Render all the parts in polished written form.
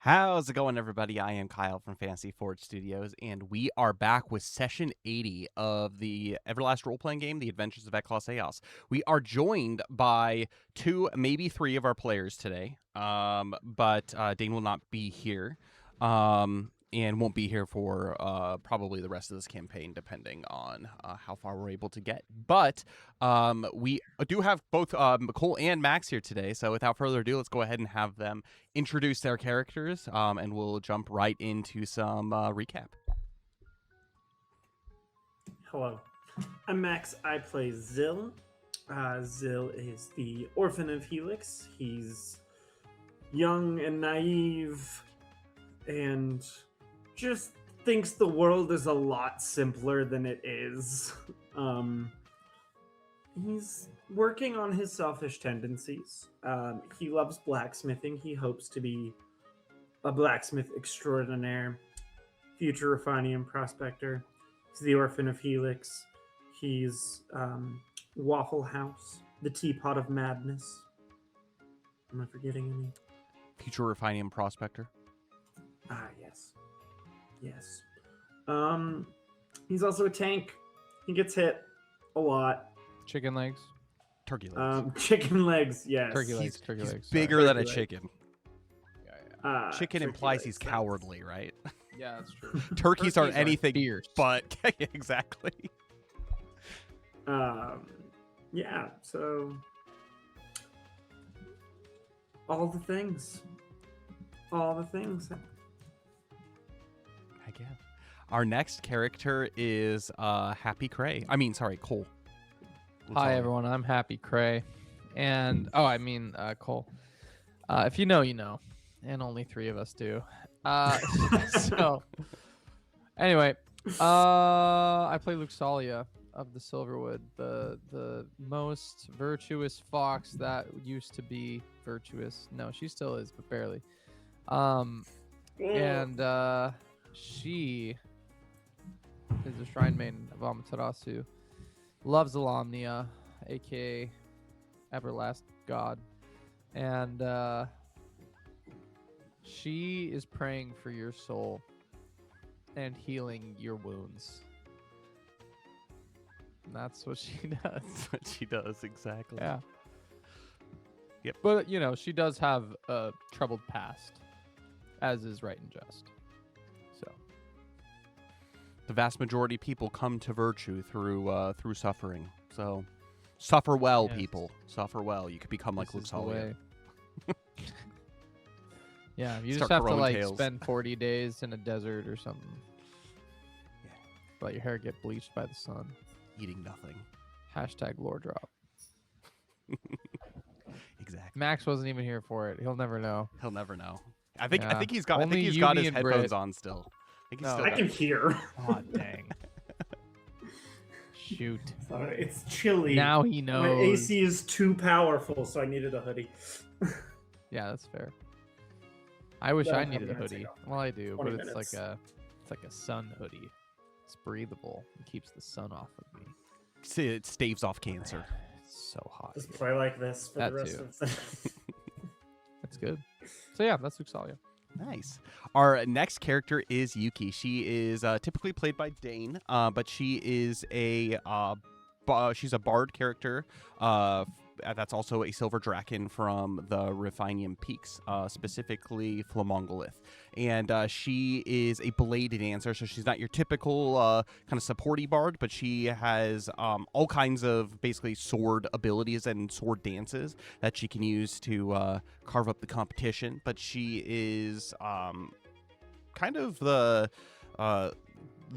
How's it going, everybody? I am Kyle from Fantasy Forge Studios, and we are back with Session 80 of the Everlast role-playing game, The Adventures of Eclaas. We are joined by two, maybe three of our players today, but Dane will not be here, and won't be here for probably the rest of this campaign, depending on how far we're able to get. But we do have both Cole and Max here today, so without further ado, let's go ahead and have them introduce their characters, and we'll jump right into some recap. Hello, I'm Max. I play Zill. Zill is the orphan of Helix. He's young and naive and just thinks the world is a lot simpler than it is. He's working on his selfish tendencies. He loves blacksmithing. He hopes to be a blacksmith extraordinaire, future refining prospector. He's the orphan of Helix. He's Waffle House, the teapot of madness. Am I forgetting any? Future refining prospector. Ah, yes. Yes. He's also a tank. He gets hit a lot. Chicken legs. Turkey legs. Chicken legs, yes. Turkey legs. He's bigger than a Turkey chicken. Yeah. Chicken turkey implies legs, he's that's- cowardly, right? Yeah, that's true. Turkeys aren't anything fierce. but exactly. Yeah, so all the things. I guess. Our next character is Happy Cray. Cole. Hi everyone, I'm Happy Cray, and Cole. If you know, you know, and only three of us do. So anyway, I play Luxalia of the Silverwood, the most virtuous fox that used to be virtuous. No, she still is, but barely. And she is the Shrine Maiden of Amaterasu. Loves Alamnia, aka Everlast God. And she is praying for your soul and healing your wounds. And that's what she does. That's what she does, exactly. Yeah. Yep. But, you know, she does have a troubled past, as is right and just. So. The vast majority of people come to virtue through suffering. So, suffer well, Yes. people. Suffer well. You could become like This is the Luxalia. way. Yeah, you Start just have to growing like tails. spend 40 days in a desert or something. Yeah. Let your hair get bleached by the sun. Eating nothing. Hashtag lore drop. Exactly. Max wasn't even here for it. He'll never know. He'll never know. I think Yeah. he's got Only his Yubi and headphones Brit. on still. I think he's No. still I can hear. Oh, dang. Shoot. Sorry, it's chilly. Now he knows. My AC is too powerful, so I needed a hoodie. Yeah, that's fair. I wish Well, I how needed a many minutes hoodie. ago? Well, I do, but 20 it's minutes. like a sun hoodie. It's breathable. It keeps the sun off of me. it staves off cancer. It's so hot. Just here. play like this for That the rest too. of the That's good. So yeah, that's Luxalia. Nice. Our next character is Yuki. She is typically played by Dane, but she is she's a bard character. That's also a silver draken from the Refinium Peaks, specifically Flamongolith. And she is a bladed dancer, so she's not your typical kind of supporty bard, but she has all kinds of basically sword abilities and sword dances that she can use to carve up the competition. But she is kind of the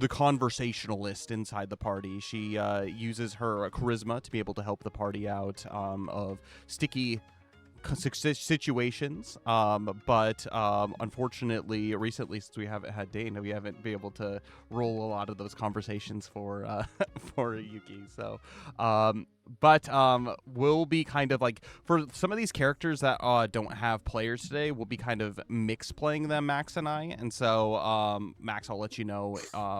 conversationalist inside the party. She uses her charisma to be able to help the party out of sticky situations, but unfortunately recently, since we haven't had Dane, we haven't been able to roll a lot of those conversations for for Yuki. So but we'll be kind of like, for some of these characters that don't have players today, we'll be kind of mix playing them, Max and I. And so Max, I'll let you know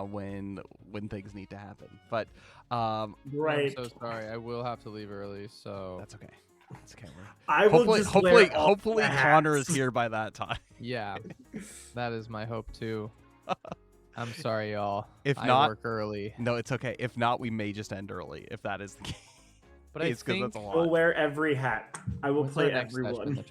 when things need to happen. But Right. I'm so sorry. I will have to leave early, so that's okay. It's okay. I will just wear all Hopefully the Connor hats. is here by that time. Yeah, that is my hope too. I'm sorry, y'all. If I not- work early, No, it's okay. If not, we may just end early if that is the case. but I Because think that's a lot. We'll wear every hat. I will when's play our next session? everyone. The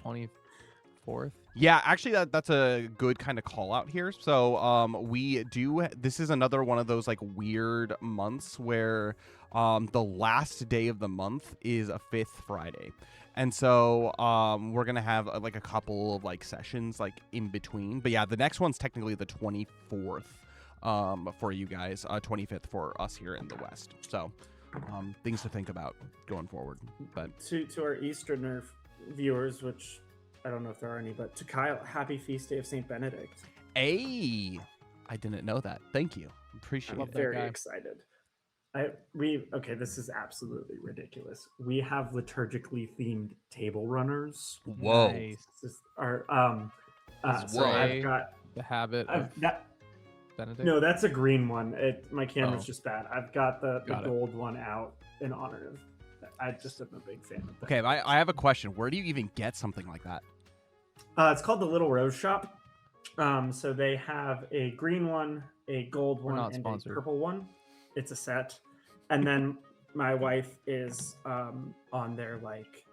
24th. Yeah, actually, that's a good kind of call out here. So, we do. This is another one of those like weird months where, the last day of the month is a 5th Friday, and so, we're gonna have like a couple of like sessions like in between. But yeah, the next one's technically the 24th, for you guys, 25th for us here in the West. So, things to think about going forward. But To our Easterner viewers, which I don't know if there are any, but to Kyle, happy feast day of Saint Benedict. I didn't know that. Thank you. Appreciate I'm it. very guy. excited. Okay, this is absolutely ridiculous. We have liturgically themed table runners. Whoa. Nice. This is our Is so I've Ray got the habit of Benedict. no, that's a green one. My camera's Oh. just bad. I've got the Got it. gold one out in honor of. I just am a big fan of that. Okay, I have a question. Where do you even get something like that? It's called the Little Rose Shop. So they have a green one, a gold We're one, not and sponsored. a purple one. It's a set. And then my wife is on their like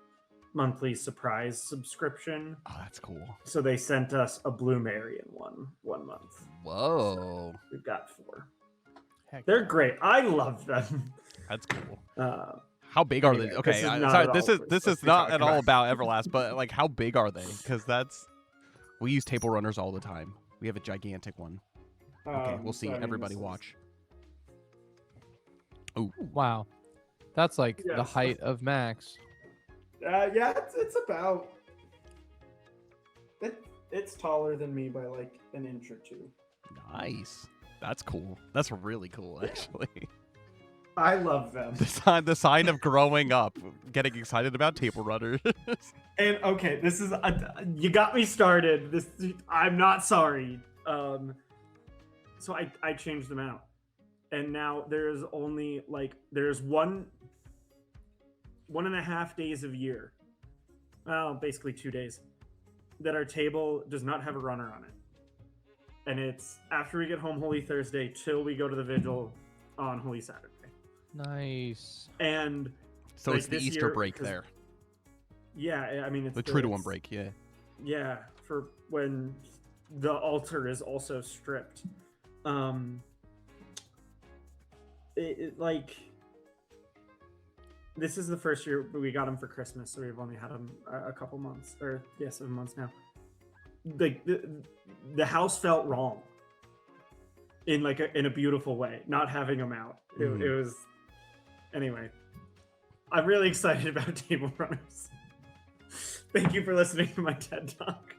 monthly surprise subscription. Oh, that's cool. So they sent us a Blue Marion one month. Whoa. We've got 4. Heck They're yeah. great. I love them. That's cool. Uh, How big are Anyway, they? Okay, this is not sorry. at This all is what this we're is supposed to be not at talking all about. about Everlast, but like, how big are they? Because we use table runners all the time. We have a gigantic one. Okay, we'll see. so I mean, Everybody this is- watch. Oh, Wow, that's like the Yes. height of Max. Yeah, it's about. It's taller than me by like an inch or 2. nice. That's cool. That's really cool, actually. I love them. The sign of growing up, getting excited about table runners. And okay, this is you got me started. I'm not sorry. So I changed them out, and now there's only there's 1.5 days of year. Well, basically 2 days that our table does not have a runner on it, and it's after we get home Holy Thursday till we go to the vigil on Holy Saturday. Nice. And So like it's the this Easter year, break 'cause- there. yeah, I mean it's The true to one it's- break, yeah. Yeah, for when the altar is also stripped. Like this is the first year we got them for Christmas, so we've only had them a couple months, or 7 months now. Like the house felt wrong in in a beautiful way, not having them out. It was anyway. I'm really excited about table runners. Thank you for listening to my TED Talk.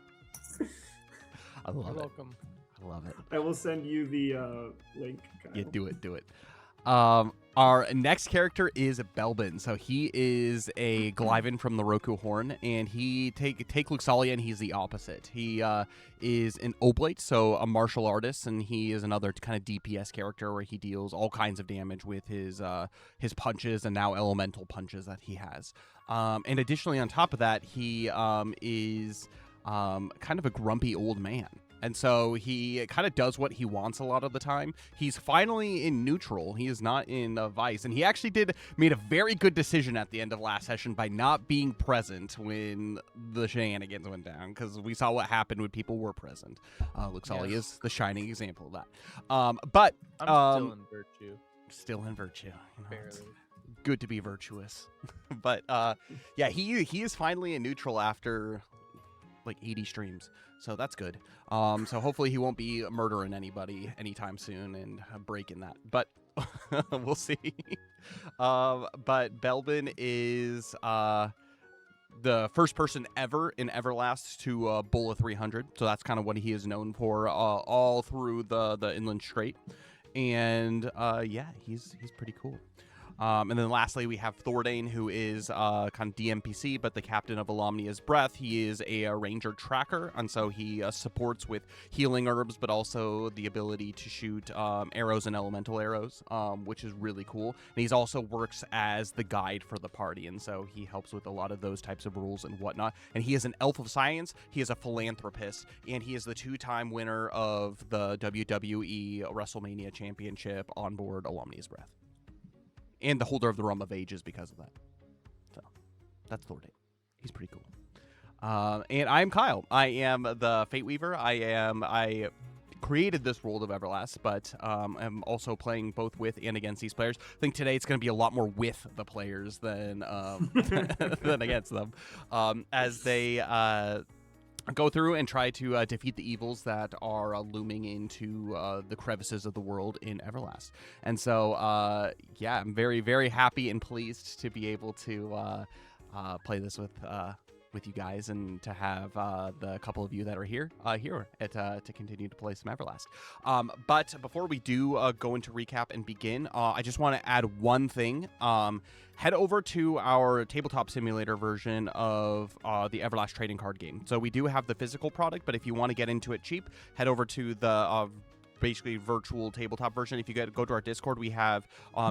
I You're love it. welcome. I love it. I will send you the link. Kyle. Yeah, do it. Our next character is Belbin. So he is a Glyvin from the Roku Horn, and he take Luxalia, and he's the opposite. He is an Oblate, so a martial artist, and he is another kind of DPS character where he deals all kinds of damage with his punches and now elemental punches that he has. And additionally, on top of that, he is kind of a grumpy old man. And so he kind of does what he wants a lot of the time. He's finally in neutral. He is not in Vice. And he actually made a very good decision at the end of last session by not being present when the shenanigans went down, because we saw what happened when people were present. Luxalia Yes. is the shining example of that. But I'm still in virtue. still in virtue. You know, it's Barely. good to be virtuous. But yeah, he is finally in neutral after like 80 streams, so that's good. So hopefully he won't be murdering anybody anytime soon and breaking that, but we'll see. But Belbin is the first person ever in Everlast to bowl a 300, so that's kind of what he is known for all through the Inland Strait. And yeah, he's pretty cool. And then lastly, we have Thordane, who is kind of DMPC, but the captain of Alomnia's Breath. He is a ranger tracker, and so he supports with healing herbs, but also the ability to shoot arrows and elemental arrows, which is really cool. And he also works as the guide for the party, and so he helps with a lot of those types of rules and whatnot. And he is an elf of science, he is a philanthropist, and he is the 2-time winner of the WWE WrestleMania Championship on board Alomnia's Breath. And the holder of the Realm of Ages because of that. So, that's Thordane. He's pretty cool. And I'm Kyle. I am the Fate Weaver. I created this world of Everlast, but I'm also playing both with and against these players. I think today it's going to be a lot more with the players than than against them, as they go through and try to defeat the evils that are looming into the crevices of the world in Everlast. And so, yeah, I'm very, very happy and pleased to be able to play this with you guys, and to have the couple of you that are here to continue to play some Everlast. But before we do go into recap and begin, I just want to add one thing. Head over to our Tabletop Simulator version of the Everlast trading card game. So we do have the physical product, but if you want to get into it cheap, head over to the basically virtual tabletop version. If you go to our Discord, we have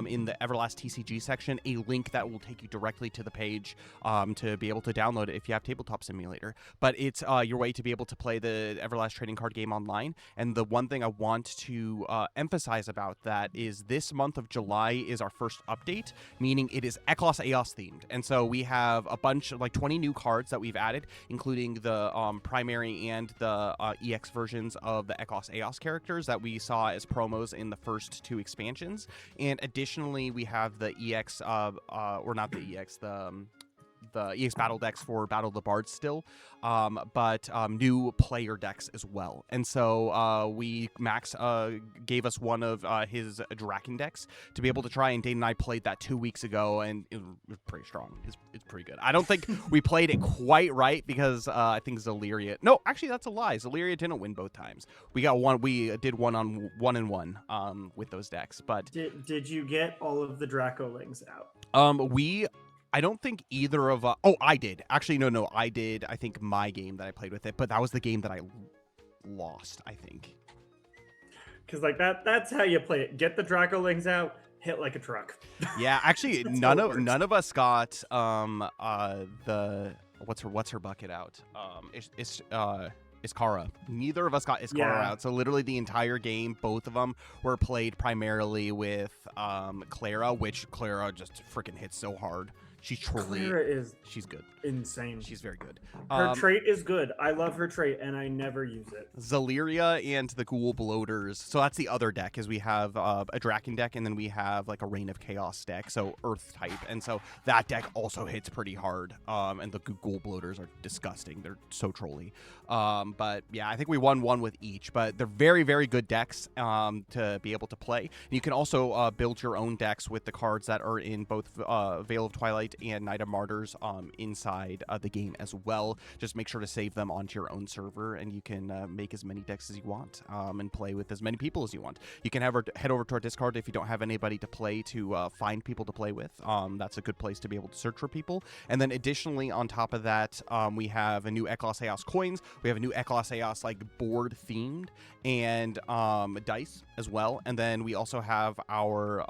in the Everlast TCG section a link that will take you directly to the page to be able to download it if you have Tabletop Simulator. But it's your way to be able to play the Everlast trading card game online. And the one thing I want to emphasize about that is this month of July is our first update, meaning it is Eclaas Eeas themed. And so we have a bunch of 20 new cards that we've added, including the primary and the EX versions of the Eclaas Eeas characters that we saw as promos in the first 2 expansions. And additionally, we have the EX, or not the EX, the EX battle decks for Battle of the Bards still, but new player decks as well. And so Max gave us one of his Draken decks to be able to try, and Dane and I played that 2 weeks ago, and it was pretty strong. It's pretty good. I don't think we played it quite right because I think Zelyria... No, actually, that's a lie. Zelyria didn't win both times. We did one on 1-1 with those decks, but... Did you get all of the Dracolings out? I don't think either of oh, I did. Actually, no, I did. I think my game that I played with it, but that was the game that I lost, I think. Because that's how you play it. Get the Dracolings out, hit like a truck. Yeah, actually, none of us got the what's her bucket out. Iskara. Neither of us got Iskara out. So literally the entire game, both of them were played primarily with Clara, which Clara just freaking hits so hard. She's truly... she's good. Insane. She's very good. Her trait is good. I love her trait, and I never use it. Zelyria and the Ghoul Bloaters. So that's the other deck, is we have a Draken deck, and then we have like a Reign of Chaos deck, so Earth type. And so that deck also hits pretty hard. And the Ghoul Bloaters are disgusting. They're so trolly. But yeah, I think we won one with each. But they're very, very good decks to be able to play. And you can also build your own decks with the cards that are in both Veil of Twilight and Night of Martyrs inside the game as well. Just make sure to save them onto your own server, and you can make as many decks as you want and play with as many people as you want. You can head over to our Discord if you don't have anybody to play, to find people to play with. That's a good place to be able to search for people. And then additionally, on top of that, we have a new Eclaas Eeas coins. We have a new Eclaas Eeas board themed and dice as well. And then we also have our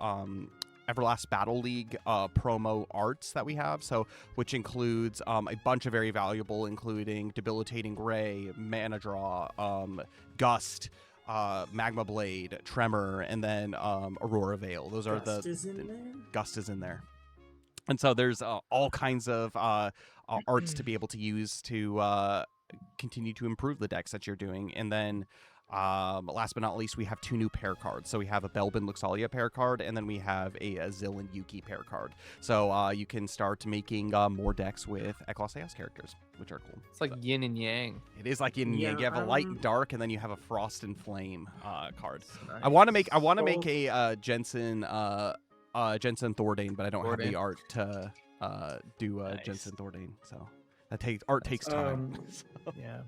Everlast Battle League promo arts that we have, so which includes a bunch of very valuable, including Debilitating Ray, Mana Draw, Gust, Magma Blade, Tremor, and then Aurora Veil. Those are Gust is in there. And so there's all kinds of arts to be able to use to continue to improve the decks that you're doing. And then last but not least, we have 2 new pair cards. So we have a Belbin Luxalia pair card, and then we have a Zil and Yuki pair card. So you can start making more decks with Eclaas Eeas characters, which are cool. It's like yin and yang. It is like yin and yang. You have a light and dark, and then you have a frost and flame card. Nice. I want to make a Jensen Thordane, but I don't have the art to do Nice. Jensen Thordane. So art takes time. Yeah.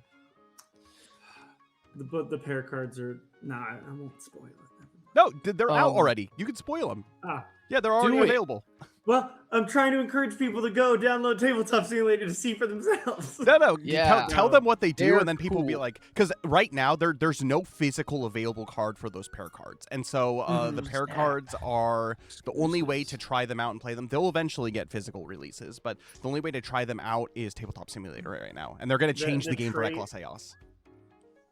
The pair cards are... Nah, I won't spoil it. No, they're out already. You can spoil them. Yeah, they're already Do it. available. Well, I'm trying to encourage people to go download Tabletop Simulator to see for themselves. No, Yeah. tell them what they do, They're and then people will be cool. like, because right now there's no physical available card for those pair cards, and so the pair Snap. cards are the only way to try them out and play them. They'll eventually get physical releases, but the only way to try them out is Tabletop Simulator right now, and they're going to change the game for Eclaas Eeas.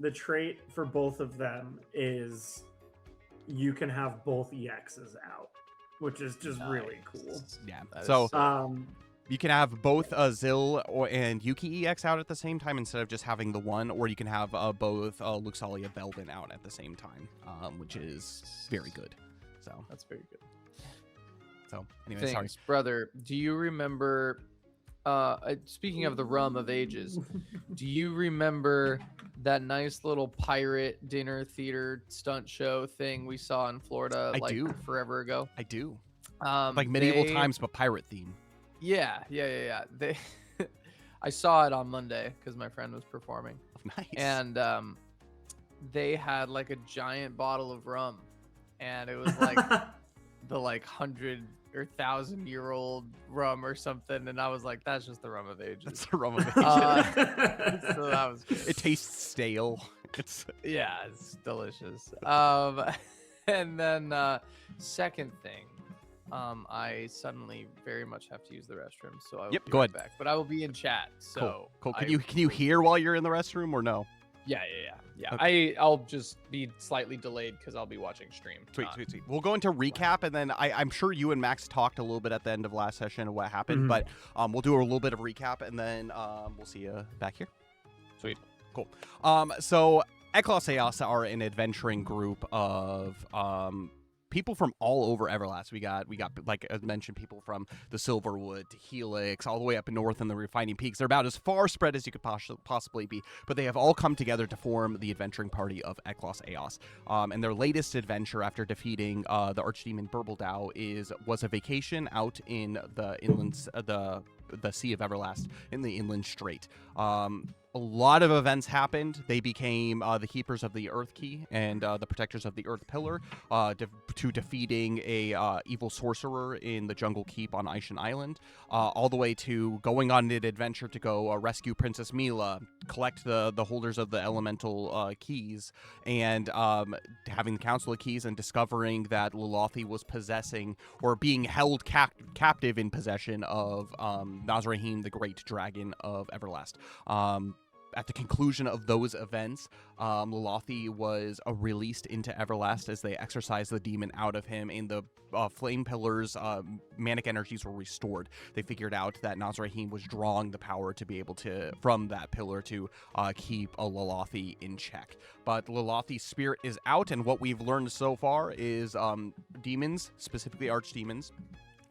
The trait for both of them is you can have both EXs out, which is just really cool. Yeah, That so is sick. you can have both Zil and Yuki EX out at the same time instead of just having the one, or you can have both Luxalia Belvin out at the same time, which is very good. So That's very good. So anyway, sorry. Thanks, brother. Do you remember? Speaking of the Rum of Ages, do you remember that nice little pirate dinner theater stunt show thing we saw in Florida I do. forever ago? I do. Like medieval they- times, but pirate theme. Yeah. They, I saw it on Monday because my friend was performing, Nice. and they had like a giant bottle of rum, and it was like the 100 or 1,000-year-old rum or something, and I was like, that's just the Rum of Ages. That's the rum of ages. So that was good. It tastes stale. It's It's delicious. And then second thing, I suddenly very much have to use the restroom, so I will Yep, be go right ahead. back. But I will be in chat. So cool. Can you hear while you're in the restroom or no? Yeah. Okay. I'll just be slightly delayed because I'll be watching stream. Sweet. We'll go into recap, and then I'm sure you and Max talked a little bit at the end of last session of what happened, but we'll do a little bit of recap, and then we'll see you back here. Sweet. Cool. So Eclaas Eeas are an adventuring group of people from all over Everlast. We got like I mentioned, people from the Silverwood to Helix, all the way up north in the Refining Peaks. They're about as far spread as you could possibly be, but they have all come together to form the adventuring party of Eclaas Eeas. And their latest adventure after defeating the Archdemon Burbeldau was a vacation out in the inlands, the Sea of Everlast in the Inland Strait. A lot of events happened. They became the keepers of the Earth Key and the protectors of the Earth Pillar, to defeating a evil sorcerer in the Jungle Keep on Aishan Island, all the way to going on an adventure to go rescue Princess Mila, collect the holders of the elemental keys, and having the Council of Keys and discovering that Lolothi was possessing or being held captive in possession of Nazrahim, the Great Dragon of Everlast. At the conclusion of those events, Lolothi was released into Everlast as they exorcised the demon out of him, and the Flame Pillar's manic energies were restored. They figured out that Nazrahim was drawing the power to be able to, from that pillar, to keep Lolothi in check. But Lolothi's spirit is out, and what we've learned so far is demons, specifically archdemons,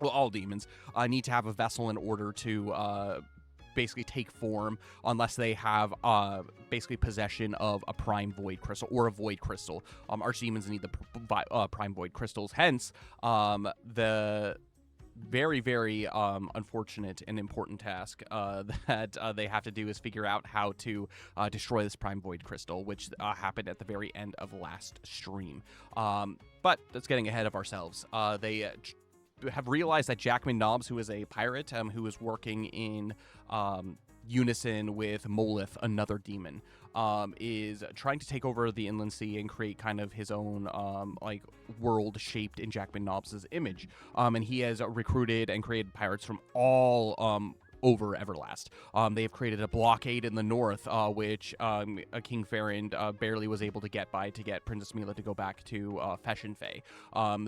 well, all demons, need to have a vessel in order to basically take form unless they have basically possession of a prime void crystal or a void crystal. Archdemons need the prime void crystals, hence the very, very unfortunate and important task that they have to do is figure out how to destroy this prime void crystal, which happened at the very end of last stream. But that's getting ahead of ourselves. They have realized that Jackman Nobbs, who is a pirate who is working in unison with Molith, another demon, is trying to take over the Inland Sea and create kind of his own world shaped in Jackman Nobbs' image. And he has recruited and created pirates from all over Everlast. They have created a blockade in the north, which King Farron barely was able to get by to get Princess Mila to go back to Feshin Fae.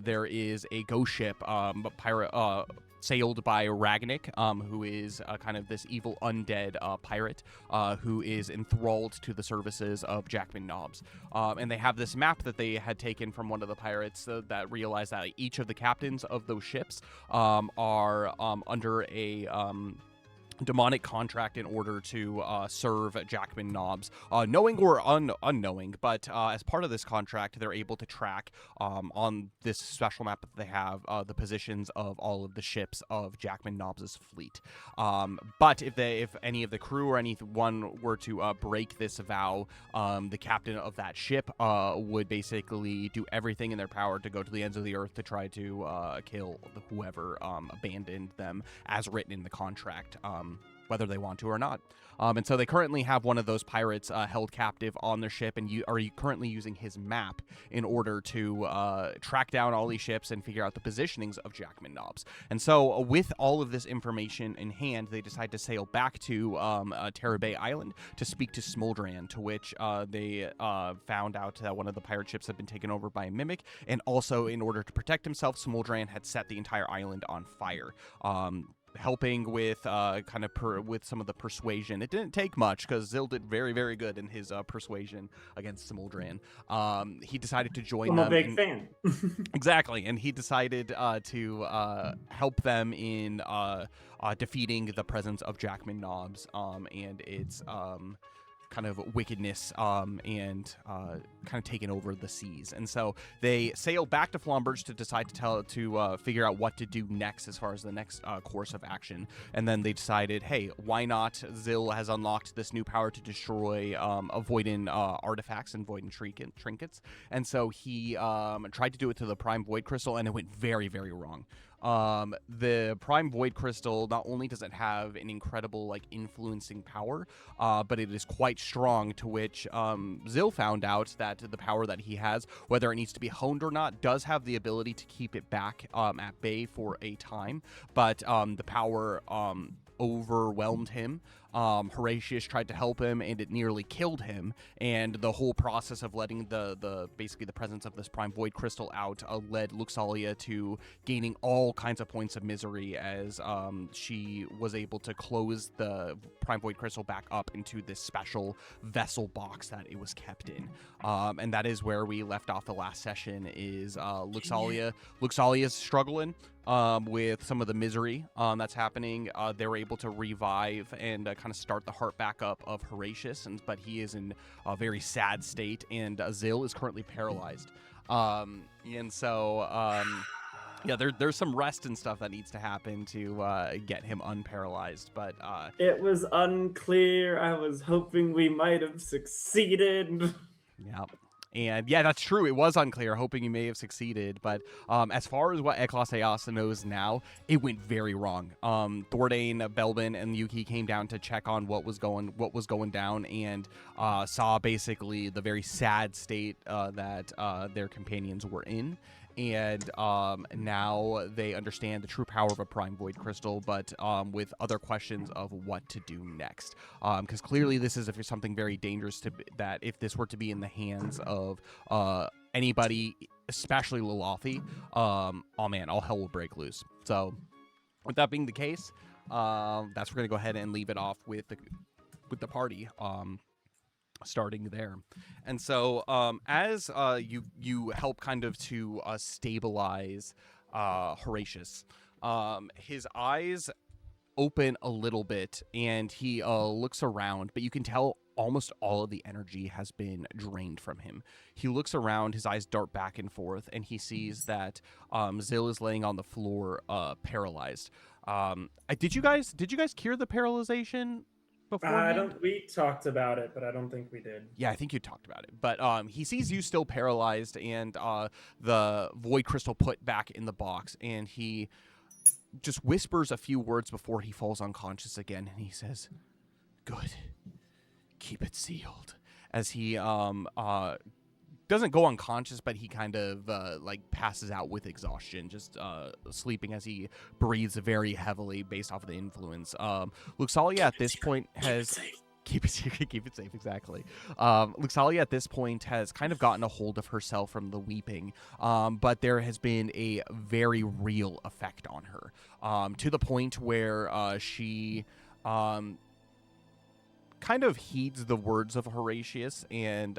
There is a ghost ship, pirate, sailed by Ragnik, who is kind of this evil undead pirate who is enthralled to the services of Jackman Nobbs. And they have this map that they had taken from one of the pirates that realized that each of the captains of those ships are under demonic contract in order to serve Jackman Knobs, knowing or unknowing. But as part of this contract, they're able to track on this special map that they have the positions of all of the ships of Jackman Knobs' fleet. But if any of the crew or anyone were to break this vow, the captain of that ship would basically do everything in their power to go to the ends of the earth to try to kill whoever abandoned them, as written in the contract. Whether they want to or not. And so they currently have one of those pirates held captive on their ship, and you are currently using his map in order to track down all these ships and figure out the positionings of Jackman Knobs. And so with all of this information in hand, they decide to sail back to Terror Bay Island to speak to Smoldran, to which they found out that one of the pirate ships had been taken over by a mimic, and also in order to protect himself, Smoldran had set the entire island on fire. Helping with with some of the persuasion. It didn't take much because Zil did very, very good in his persuasion against Smoldran. He decided to join them. I'm a big fan. Exactly, and he decided to help them in defeating the presence of Jackman Knobs and its kind of wickedness and kind of taking over the seas. And so they sail back to Flamberge to decide to figure out what to do next as far as the next course of action. And then they decided, hey, why not? Zil has unlocked this new power to destroy avoidant artifacts and voidant trinkets. And so he tried to do it to the Prime Void Crystal, and it went very, very wrong. The Prime Void Crystal, not only does it have an incredible influencing power, but it is quite strong, to which Zil found out that the power that he has, whether it needs to be honed or not, does have the ability to keep it back at bay for a time, but the power overwhelmed him. Horatius tried to help him, and it nearly killed him. And the whole process of letting basically the presence of this Prime Void Crystal out led Luxalia to gaining all kinds of points of misery, as she was able to close the Prime Void Crystal back up into this special vessel box that it was kept in. And that is where we left off the last session. Is Luxalia's struggling with some of the misery that's happening. They were able to revive and kind of start the heart back up of Horatius, but he is in a very sad state, and Zil is currently paralyzed. And so there's some rest and stuff that needs to happen to get him unparalyzed, but it was unclear. I was hoping we might have succeeded. Yeah. And yeah, that's true. It was unclear, hoping you may have succeeded. But as far as what Eclaas knows now, it went very wrong. Thordain, Belbin, and Yuki came down to check on what was going down, and saw basically the very sad state that their companions were in. And now they understand the true power of a Prime Void Crystal, but with other questions of what to do next. Because clearly this is something very dangerous that if this were to be in the hands of anybody, especially LaFonte, oh man, all hell will break loose. So with that being the case, we're going to go ahead and leave it off with the party. Starting there. And so as you help kind of to stabilize Horatius, his eyes open a little bit, and he looks around, but you can tell almost all of the energy has been drained from him. He looks around, his eyes dart back and forth, and he sees that Zil is laying on the floor paralyzed. Did you guys cure the paralyzation beforehand? We talked about it, but I don't think we did. Yeah, I think you talked about it. But he sees you still paralyzed, and the void crystal put back in the box, and he just whispers a few words before he falls unconscious again, and he says, "Good. Keep it sealed." As he doesn't go unconscious, but he kind of passes out with exhaustion, just sleeping as he breathes very heavily based off of the influence. Luxalia at this point has keep it safe, exactly. Luxalia at this point has kind of gotten a hold of herself from the weeping, but there has been a very real effect on her, to the point where she kind of heeds the words of Horatius and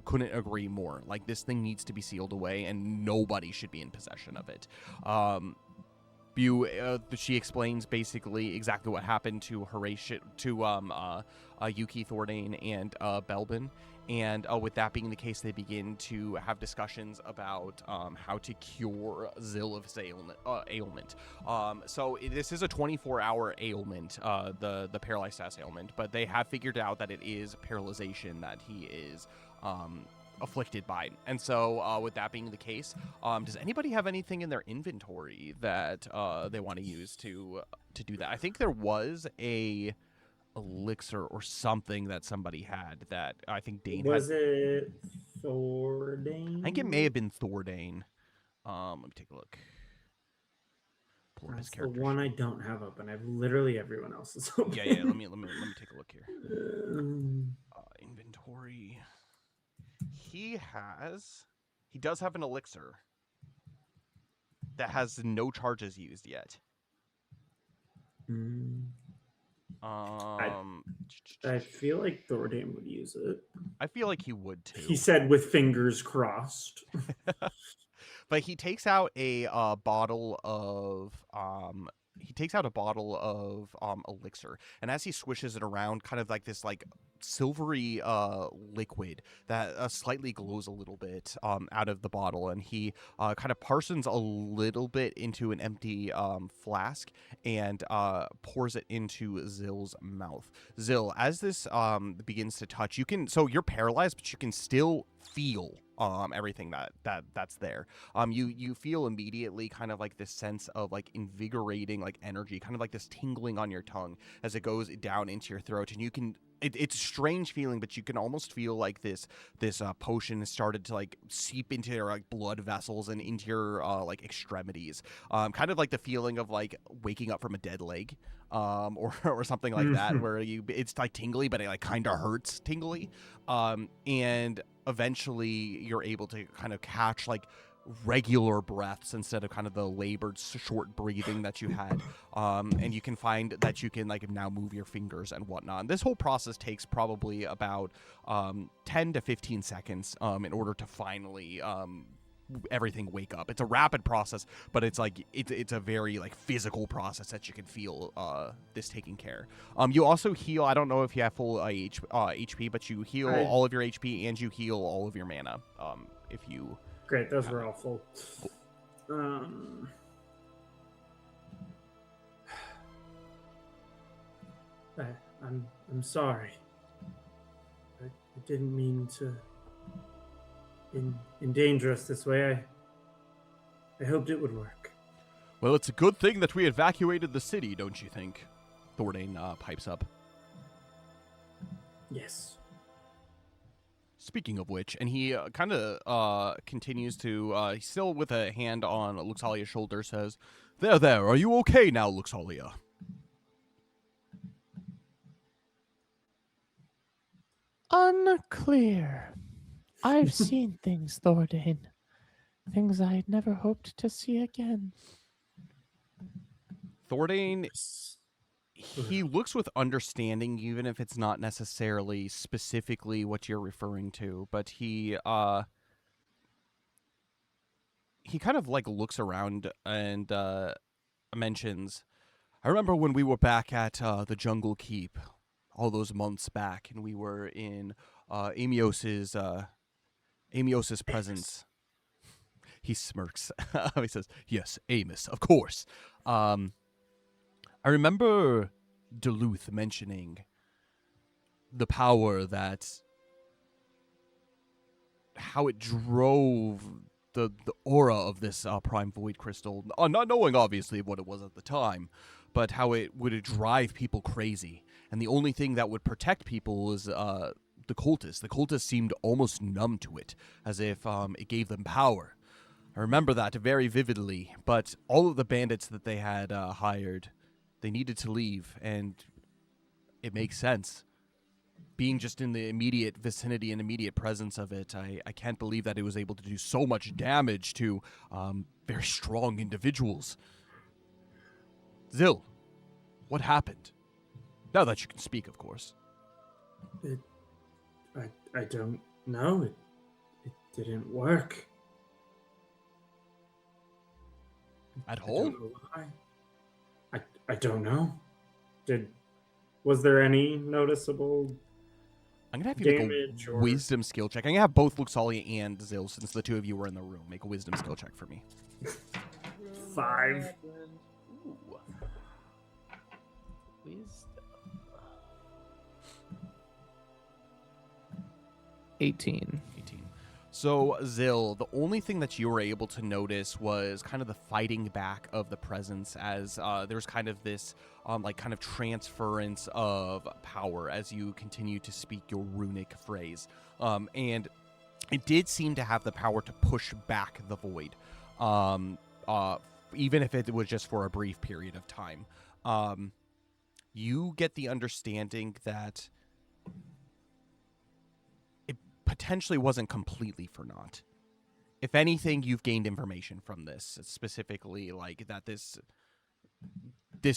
couldn't agree more. This thing needs to be sealed away, and nobody should be in possession of it. She explains basically exactly what happened to Horatio, to Yuki, Thordain, and Belbin. And with that being the case, they begin to have discussions about how to cure Zil of his ailment. So this is a 24-hour ailment, the paralyzed status ailment, but they have figured out that it is paralyzation that he is afflicted by. And so with that being the case, does anybody have anything in their inventory that they want to use to do that? I think there was a elixir or something that somebody had that I think Dane Was had. it Thordain? I think it may have been Thordain. Let me take a look. Pull up his That's the character one I sheet. don't have open. I have literally everyone else's open. Yeah. Let me take a look here. Um, Inventory. He does have an elixir that has no charges used yet. I feel like Thordain would use it. I feel like he would too. He said with fingers crossed. But he takes out a bottle of elixir, and as he swishes it around, kind of like this like silvery liquid that slightly glows a little bit out of the bottle, and he kind of parsons a little bit into an empty flask and pours it into Zill's mouth. Zill, as this begins to touch, you're paralyzed, but you can still feel everything that's there. You feel immediately kind of like this sense of like invigorating like energy, kind of like this tingling on your tongue as it goes down into your throat, and you can it's a strange feeling, but you can almost feel like this potion has started to like seep into your like blood vessels and into your like extremities, kind of like the feeling of like waking up from a dead leg, or something like that, where it's like tingly, but it like kind of hurts tingly, and eventually you're able to kind of catch like regular breaths instead of kind of the labored short breathing that you had, and you can find that you can like now move your fingers and whatnot. And this whole process takes probably about 10 to 15 seconds in order to finally everything wake up. It's a rapid process, but it's like it's a very like physical process that you can feel this taking care. You also heal. I don't know if you have full HP, but you heal all of your HP and you heal all of your mana if you. Great, those were all full. I'm sorry. I didn't mean to endanger us this way. I hoped it would work. Well, it's a good thing that we evacuated the city, don't you think? Thordain pipes up. Yes. Speaking of which, and he kind of continues to, still with a hand on Luxalia's shoulder, says, There, are you okay now, Luxalia? Unclear. I've seen things, Thordain. Things I had never hoped to see again. Thordain, he looks with understanding, even if it's not necessarily specifically what you're referring to, but he kind of like looks around and mentions, I remember when we were back at the Jungle Keep all those months back, and we were in Eeas's presence. He smirks. He says, yes, Amos, of course. I remember Duluth mentioning the power how it drove the aura of this Prime Void Crystal, not knowing obviously what it was at the time, but how it would drive people crazy. And the only thing that would protect people was the cultists. The cultists seemed almost numb to it, as if it gave them power. I remember that very vividly, but all of the bandits that they had hired, they needed to leave, and it makes sense. Being just in the immediate vicinity and immediate presence of it, I can't believe that it was able to do so much damage to very strong individuals. Zil, what happened? Now that you can speak, of course. I don't know. It didn't work. At I all? don't know why. I don't know. Was there any noticeable I'm gonna have you damage make a or wisdom skill check. I'm gonna have both Luxalia and Zil, since the two of you were in the room. Make a wisdom skill check for me. 5? Ooh. Wisdom. 18. So, Zil, the only thing that you were able to notice was kind of the fighting back of the presence, as there's kind of this kind of transference of power as you continue to speak your runic phrase. And it did seem to have the power to push back the void, even if it was just for a brief period of time. You get the understanding that potentially wasn't completely for naught. If anything, you've gained information from this, specifically like that this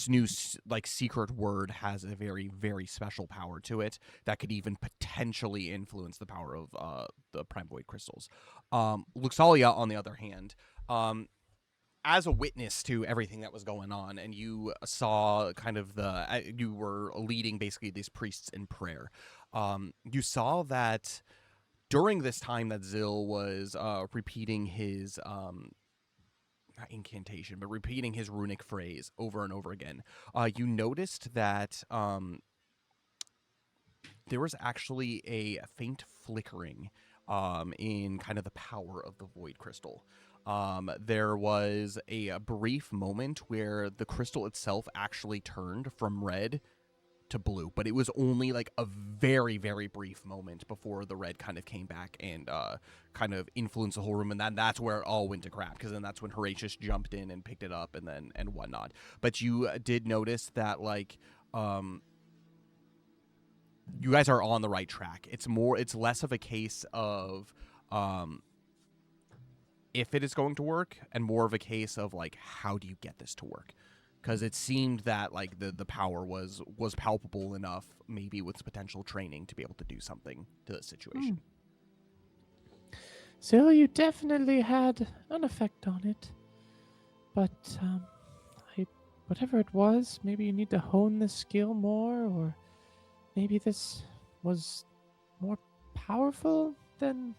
new like secret word has a very, very special power to it that could even potentially influence the power of the prime void crystals. Luxalia, on the other hand, as a witness to everything that was going on, and you saw kind of you were leading basically these priests in prayer. You saw that during this time that Zil was repeating his, not incantation, but repeating his runic phrase over and over again, you noticed that there was actually a faint flickering in kind of the power of the void crystal. There was a brief moment where the crystal itself actually turned from red to blue, but it was only like a very, very brief moment before the red kind of came back and kind of influenced the whole room, and that's where it all went to crap, because then that's when Horatius jumped in and picked it up and whatnot. But you did notice that like you guys are on the right track. It's less of a case of if it is going to work, and more of a case of like, how do you get this to work? Because it seemed that like the power was palpable enough, maybe with potential training, to be able to do something to the situation. So you definitely had an effect on it, but whatever it was, maybe you need to hone this skill more, or maybe this was more powerful than,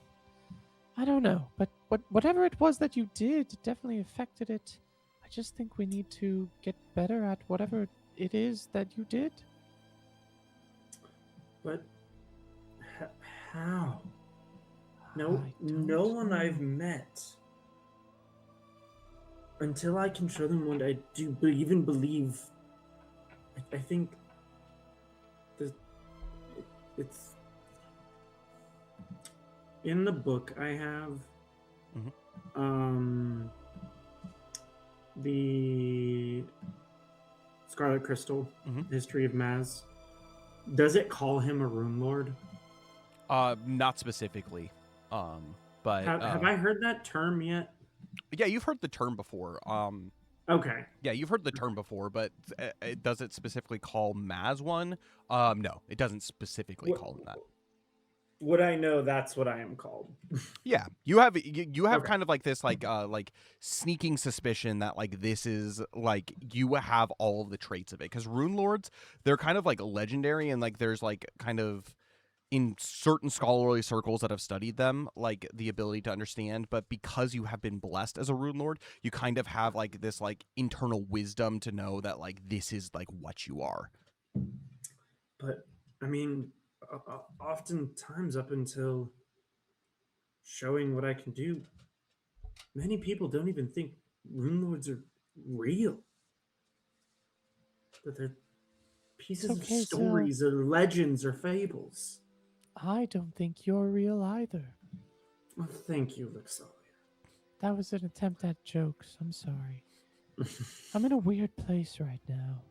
I don't know. But whatever it was that you did definitely affected it. I just think we need to get better at whatever it is that you did. But how? No I don't one I've know. met, until I can show them what I do even believe. I think it's in the book I have. The Scarlet Crystal, History of Maz. Does it call him a Rune Lord? Not specifically. But have I heard that term yet? Yeah, you've heard the term before. Okay. Yeah, you've heard the term before, but does it specifically call Maz one? No, it doesn't specifically call him that. Would I know that's what I am called? Yeah, you have Okay. kind of like this like sneaking suspicion that like this is like you have all of the traits of it, because Rune Lords, they're kind of like legendary, and like there's like kind of in certain scholarly circles that have studied them, like the ability to understand, but because you have been blessed as a Rune Lord, you kind of have like this like internal wisdom to know that like this is like what you are. But I mean, oftentimes up until showing what I can do, many people don't even think Rune Lords are real. That they're pieces of stories or legends or fables. I don't think you're real either. Well, thank you, Luxalia. That was an attempt at jokes. I'm sorry. I'm in a weird place right now.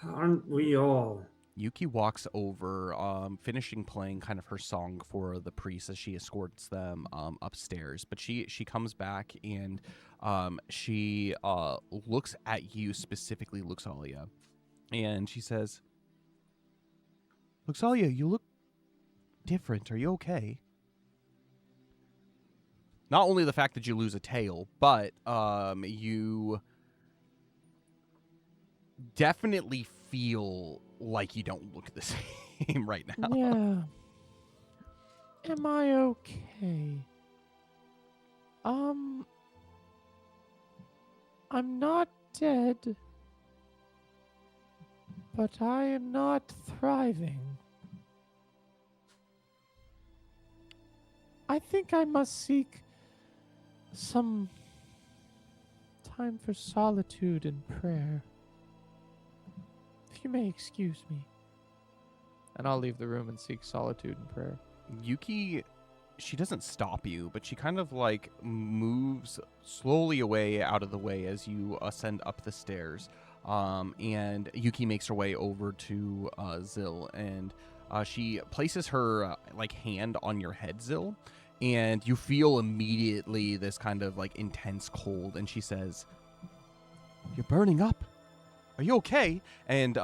Aren't we all? Yuki walks over, finishing playing kind of her song for the priest as she escorts them upstairs. But she comes back and she looks at you specifically, Luxalia, and she says, "Luxalia, you look different. Are you okay?" Not only the fact that you lose a tail, but you definitely feel like you don't look the same right now. Yeah. Am I okay? I'm not dead, but I am not thriving. I think I must seek some time for solitude and prayer. If you may excuse me. And I'll leave the room and seek solitude and prayer. Yuki, she doesn't stop you, but she kind of like moves slowly away out of the way as you ascend up the stairs. And Yuki makes her way over to Zill, and she places her like hand on your head, Zill, and you feel immediately this kind of like intense cold. And she says, "You're burning up. Are you okay?" And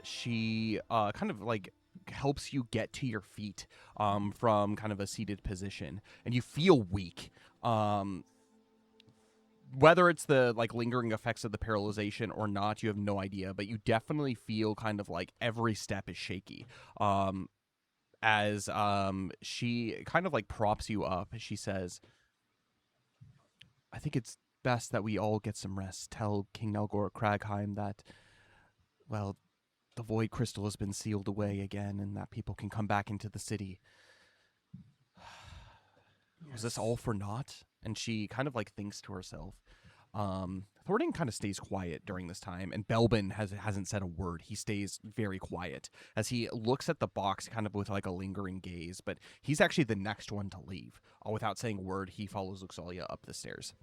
she kind of like helps you get to your feet from kind of a seated position, and you feel weak. Whether it's the like lingering effects of the paralyzation or not, you have no idea, but you definitely feel kind of like every step is shaky. As she kind of like props you up, she says, "I think it's best that we all get some rest. Tell King Nalgor Cragheim that, well, the Void Crystal has been sealed away again, and that people can come back into the city." Was this all for naught? And she kind of like thinks to herself. Thornton kind of stays quiet during this time, and Belbin hasn't said a word. He stays very quiet as he looks at the box kind of with like a lingering gaze, but he's actually the next one to leave. Without saying a word, he follows Luxalia up the stairs.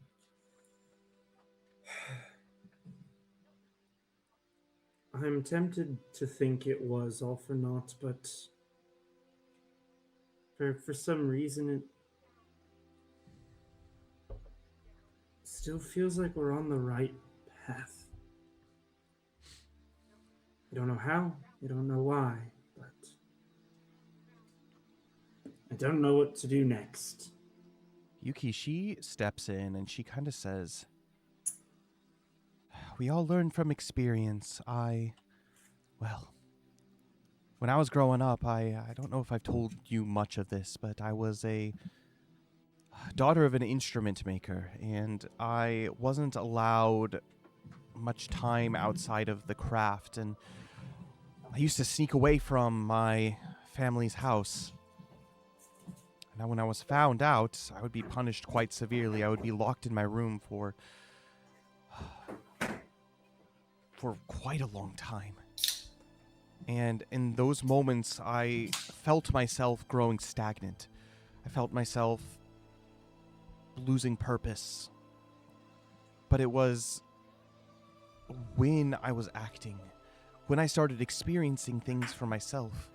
I'm tempted to think it was all for naught, but for some reason it still feels like we're on the right path. I don't know how, I don't know why, but I don't know what to do next. Yuki, she steps in and she kind of says, "We all learn from experience. Well, when I was growing up, I don't know if I've told you much of this, but I was a daughter of an instrument maker, and I wasn't allowed much time outside of the craft, and I used to sneak away from my family's house. Now, when I was found out, I would be punished quite severely. I would be locked in my room for quite a long time. And in those moments, I felt myself growing stagnant. I felt myself losing purpose. But it was when I was acting, when I started experiencing things for myself,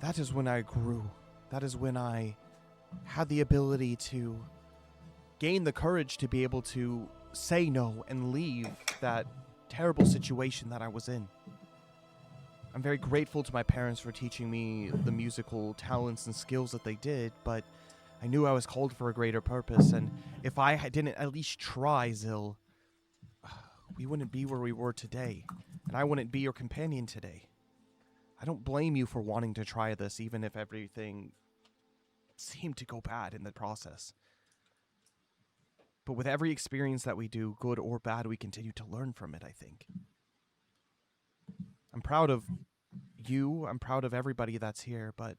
that is when I grew. That is when I had the ability to gain the courage to be able to say no and leave that terrible situation that I was in. I'm very grateful to my parents for teaching me the musical talents and skills that they did, but I knew I was called for a greater purpose, and if I didn't at least try, Zill, we wouldn't be where we were today, and I wouldn't be your companion today. I don't blame you for wanting to try this, even if everything seemed to go bad in the process. But with every experience that we do, good or bad, we continue to learn from it, I think. I'm proud of you, I'm proud of everybody that's here, but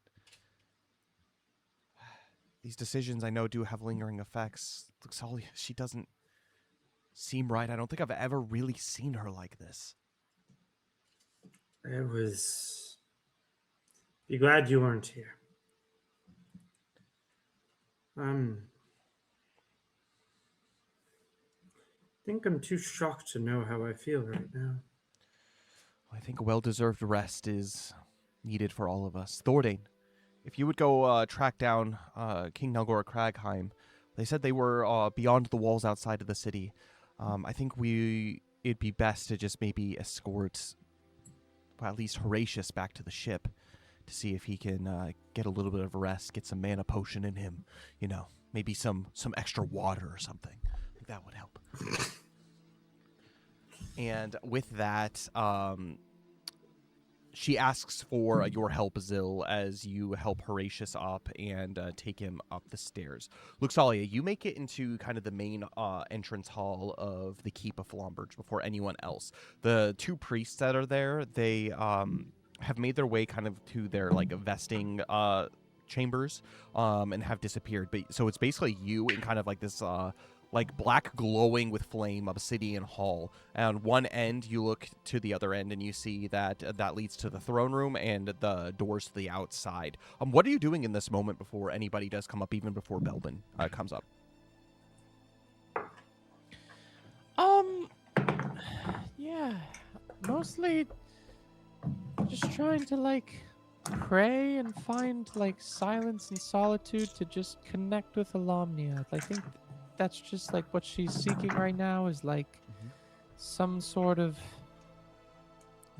these decisions I know do have lingering effects. Luxalia, she doesn't seem right. I don't think I've ever really seen her like this. Be glad you weren't here. I think I'm too shocked to know how I feel right now. I think a well-deserved rest is needed for all of us. Thordain, if you would go track down King Nalgor Cragheim, they said they were beyond the walls outside of the city. I think it'd be best to just maybe escort, well, at least Horatius back to the ship to see if he can get a little bit of rest, get some mana potion in him, maybe some extra water or something. I think that would help. And with that, she asks for your help, Zil, as you help Horatius up and take him up the stairs. Luxalia, you make it into kind of the main entrance hall of the Keep of Flamberge before anyone else. The two priests that are there, they have made their way kind of to their like vesting chambers and have disappeared. But so it's basically you in kind of like this like black glowing with flame obsidian hall. And one end, you look to the other end and you see that that leads to the throne room and the doors to the outside. What are you doing in this moment before anybody does come up, even before Belbin comes up? Yeah, mostly just trying to like pray and find like silence and solitude to just connect with Alomnia. I think that's just like what she's seeking right now is like some sort of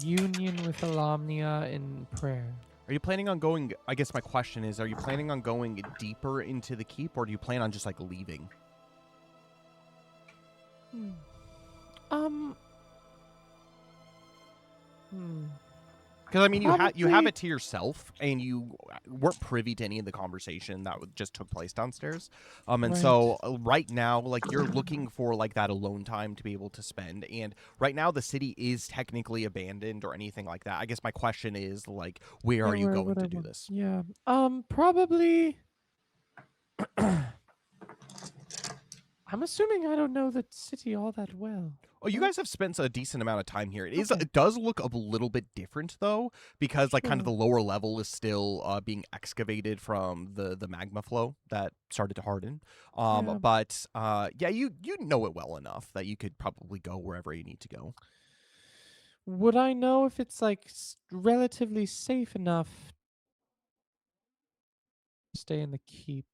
union with Alomnia in prayer. Are you planning on going, I guess my question is, are you planning on going deeper into the keep, or do you plan on just like leaving? Because I mean, you have it to yourself, and you weren't privy to any of the conversation that just took place downstairs. And so right now, like you're looking for like that alone time to be able to spend. And right now, the city is technically abandoned or anything like that. I guess my question is like, where are you going to do this? Yeah. Probably. I'm assuming I don't know the city all that well. Oh, you guys have spent a decent amount of time here. It does look a little bit different though, because like kind of the lower level is still being excavated from the magma flow that started to harden. But yeah, you know it well enough that you could probably go wherever you need to go. Would I know if it's like relatively safe enough to stay in the keep?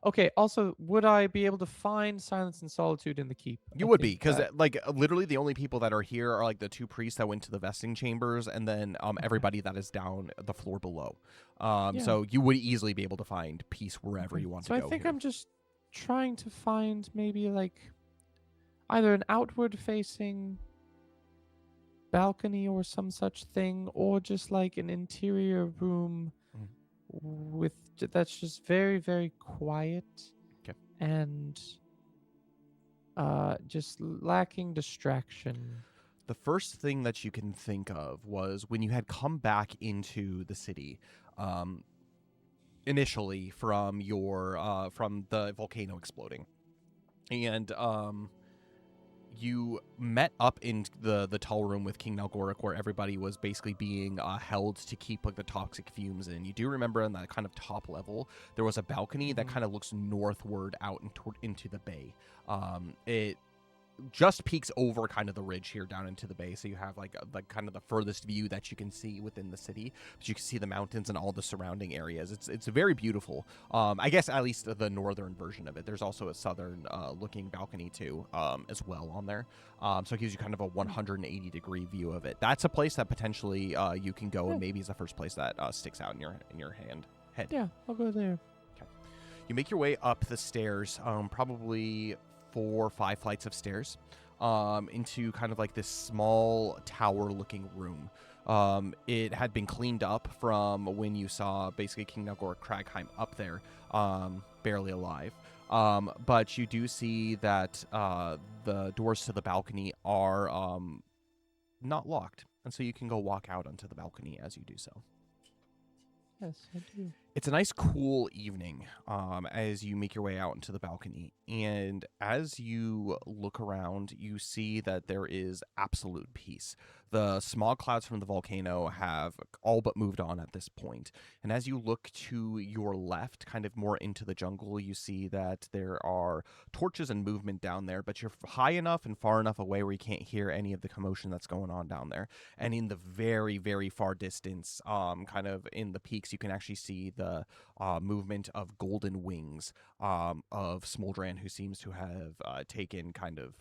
Okay, also, would I be able to find silence and solitude in the keep? You would be, because like literally the only people that are here are like the two priests that went to the vesting chambers, and then everybody that is down the floor below. So you would easily be able to find peace wherever you want to go. So I think I'm just trying to find maybe like either an outward facing balcony or some such thing, or just like an interior room with that's just very, very quiet and just lacking distraction. The first thing that you can think of was when you had come back into the city, initially from your from the volcano exploding, and you met up in the tall room with King Nalgoric, where everybody was basically being held to keep like the toxic fumes in. You do remember on that kind of top level, there was a balcony that kind of looks northward out into the bay. It just peeks over kind of the ridge here down into the bay, so you have like kind of the furthest view that you can see within the city, but you can see the mountains and all the surrounding areas. It's very beautiful. I guess at least the northern version of it. There's also a southern looking balcony too, as well on there. So it gives you kind of a 180 degree view of it. That's a place that potentially you can go, and maybe is the first place that sticks out in your head. Yeah, I'll go there. Okay. You make your way up the stairs, probably 4 or 5 flights of stairs, into kind of like this small tower-looking room. It had been cleaned up from when you saw basically King Nalgoric Cragheim up there, barely alive. But you do see that the doors to the balcony are not locked, and so you can go walk out onto the balcony as you do so. Yes, I do. It's a nice, cool evening as you make your way out into the balcony. And as you look around, you see that there is absolute peace. The smog clouds from the volcano have all but moved on at this point. And as you look to your left, kind of more into the jungle, you see that there are torches and movement down there, but you're high enough and far enough away where you can't hear any of the commotion that's going on down there. And in the very, very far distance, kind of in the peaks, you can actually see the movement of golden wings of Smoldran, who seems to have taken kind of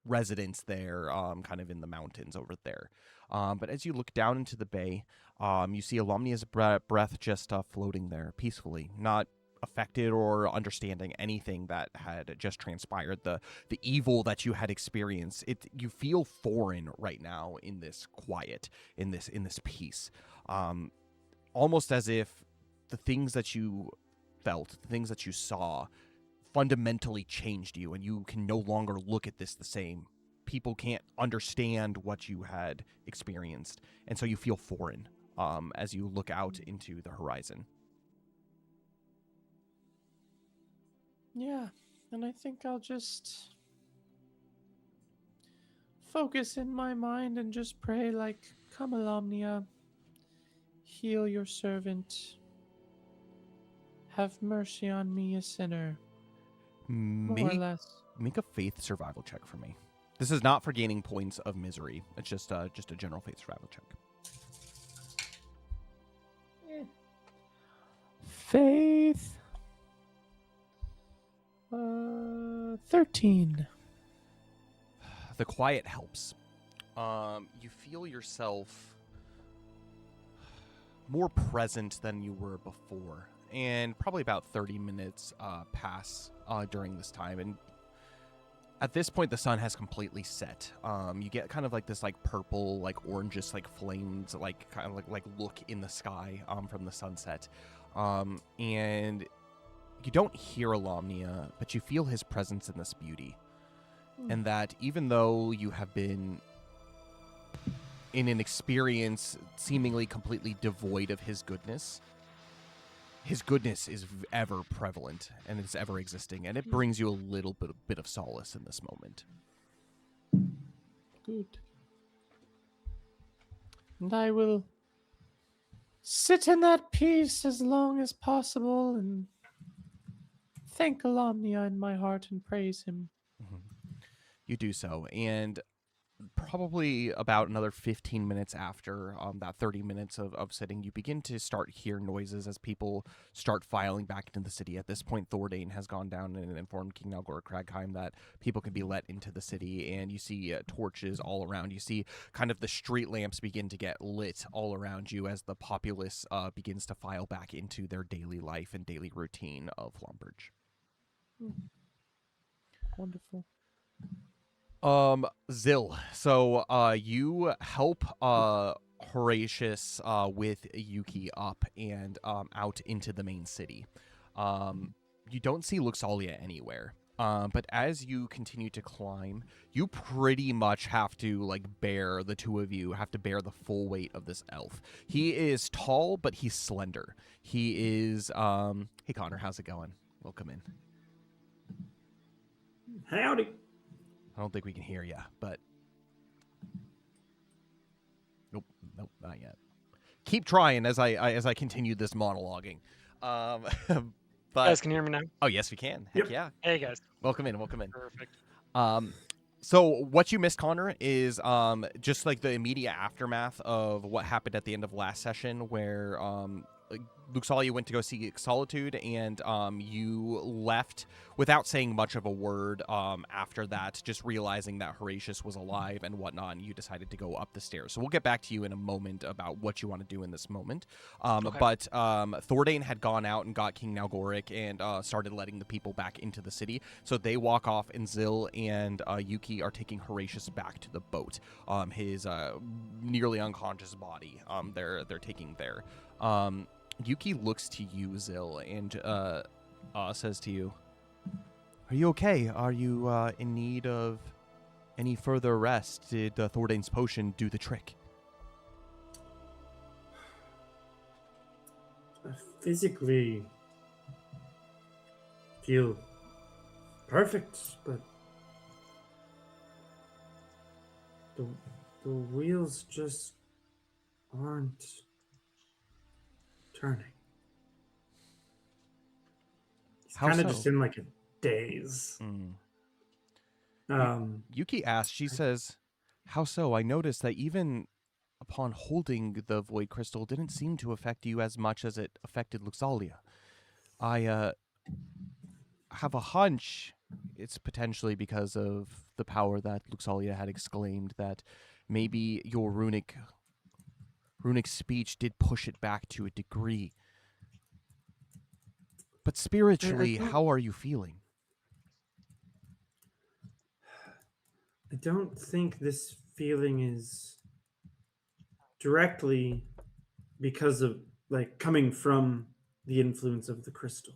residence there, kind of in the mountains over there. But as you look down into the bay, you see Alomnia's breath just floating there peacefully, not affected or understanding anything that had just transpired, the evil that you had experienced. You feel foreign right now in this quiet, in this peace, almost as if the things that you felt, the things that you saw, fundamentally changed you, and you can no longer look at this the same. People can't understand what you had experienced, and so you feel foreign as you look out into the horizon. Yeah, and I think I'll just focus in my mind and just pray like, come Alomnia, heal your servant. Have mercy on me, a sinner. More or less. Make a faith survival check for me. This is not for gaining points of misery. It's just a general faith survival check. Faith. 13. The quiet helps. You feel yourself more present than you were before. And probably about 30 minutes pass during this time. And at this point, the sun has completely set. You get kind of like this like purple, like orangish, like flames, like kind of like look in the sky from the sunset. And you don't hear Alomnia, but you feel his presence in this beauty. And that even though you have been in an experience seemingly completely devoid of his goodness is ever prevalent and it's ever existing, and it brings you a little bit of solace in this moment. Good. And I will sit in that peace as long as possible and thank Alomnia in my heart and praise him. You do so, and probably about another 15 minutes after that 30 minutes of sitting, you begin to start hear noises as people start filing back into the city. At this point, Thordane has gone down and informed King Nalgor Cragheim that people can be let into the city, and you see torches all around. You see kind of the street lamps begin to get lit all around you as the populace begins to file back into their daily life and daily routine of Flamberge. Wonderful. Zil, so you help Horatius with Yuki up and out into the main city. You don't see Luxalia anywhere. But as you continue to climb, you pretty much have to the two of you have to bear the full weight of this elf. He is tall, but he's slender. He is hey Connor, how's it going? Welcome in. Howdy. I don't think we can hear you, but nope, not yet. Keep trying as I continue this monologuing. But guys can you hear me now? Oh yes, we can. Heck yeah. Hey guys. Welcome in. Perfect. So what you missed, Connor, is just like the immediate aftermath of what happened at the end of last session, where Luxalia went to go see Solitude, and you left without saying much of a word after that, just realizing that Horatius was alive and whatnot, and you decided to go up the stairs. So we'll get back to you in a moment about what you want to do in this moment. Okay. But Thordane had gone out and got King Nalgoric and started letting the people back into the city. So they walk off, and Zil and Yuki are taking Horatius back to the boat. His nearly unconscious body, they're taking there. Yuki looks to you, Zil, and says to you, "Are you okay? Are you in need of any further rest? Did Thordane's potion do the trick?" I physically feel perfect, but the wheels just aren't turning. He's How kind of so? just in like a daze. Yuki asks, she says, "How so? I noticed that even upon holding the void crystal, didn't seem to affect you as much as it affected Luxalia. I have a hunch it's potentially because of the power that Luxalia had exclaimed, that maybe your runic speech did push it back to a degree. But spiritually, how are you feeling? I don't think this feeling is directly because of, like, coming from the influence of the crystal.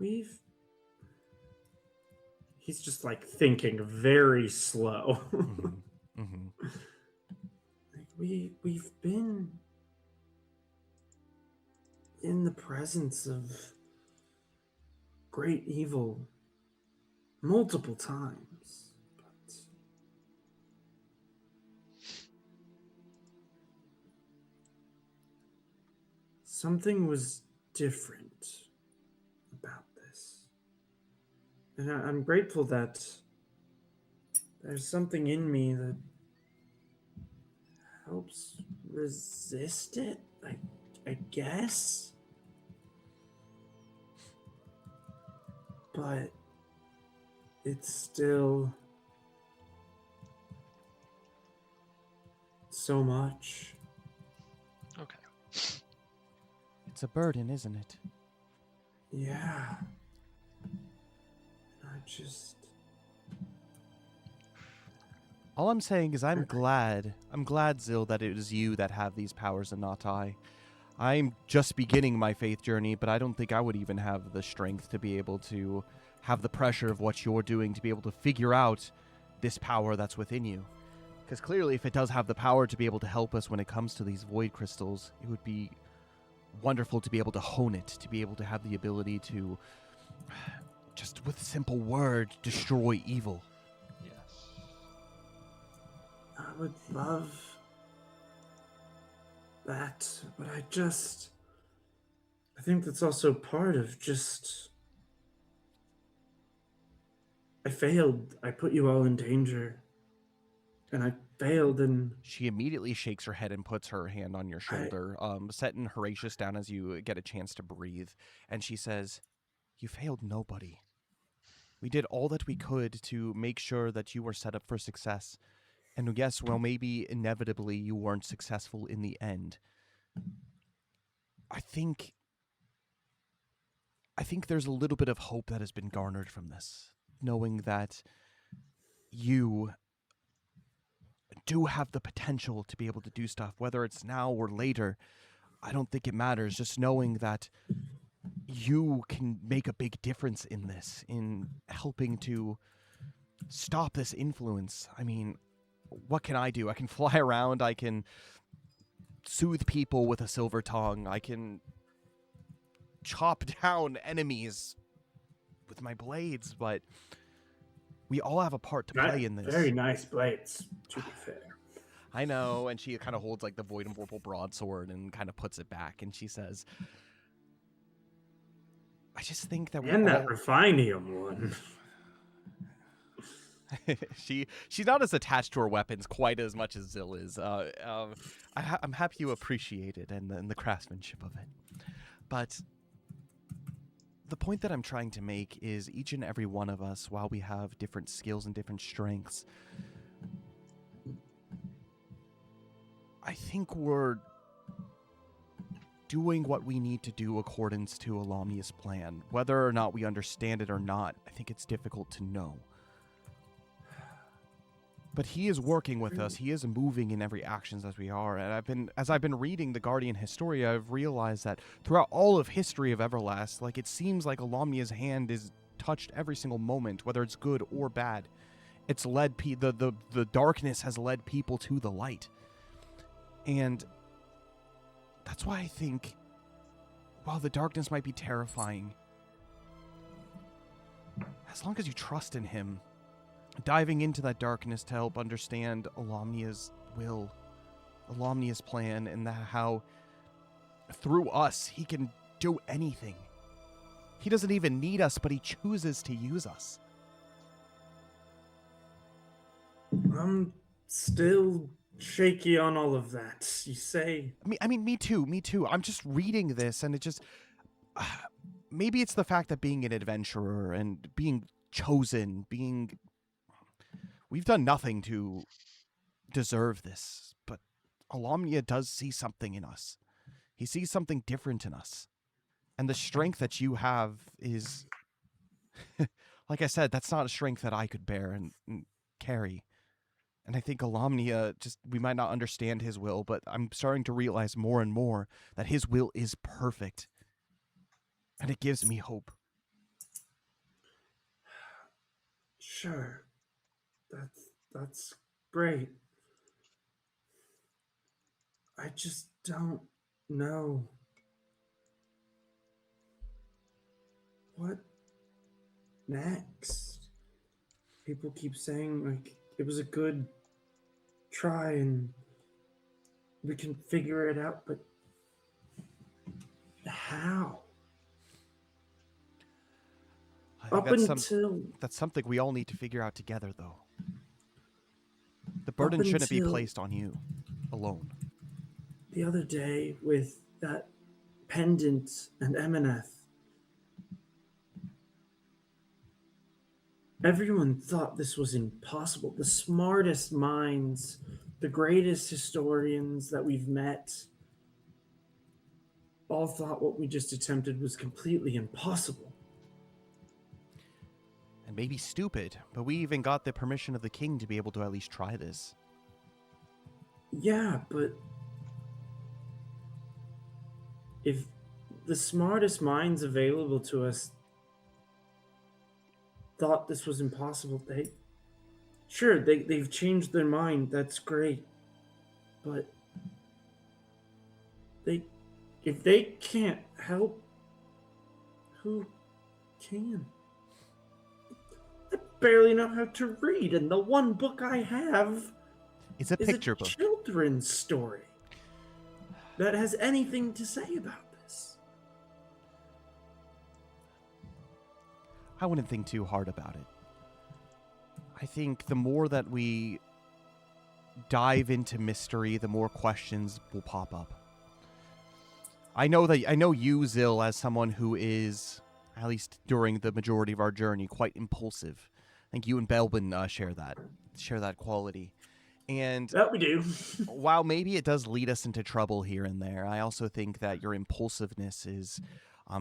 He's just like thinking very slow. Mm-hmm. Mm-hmm. We've been in the presence of great evil multiple times, but something was different about this. And I'm grateful that there's something in me that helps resist it, I guess. But it's still so much. Okay. It's a burden, isn't it? Yeah. I just... All I'm saying is I'm glad, Zil, that it is you that have these powers and not I. I'm just beginning my faith journey, but I don't think I would even have the strength to be able to have the pressure of what you're doing to be able to figure out this power that's within you. Because clearly, if it does have the power to be able to help us when it comes to these void crystals, it would be wonderful to be able to hone it, to be able to have the ability to, just with a simple word, destroy evil. Yes. I would love that, but I think that's also part of just... I failed. I put you all in danger. And I failed, and... She immediately shakes her head and puts her hand on your shoulder, setting Horatius down as you get a chance to breathe. And she says, "You failed nobody. We did all that we could to make sure that you were set up for success. And yes, well, maybe inevitably you weren't successful in the end. I think there's a little bit of hope that has been garnered from this, knowing that you do have the potential to be able to do stuff, whether it's now or later. I don't think it matters. Just knowing that you can make a big difference in this, in helping to stop this influence. I mean, what can I do? I can fly around. I can soothe people with a silver tongue. I can chop down enemies with my blades, but we all have a part to play in this. Very nice blades, to be fair. I know, and she kind of holds like the Void and Vorpal broadsword and kind of puts it back, and she says, I just think that and that Refinium one. She's not as attached to her weapons quite as much as Zil is. I'm happy you appreciate it and the craftsmanship of it. But the point that I'm trying to make is each and every one of us, while we have different skills and different strengths, I think we're doing what we need to do accordance to Alamia's plan. Whether or not we understand it or not, I think it's difficult to know. But he is working with us. He is moving in every actions as we are. And as I've been reading the Guardian Historia, I've realized that throughout all of history of Everlast, like, it seems like Alamia's hand is touched every single moment, whether it's good or bad. It's led the darkness has led people to the light. And that's why I think, while the darkness might be terrifying, as long as you trust in him, diving into that darkness to help understand Alamia's will, Alamia's plan, and how through us he can do anything. He doesn't even need us, but he chooses to use us. I'm still shaky on all of that. You say? I mean, me too. I'm just reading this, and it just... maybe it's the fact that being an adventurer and being chosen, we've done nothing to deserve this, but Alomnia does see something in us. He sees something different in us. And the strength that you have is, like I said, that's not a strength that I could bear and carry. And I think Alomnia, we might not understand his will, but I'm starting to realize more and more that his will is perfect. And it gives me hope. Sure. That's great. I just don't know what next. People keep saying like it was a good try and we can figure it out, but how? Up until that's something we all need to figure out together, though. The burden shouldn't be placed on you alone. The other day with that pendant and Emineth, everyone thought this was impossible. The smartest minds, the greatest historians that we've met, all thought what we just attempted was completely impossible. And maybe stupid, but we even got the permission of the king to be able to at least try this. Yeah, but if the smartest minds available to us thought this was impossible, they've changed their mind, that's great. But if they can't help, who can? I barely know how to read, and the one book I have is a picture book. Children's story that has anything to say about this. I wouldn't think too hard about it. I think the more that we dive into mystery, the more questions will pop up. I know you, Zil, as someone who is, at least during the majority of our journey, quite impulsive. I think you and Belbin share that quality. And that we do. While maybe it does lead us into trouble here and there, I also think that your impulsiveness is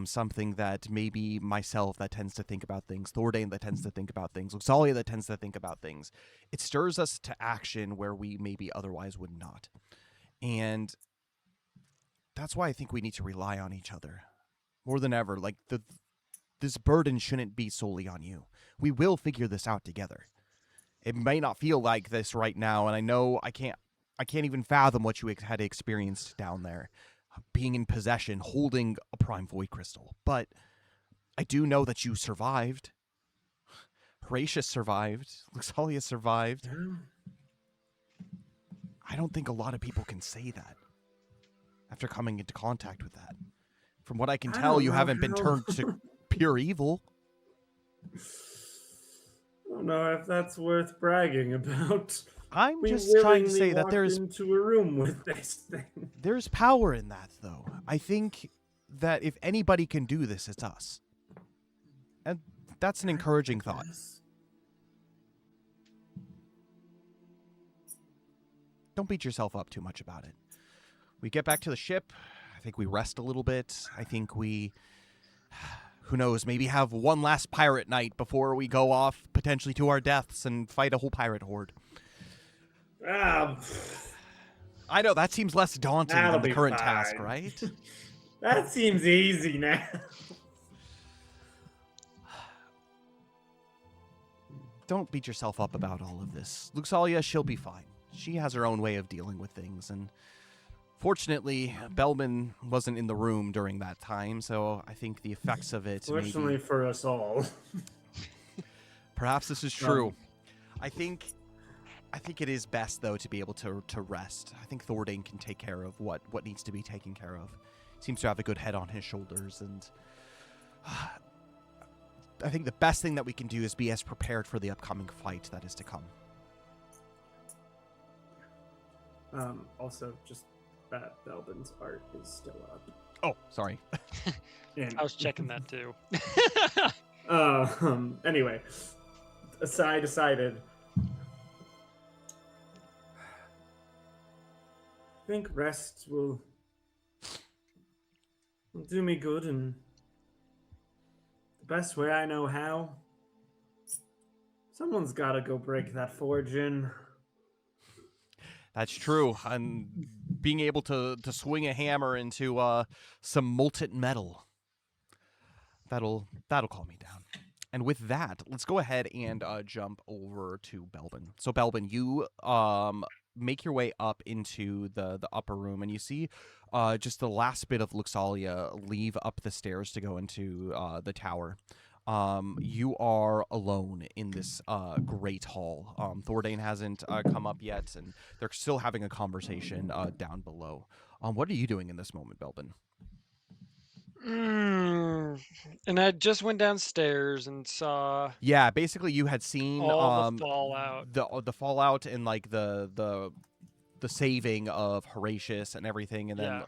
something that maybe myself that tends to think about things, Thordain that tends to think about things, Luxalia that tends to think about things. It stirs us to action where we maybe otherwise would not. And that's why I think we need to rely on each other more than ever. Like this burden shouldn't be solely on you. We will figure this out together. It may not feel like this right now, and I know I can't even fathom what you had experienced down there, being in possession, holding a prime void crystal. But I do know that you survived. Horatius survived. Luxalia survived. I don't think a lot of people can say that after coming into contact with that. From what I can tell, you haven't been turned to pure evil. I don't know if that's worth bragging about. I'm just trying to say that there's into a room with this thing. There's power in that, though. I think that if anybody can do this, it's us. And that's an encouraging thought. Don't beat yourself up too much about it. We get back to the ship. I think we rest a little bit. I think we, who knows, maybe have one last pirate night before we go off potentially to our deaths and fight a whole pirate horde. I know, that seems less daunting than the current task, right? That seems easy now. Don't beat yourself up about all of this. Luxalia, she'll be fine. She has her own way of dealing with things, and fortunately, Belman wasn't in the room during that time, so I think the effects of it Fortunately for us all. Perhaps this is true. I think it is best, though, to be able to rest. I think Thordain can take care of what needs to be taken care of. Seems to have a good head on his shoulders, and I think the best thing that we can do is be as prepared for the upcoming fight that is to come. Also, just that Belbin's art is still up. Oh, sorry. I was checking that too. Anyway, decided. I think rest will do me good, and the best way I know how, someone's got to go break that forge in. That's true. And being able to swing a hammer into some molten metal, that'll calm me down. And with that, let's go ahead and jump over to Belbin. So Belbin, you make your way up into the upper room, and you see just the last bit of Luxalia leave up the stairs to go into the tower. You are alone in this great hall. Thordane hasn't come up yet, and they're still having a conversation down below. What are you doing in this moment, Belbin? And I just went downstairs and saw. Yeah, basically you had seen all the fallout, the fallout, and like the saving of Horatius and everything, and then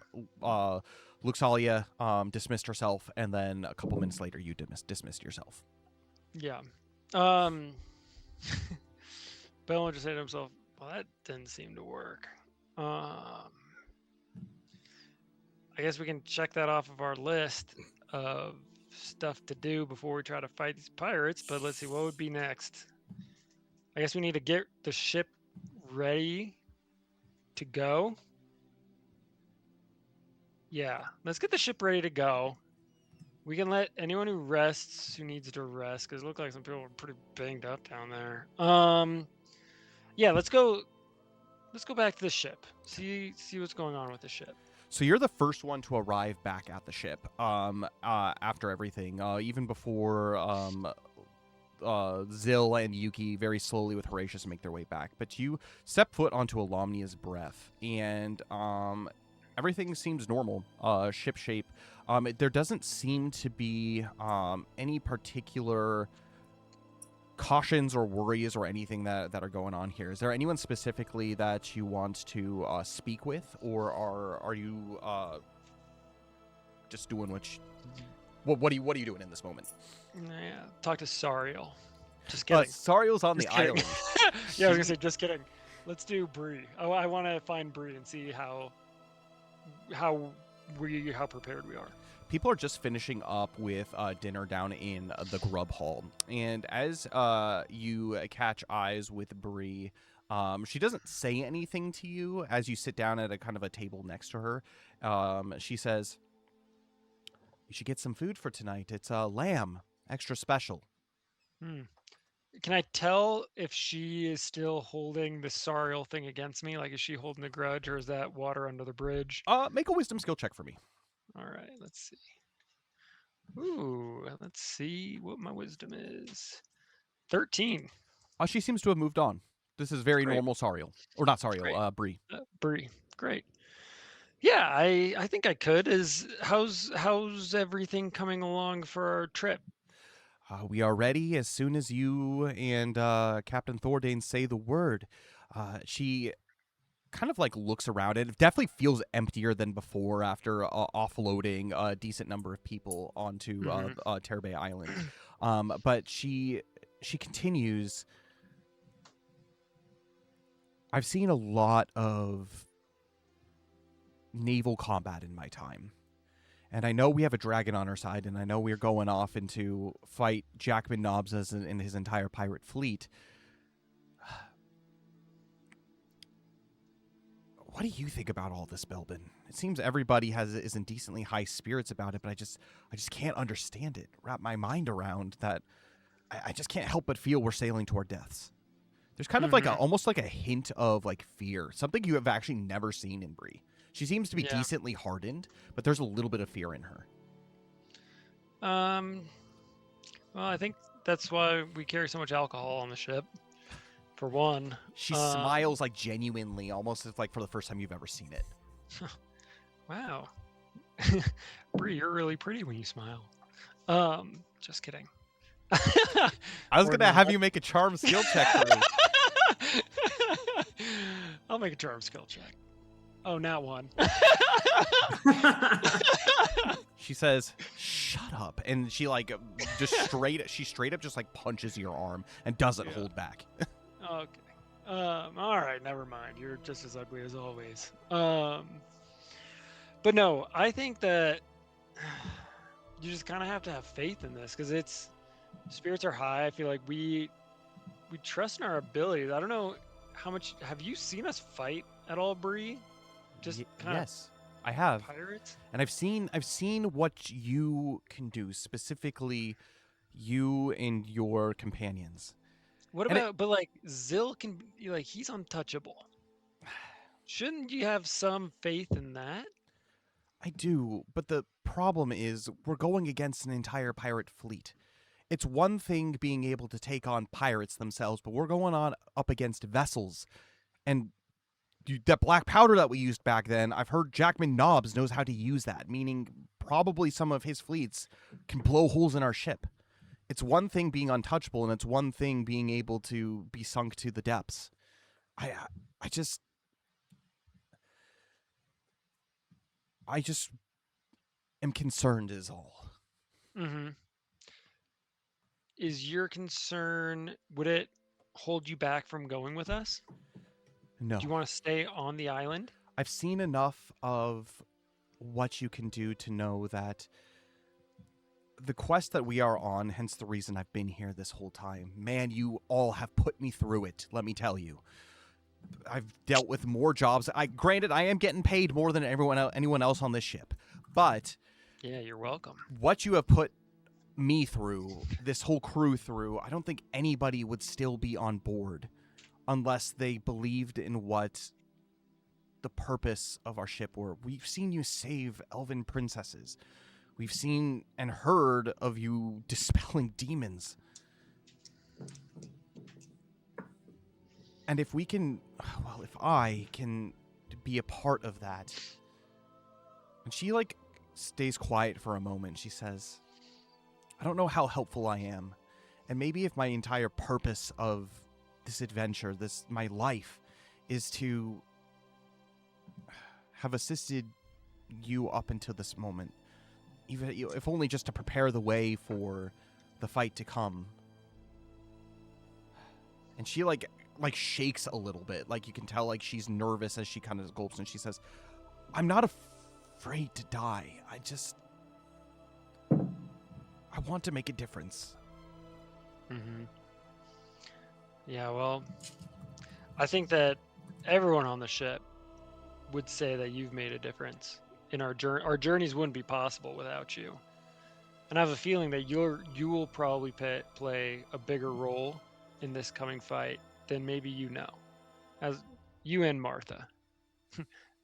Luxalia dismissed herself, and then a couple minutes later you dismissed yourself. Yeah. Bellin just said to himself, "Well, that didn't seem to work. I guess we can check that off of our list of stuff to do before we try to fight these pirates, but let's see, what would be next? I guess we need to get the ship ready to go. Yeah, let's get the ship ready to go. We can let anyone who rests who needs to rest, because it looked like some people were pretty banged up down there. Yeah, let's go back to the ship. See what's going on with the ship." So you're the first one to arrive back at the ship after everything, even before Zill and Yuki very slowly with Horatius make their way back. But you step foot onto Alamnia's breath, and everything seems normal, ship shape. There doesn't seem to be any particular cautions or worries or anything that are going on here. Is there anyone specifically that you want to speak with, or are you just doing what are you doing in this moment? Yeah, talk to Sariel. Just kidding. Sariel's on Just the kidding. island. Yeah, I was gonna say, just kidding. Let's do Bree. Oh, I want to find Bree and see how prepared we are. People are just finishing up with dinner down in the grub hall, and as you catch eyes with Bree, she doesn't say anything to you as you sit down at a kind of a table next to her. She says, "You should get some food for tonight. It's lamb, extra special." Can I tell if she is still holding the Sariel thing against me? Like, is she holding a grudge, or is that water under the bridge? Make a wisdom skill check for me. All right, let's see. Ooh, let's see what my wisdom is. 13. She seems to have moved on. This is very Great. normal Sariel. Or not Sariel, Bree. Bree, great. Yeah, I think I could. How's everything coming along for our trip? We are ready as soon as you and Captain Thordane say the word. She kind of like looks around. It definitely feels emptier than before after offloading a decent number of people onto Terabay Island. But she continues. I've seen a lot of naval combat in my time. And I know we have a dragon on our side, and I know we're going off into fight Jackman Nobbs and his entire pirate fleet. What do you think about all this, Belbin? It seems everybody is in decently high spirits about it, but I just can't understand it. Wrap my mind around that. I just can't help but feel we're sailing toward deaths. There's kind of like almost like a hint of like fear, something you have actually never seen in Bree. She seems to be decently hardened, but there's a little bit of fear in her. Well, I think that's why we carry so much alcohol on the ship. For one. She smiles like genuinely, almost as like for the first time you've ever seen it. Wow. Bree, you're really pretty when you smile. Just kidding. I was going to have you make a charm skill check for me. I'll make a charm skill check. Oh, not one. She says, "Shut up," and she like just straight up just like punches your arm and doesn't hold back. Okay. All right, never mind. You're just as ugly as always. But no, I think that you just kind of have to have faith in this because it's spirits are high. I feel like we trust in our abilities. I don't know how much have you seen us fight at all, Bree? Just kind yes, I have. of pirates. And I've seen what you can do, specifically you and your companions. What And about but like Zill can like he's untouchable. Shouldn't you have some faith in that? I do, but the problem is we're going against an entire pirate fleet. It's one thing being able to take on pirates themselves, but we're going on up against vessels. And that black powder that we used back then, I've heard Jackman Nobbs knows how to use that, meaning probably some of his fleets can blow holes in our ship. It's one thing being untouchable, and it's one thing being able to be sunk to the depths. I just am concerned is all. Mm-hmm. Is your concern, would it hold you back from going with us? No. Do you want to stay on the island? I've seen enough of what you can do to know that the quest that we are on, hence the reason I've been here this whole time, man, you all have put me through it, let me tell you. I've dealt with more jobs. Granted, I am getting paid more than anyone else on this ship, but Yeah, you're welcome. what you have put me through, this whole crew through, I don't think anybody would still be on board unless they believed in what the purpose of our ship were. We've seen you save elven princesses. We've seen and heard of you dispelling demons. And if we can, well, if I can be a part of that. And she, like, stays quiet for a moment. She says, I don't know how helpful I am. And maybe if my entire purpose of this adventure, my life, is to have assisted you up until this moment, even if only just to prepare the way for the fight to come. And she like shakes a little bit, like you can tell like she's nervous as she kind of gulps, and she says, I'm not afraid to die. I want to make a difference. Mm-hmm. Yeah, well, I think that everyone on the ship would say that you've made a difference in our journey. Our journeys wouldn't be possible without you. And I have a feeling that you will probably play a bigger role in this coming fight than maybe you know. As you and Martha.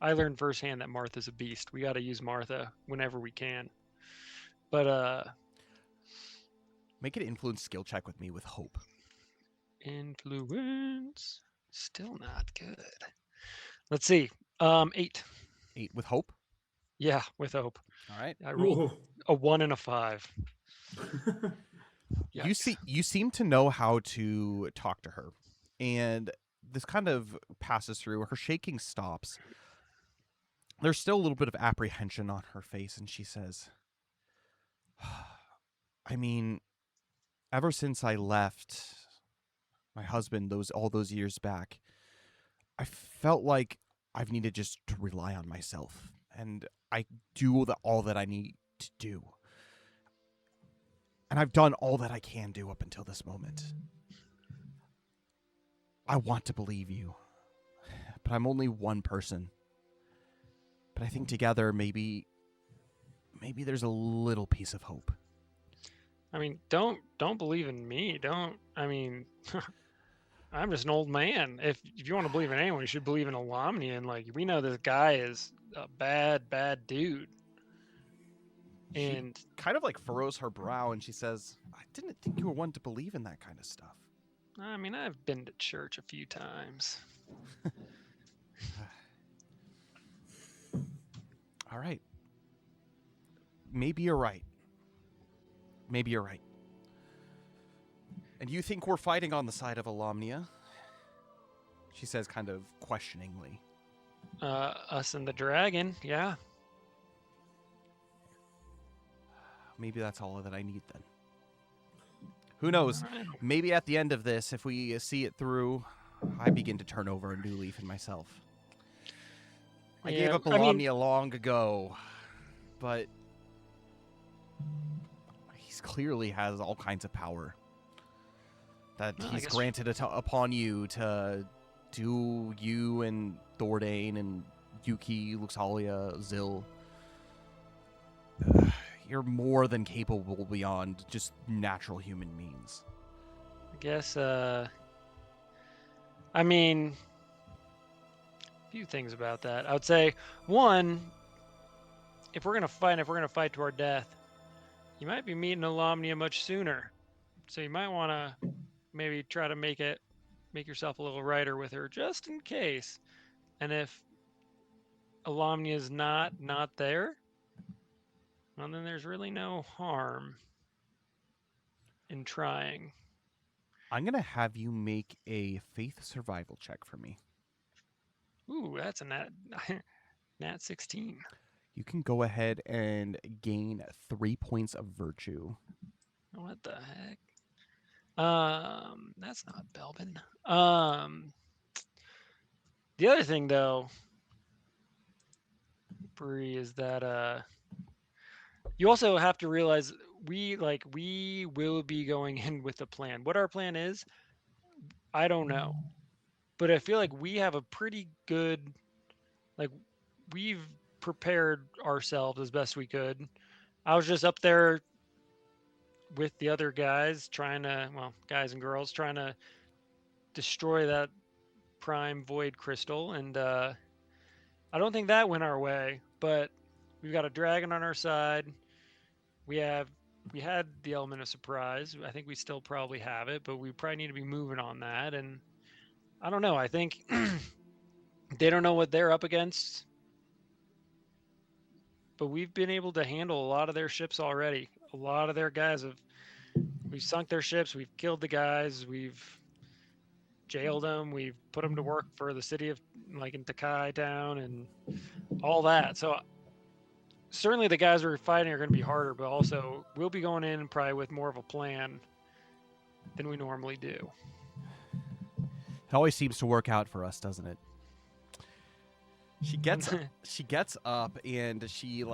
I learned firsthand that Martha's a beast. We got to use Martha whenever we can. But Make an influence skill check with me with hope. influence still not good. Let's see. 8. 8 with hope. Yeah, with hope. All right. I rolled a 1 and a 5. You seem to know how to talk to her, and this kind of passes through. Her shaking stops. There's still a little bit of apprehension on her face, and she says, I mean, ever since I left my husband all those years back, I felt like I've needed just to rely on myself, and I do all that I need to do. And I've done all that I can do up until this moment. I want to believe you, but I'm only one person. But I think together, maybe there's a little piece of hope. I mean, don't believe in me. I'm just an old man. If you want to believe in anyone, you should believe in Alamnian. Like, we know this guy is a bad dude. And she kind of like furrows her brow, and she says, I didn't think you were one to believe in that kind of stuff. I mean, I've been to church a few times. All right. Maybe you're right. And you think we're fighting on the side of Alamnia? She says kind of questioningly. Us and the dragon, yeah. Maybe that's all that I need then. Who knows? Maybe at the end of this, if we see it through, I begin to turn over a new leaf in myself. I gave Yeah, up I mean- Alamnia long ago, but he clearly has all kinds of power that Well, I he's guess- granted upon you to do you and Thordane and Yuki, Luxalia, Zil. You're more than capable beyond just natural human means. I guess, I mean, a few things about that. I would say, one, if we're gonna fight to our death, you might be meeting Alamnia much sooner. So you might want to maybe try to make yourself a little righter with her, just in case. And if Alamnia's not there, well, then there's really no harm in trying. I'm going to have you make a faith survival check for me. Ooh, that's a nat 16. You can go ahead and gain 3 points of virtue. What the heck? That's not Belbin. The other thing though, Bree, is that you also have to realize we will be going in with a plan. What our plan is, I don't know. But I feel like we have a pretty good, like, we've prepared ourselves as best we could. I was just up there with the other guys guys and girls trying to destroy that prime void crystal, and I don't think that went our way, but we've got a dragon on our side. We had the element of surprise. I think we still probably have it, but we probably need to be moving on that. And I don't know. I think they don't know what they're up against, but we've been able to handle a lot of their ships already. A lot of their guys we've sunk their ships. We've killed the guys. We've jailed them. We've put them to work for the city of, like, in Decay town and all that. So certainly the guys we're fighting are going to be harder, but also we'll be going in probably with more of a plan than we normally do. It always seems to work out for us, doesn't it? She gets up and she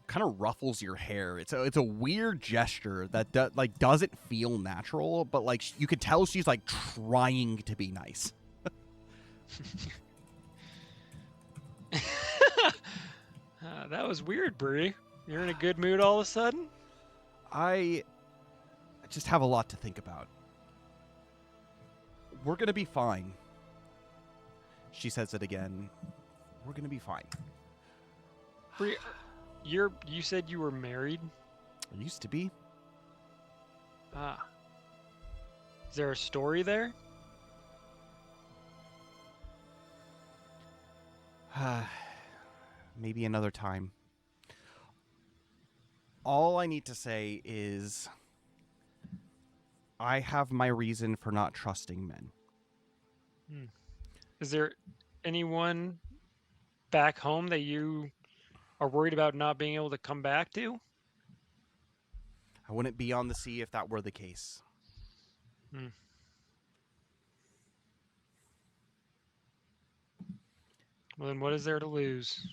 kind of ruffles your hair. It's a weird gesture that doesn't feel natural, but you could tell she's trying to be nice. That was weird, Bree. You're in a good mood all of a sudden? I just have a lot to think about. We're gonna be fine. She says it again. We're gonna be fine. Bree, you said you were married? I used to be. Ah. Is there a story there? Maybe another time. All I need to say is I have my reason for not trusting men. Is there anyone back home that you are worried about not being able to come back to? I wouldn't be on the sea if that were the case. Well, then what is there to lose?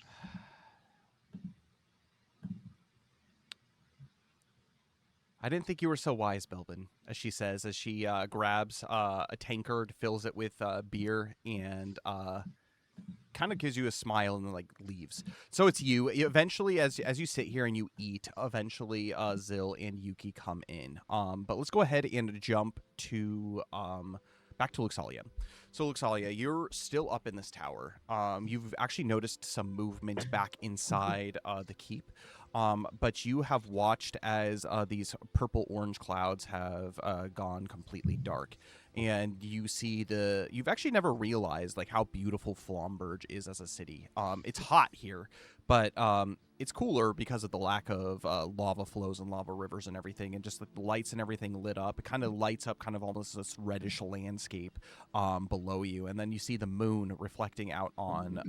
I didn't think you were so wise, Belbin, as she says, as she grabs a tankard, fills it with beer, and kind of gives you a smile and then leaves. So it's you. Eventually, as you sit here and you eat, eventually Zil and Yuki come in. But let's go ahead and jump to back to Luxalia. So Luxalia, you're still up in this tower. You've actually noticed some movement back inside the keep. But you have watched as these purple-orange clouds have gone completely dark. And you see you've actually never realized how beautiful Flamberge is as a city. It's hot here, but it's cooler because of the lack of lava flows and lava rivers and everything, and just the lights and everything lit up. It kind of lights up kind of almost this reddish landscape below you. And then you see the moon reflecting out on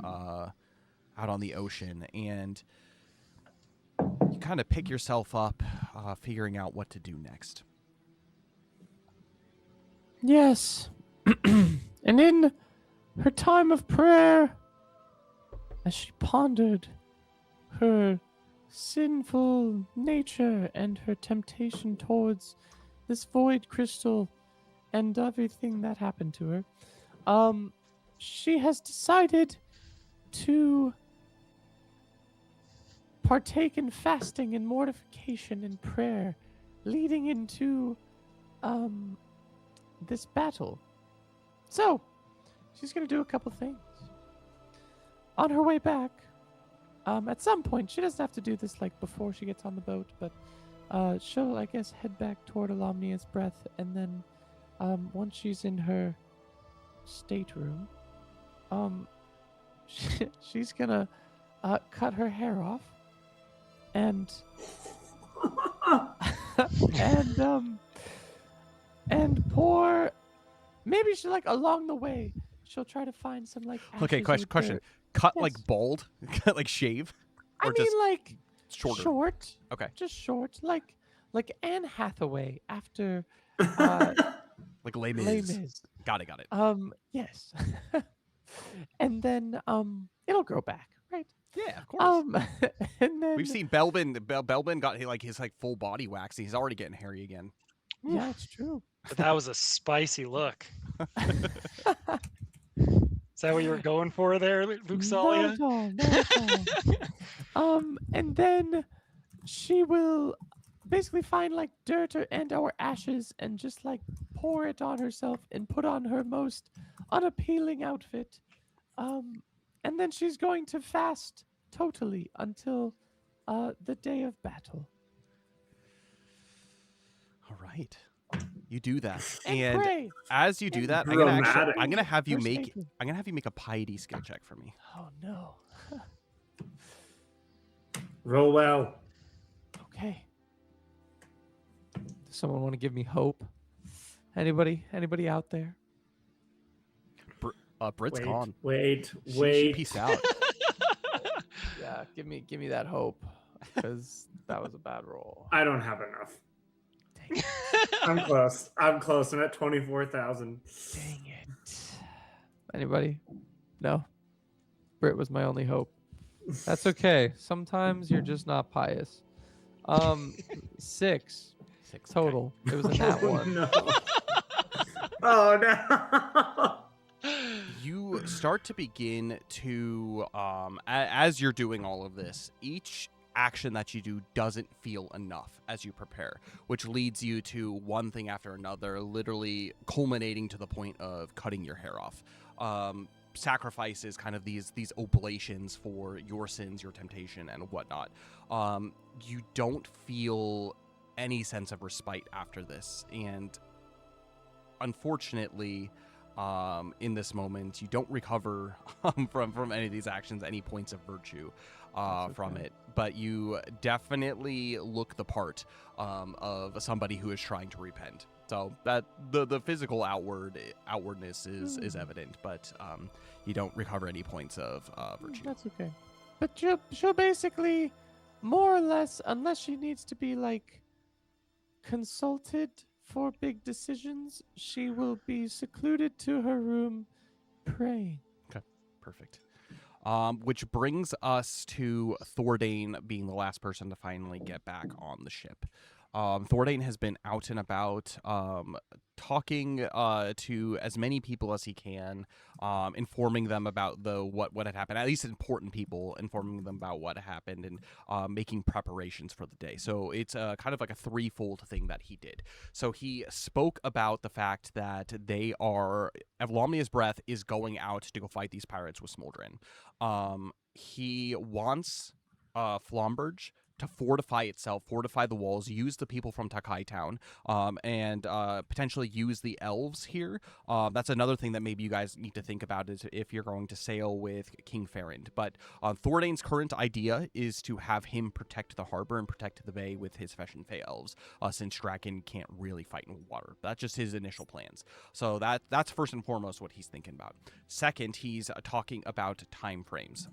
the ocean, and you kind of pick yourself up, figuring out what to do next. Yes. And in her time of prayer, as she pondered her sinful nature and her temptation towards this void crystal and everything that happened to her, she has decided to partake in fasting and mortification and prayer, leading into this battle. So, she's going to do a couple things. On her way back, at some point, she doesn't have to do this like before she gets on the boat, but she'll, I guess, head back toward Alomnia's breath, and then once she's in her stateroom, she's gonna cut her hair off, and and pour. Maybe she like along the way, she'll try to find some like. Okay, ashes or question. dirt. Cut Yes. like bald, cut like shave, I or mean, just like shorter. short. Okay. Just short, like Anne Hathaway after Like Les Les Mis. Mis. Got it. Yes. And then it'll grow back, right? Yeah, of course. And then We've seen Belbin got like his like full body wax. He's already getting hairy again. Yeah, it's true. But that was a spicy look. Is that what you were going for there, Luke Not Salia? at all, not at all. And then she will basically find like dirt or ashes and just like pour it on herself and put on her most unappealing outfit. And then she's going to fast totally until the day of battle. All right. You do that, And pray. as you do And that, dramatic. I'm gonna have you First make statement. I'm gonna have you make a piety skill check for me. Oh no. Roll well. Okay. Does someone want to give me hope? Anybody out there? Brit's gone. Wait. She peaced out. Yeah, give me that hope, because that was a bad roll. I don't have enough. Dang it. I'm close. I'm at 24,000. Dang it. Anybody? No? Brit was my only hope. That's okay. Sometimes you're just not pious. 6 6 total. It was in that Oh, one. no. Oh no. You start to begin to as you're doing all of this, each action that you do doesn't feel enough as you prepare, which leads you to one thing after another, literally culminating to the point of cutting your hair off. Sacrifices, kind of these oblations for your sins, your temptation, and whatnot. You don't feel any sense of respite after this, and unfortunately, in this moment, you don't recover from any of these actions, any points of virtue from it. But you definitely look the part of somebody who is trying to repent. So that the physical outwardness is evident, but you don't recover any points of virtue. That's okay. But she'll basically, more or less, unless she needs to be like consulted for big decisions, she will be secluded to her room praying. Okay, perfect. Which brings us to Thordane being the last person to finally get back on the ship. Thordane has been out and about, talking to as many people as he can, informing them about what had happened, at least important people, informing them about what happened, and making preparations for the day. So it's kind of like a threefold thing that he did. So he spoke about the fact that Evlomnia's breath is going out to go fight these pirates with Smoldrin. He wants Flamberge to fortify itself, fortify the walls, use the people from Takai Town, and potentially use the elves here. That's another thing that maybe you guys need to think about, is if you're going to sail with King Ferrand. But Thordane's current idea is to have him protect the harbor and protect the bay with his Fesh and Fey elves, since Draken can't really fight in water. That's just his initial plans. So that's first and foremost what he's thinking about. Second, he's talking about time frames.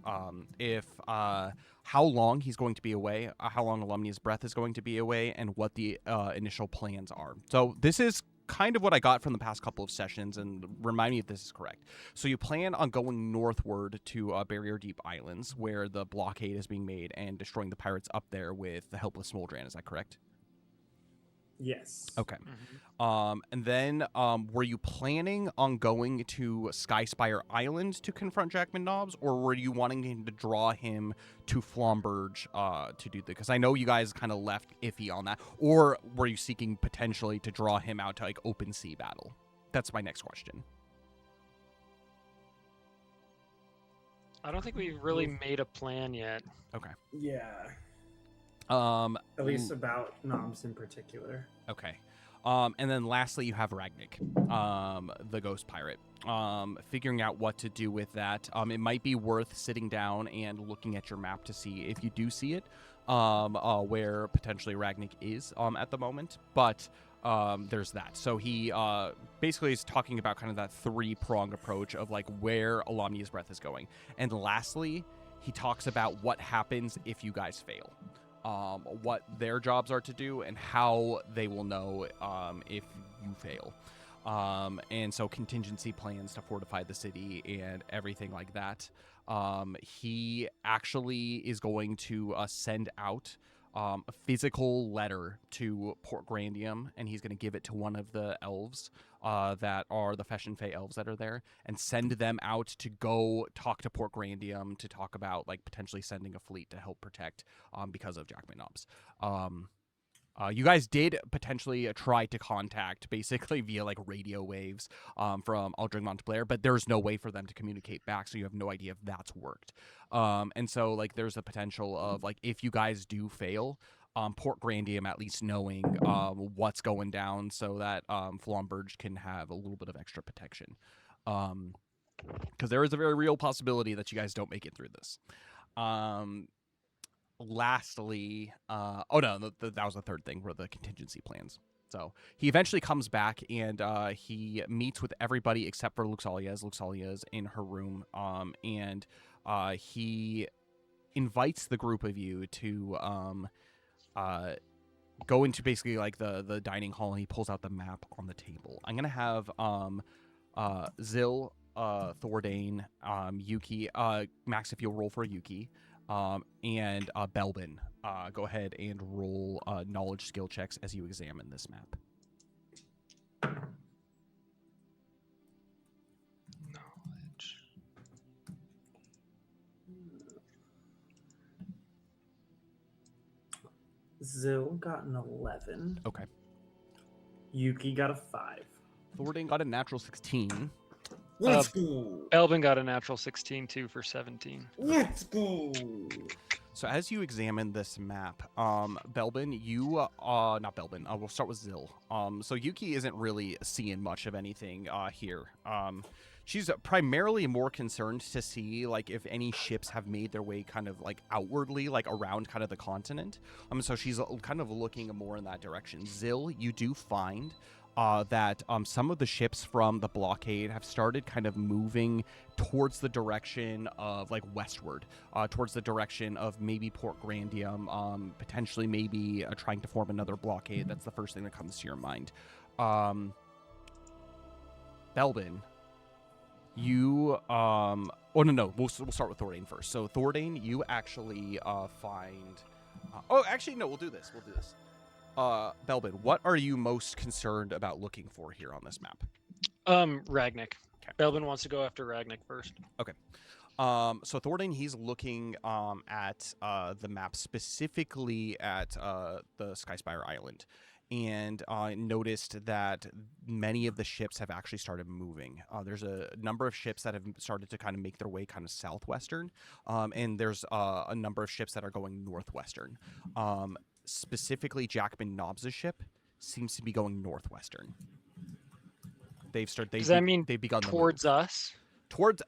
How long he's going to be away, how long Alumnia's breath is going to be away, and what the initial plans are. So this is kind of what I got from the past couple of sessions, and remind me if this is correct. So you plan on going northward to Barrier Deep Islands, where the blockade is being made, and destroying the pirates up there with the helpless Smoldran. Is that correct? Yes. Okay. Mhm. And then were you planning on going to Skyspire Island to confront Jackman Nobbs, or were you wanting him to draw him to Flamberge to do that? Because I know you guys kind of left iffy on that. Or were you seeking potentially to draw him out to like open sea battle? That's my next question. I don't think we've really made a plan yet. Okay. Yeah. At At least about Noms in particular. Okay. And then lastly, you have Ragnik, the ghost pirate. Figuring out what to do with that. It might be worth sitting down and looking at your map to see if you do see it, where potentially Ragnik is at the moment. But there's that. So he basically is talking about kind of that three-pronged approach of like where Alamnia's breath is going. And lastly, he talks about what happens if you guys fail. What their jobs are to do and how they will know if you fail. And so contingency plans to fortify the city and everything like that. He actually is going to send out a physical letter to Port Grandium, and he's going to give it to one of the elves that are the Fesh and Fey elves that are there, and send them out to go talk to Port Grandium to talk about like potentially sending a fleet to help protect because of Jackman Nobbs. You guys did potentially try to contact basically via like radio waves from Aldring Montpellier, but there's no way for them to communicate back, so you have no idea if that's worked. And so like there's a potential of like if you guys do fail, Port Grandium at least knowing what's going down so that Flamberge can have a little bit of extra protection. Because there is a very real possibility that you guys don't make it through this. Lastly, that was the third thing, were the contingency plans. So he eventually comes back and he meets with everybody except for Luxalia's. Luxalia's in her room, and he invites the group of you to go into basically like the dining hall, and he pulls out the map on the table. I'm gonna have Zil, Thordane, Yuki, Max, if you'll roll for Yuki. And Belbin, go ahead and roll knowledge skill checks as you examine this map. Knowledge. Zil got an 11. Okay. Yuki got a 5. Thordane got a natural 16. Let's go. Belbin got a natural 16 too for 17. Let's go. So as you examine this map, Belbin, you not Belbin. We'll start with Zil. So Yuki isn't really seeing much of anything here. She's primarily more concerned to see like if any ships have made their way kind of like outwardly, like around kind of the continent. So she's kind of looking more in that direction. Zil, you do find that some of the ships from the blockade have started kind of moving towards the direction of like westward, towards the direction of maybe Port Grandium, potentially maybe trying to form another blockade. That's the first thing that comes to your mind. Belbin, you we'll start with Thordane first. So Thordane, you actually find we'll do this. Belbin, what are you most concerned about looking for here on this map? Ragnik. Okay. Belbin wants to go after Ragnik first. Okay. So Thordane, he's looking at the map, specifically at the Skyspire Island, and noticed that many of the ships have actually started moving. There's a number of ships that have started to kind of make their way kind of southwestern, and there's a number of ships that are going northwestern. Specifically, Jackman Nobbs' ship seems to be going northwestern. Does that mean they've begun towards us?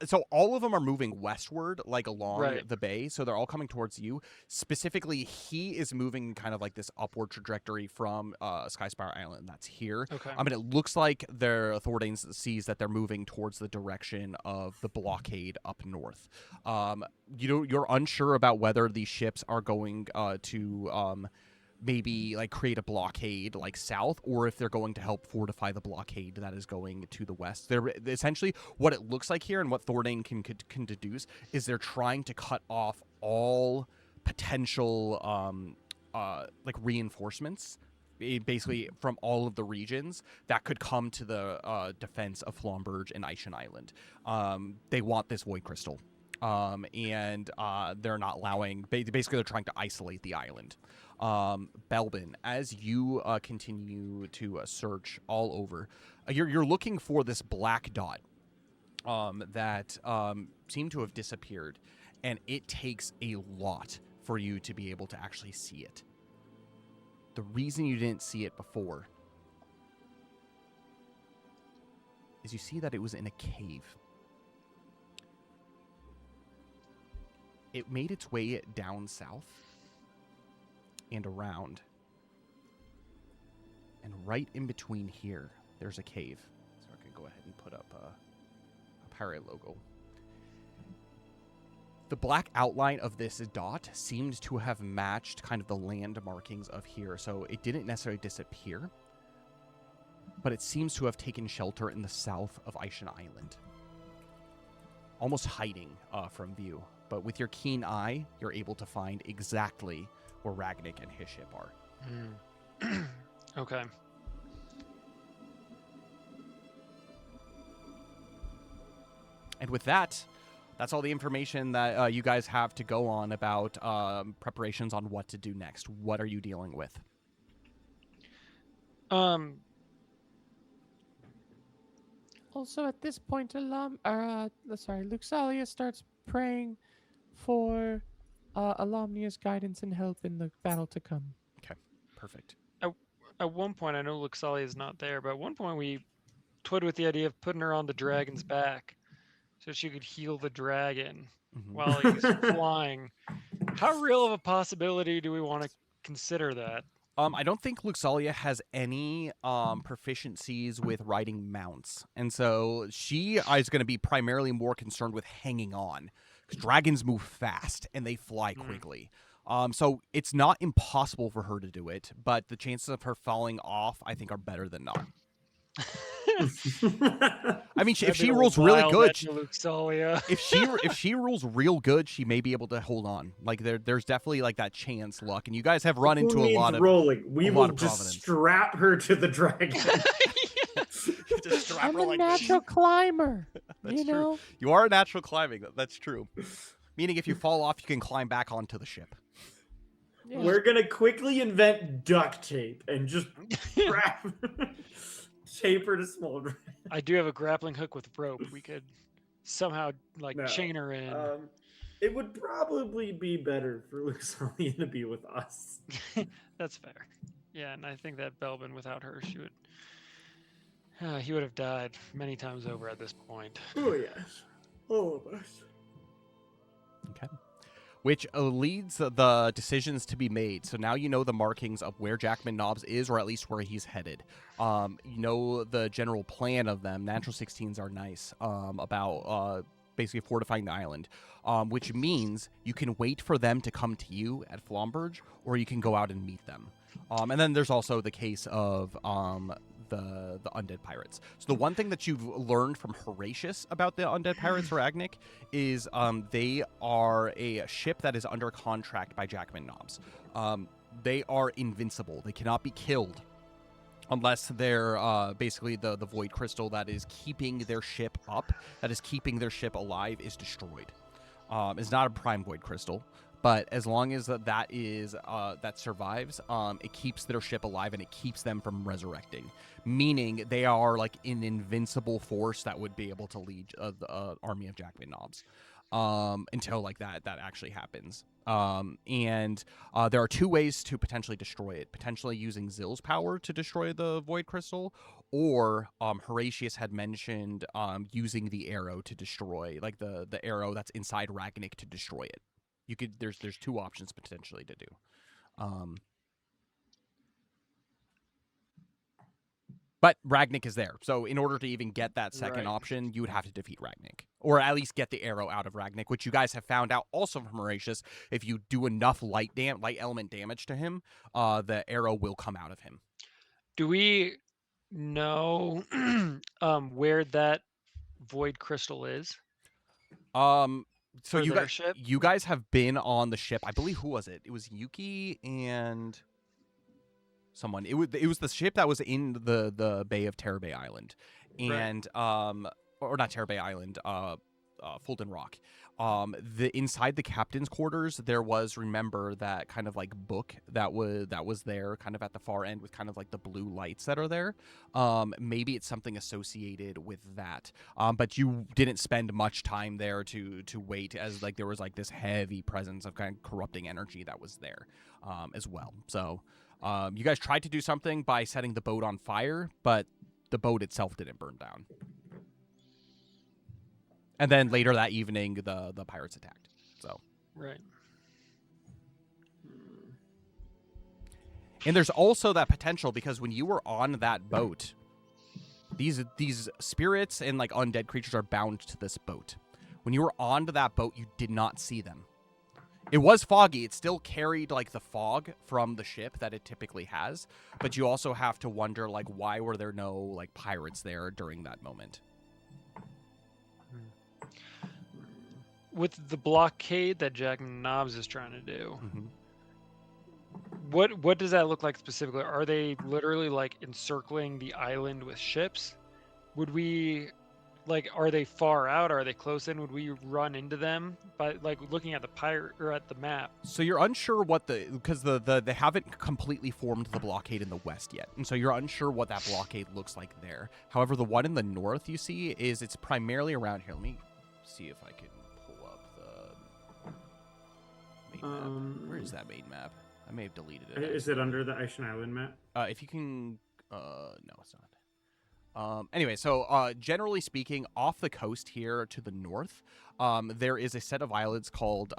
So all of them are moving westward, like along Right. the bay. So they're all coming towards you. Specifically, he is moving kind of like this upward trajectory from Skyspire Island. That's here. Okay. It looks like Thordane sees that they're moving towards the direction of the blockade up north. You're unsure about whether these ships are going to maybe like create a blockade like south, or if they're going to help fortify the blockade that is going to the west. They're essentially, what it looks like here and what Thordain can deduce is they're trying to cut off all potential like reinforcements, basically from all of the regions that could come to the defense of Flamberge and Aishan Island. They want this void crystal, and they're not allowing. Basically, they're trying to isolate the island. Belbin, as you continue to search all over, you're looking for this black dot that seemed to have disappeared, and it takes a lot for you to be able to actually see it. The reason you didn't see it before is you see that it was in a cave. It made its way down south and around. And right in between here, there's a cave. So I can go ahead and put up a pirate logo. The black outline of this dot seemed to have matched kind of the land markings of here, so it didn't necessarily disappear, but it seems to have taken shelter in the south of Aishan Island, almost hiding from view. But with your keen eye, you're able to find exactly where Ragnik and his ship are. Okay. And with that, that's all the information that you guys have to go on about preparations on what to do next. What are you dealing with? Also, at this point, Luxalia starts praying for Alamnia's guidance and help in the battle to come. Okay, perfect. At one point, I know Luxalia is not there, but at one point we toyed with the idea of putting her on the dragon's back so she could heal the dragon while he's flying. How real of a possibility do we want to consider that? I don't think Luxalia has any proficiencies with riding mounts, and so she is going to be primarily more concerned with hanging on, because dragons move fast and they fly quickly. So it's not impossible for her to do it, but the chances of her falling off, I think, are better than not. I mean, if she rolls really good, if she rolls real good, she may be able to hold on. Like there's definitely like that chance luck, and you guys have run into a lot of rolling. We will just providence. strap her to the dragon. Just strap I'm her a like natural climber. That's you true. know, You are a natural climbing. That's true. Meaning, if you fall off, you can climb back onto the ship. Yeah. We're gonna quickly invent duct tape and just wrap. Tape her to smolder. I do have a grappling hook with rope. We could somehow chain her in. It would probably be better for Luxalia to be with us. That's fair. Yeah, and I think that Belbin, without her, he would have died many times over at this point. Oh yes, all of us. Okay. Which leads the decisions to be made. So now you know the markings of where Jackman Knobs is, or at least where he's headed. You know the general plan of them. Natural 16s are nice about basically fortifying the island, which means you can wait for them to come to you at Flamberge, or you can go out and meet them. And then there's also the case of the undead pirates. So the one thing that you've learned from Horatius about the undead pirates, Ragnik, is they are a ship that is under contract by Jackman Knobs. They are invincible. They cannot be killed unless they're basically the void crystal that is keeping their ship up, that is keeping their ship alive, is destroyed. It's not a prime void crystal, but as long as that survives, it keeps their ship alive and it keeps them from resurrecting. Meaning they are like an invincible force that would be able to lead the army of Jackman Knobs until like that actually happens. And there are two ways to potentially destroy it: potentially using Zill's power to destroy the void crystal, or Horatius had mentioned using the arrow to destroy, like the arrow that's inside Ragnik to destroy it. You could there's two options potentially to do. But Ragnik is there. So in order to even get that second Right. option, you would have to defeat Ragnik. Or at least get the arrow out of Ragnik, which you guys have found out also from Horatius. If you do enough light element damage to him, the arrow will come out of him. Do we know where that void crystal is? So For their ship? you guys have been on the ship. I believe, who was it? It was Yuki and someone. It was the ship that was in the Bay of Terabay Island, and or not Terabay Island, Fulton Rock. The inside the captain's quarters, there was, remember, that kind of like book that was there, kind of at the far end with kind of like the blue lights that are there. Maybe it's something associated with that. But you didn't spend much time there to wait, as like there was like this heavy presence of kind of corrupting energy that was there, as well. So, you guys tried to do something by setting the boat on fire, but the boat itself didn't burn down. And then later that evening, the pirates attacked. So Right. and there's also that potential, because when you were on that boat, these spirits and like undead creatures are bound to this boat. When you were onto that boat, you did not see them. It was foggy. It still carried like the fog from the ship that it typically has, but you also have to wonder, like, why were there no like pirates there during that moment? With the blockade that Jack Knobs is trying to do, what does that look like specifically? Are they literally like encircling the island with ships? Would we, like, are they far out? Are they close in? Would we run into them by like looking at the pirate or at the map? So you're unsure what because they haven't completely formed the blockade in the west yet, and so you're unsure what that blockade looks like there. However, the one in the north you see it's primarily around here. Let me see if I can pull up the main map. Where is that main map? I may have deleted it. Is it under the Aishan Island map? If you can, no, it's not. Anyway, so generally speaking, off the coast here to the north, there is a set of islands called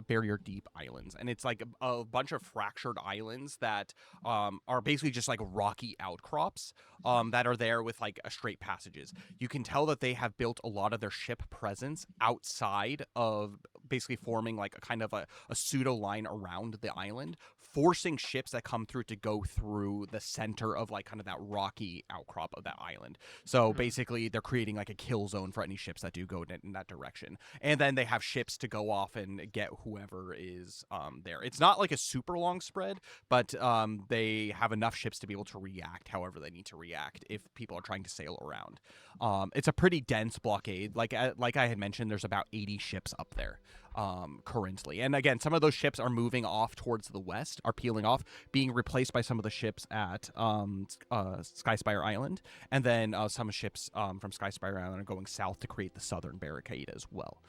Barrier Deep Islands, and it's like a bunch of fractured islands that are basically just like rocky outcrops that are there with like straight passages. You can tell that they have built a lot of their ship presence outside of, basically forming like a kind of a pseudo line around the island, forcing ships that come through to go through the center of like kind of that rocky outcrop of that island. So basically they're creating like a kill zone for any ships that do go in that direction. And then they have ships to go off and get whoever is there. It's not like a super long spread, but they have enough ships to be able to react however they need to react if people are trying to sail around. It's a pretty dense blockade. Like I had mentioned, there's about 80 ships up there currently. And again, some of those ships are moving off towards the west, are peeling off, being replaced by some of the ships at Skyspire Island. And then some ships from Skyspire Island are going south to create the southern barricade as well.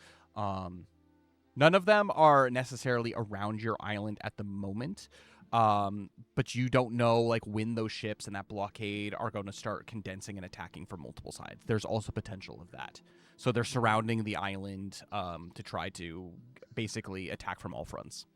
None of them are necessarily around your island at the moment. But you don't know like when those ships and that blockade are going to start condensing and attacking from multiple sides. There's also potential of that. So they're surrounding the island to try to basically attack from all fronts.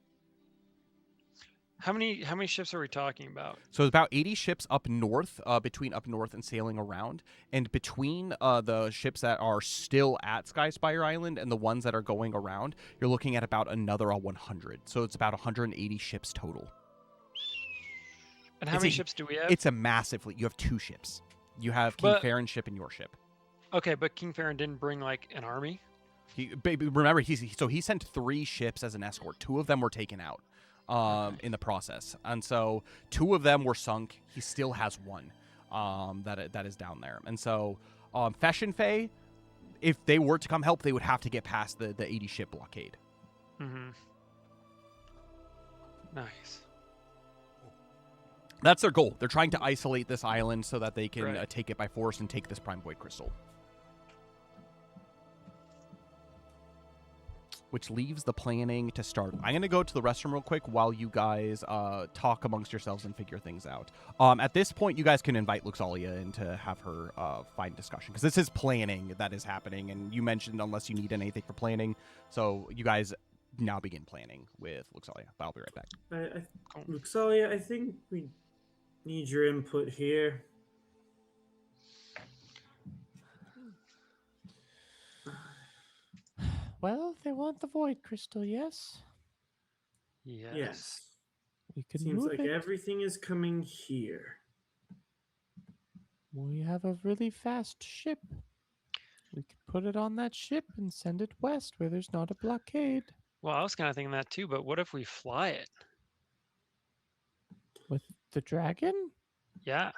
How many ships are we talking about? So about 80 ships up north, between up north and sailing around, and between the ships that are still at Skyspire Island and the ones that are going around, you're looking at about another 100. So it's about 180 ships total. And how many ships do we have? It's a massive fleet. You have 2 ships. You have King Farron's ship and your ship. Okay, but King Farron didn't bring like an army? Remember, he sent 3 ships as an escort. 2 of them were taken out in the process. And so 2 of them were sunk. He still has 1 that is down there. And so Fesh and Faye, if they were to come help, they would have to get past the 80 ship blockade. Mm-hmm. Nice. That's their goal. They're trying to isolate this island so that they can take it by force and take this Prime Void Crystal. Which leaves the planning to start. I'm going to go to the restroom real quick while you guys talk amongst yourselves and figure things out. At this point, you guys can invite Luxalia in to have her find discussion, because this is planning that is happening, and you mentioned unless you need anything for planning. So you guys now begin planning with Luxalia. I'll be right back. Luxalia, I think we need your input here. Well, they want the void crystal, yes? Yes. We can Seems move like it. everything is coming here. We have a really fast ship. We could put it on that ship and send it west where there's not a blockade. Well, I was kind of thinking that too, but what if we fly it? With the dragon? Yeah.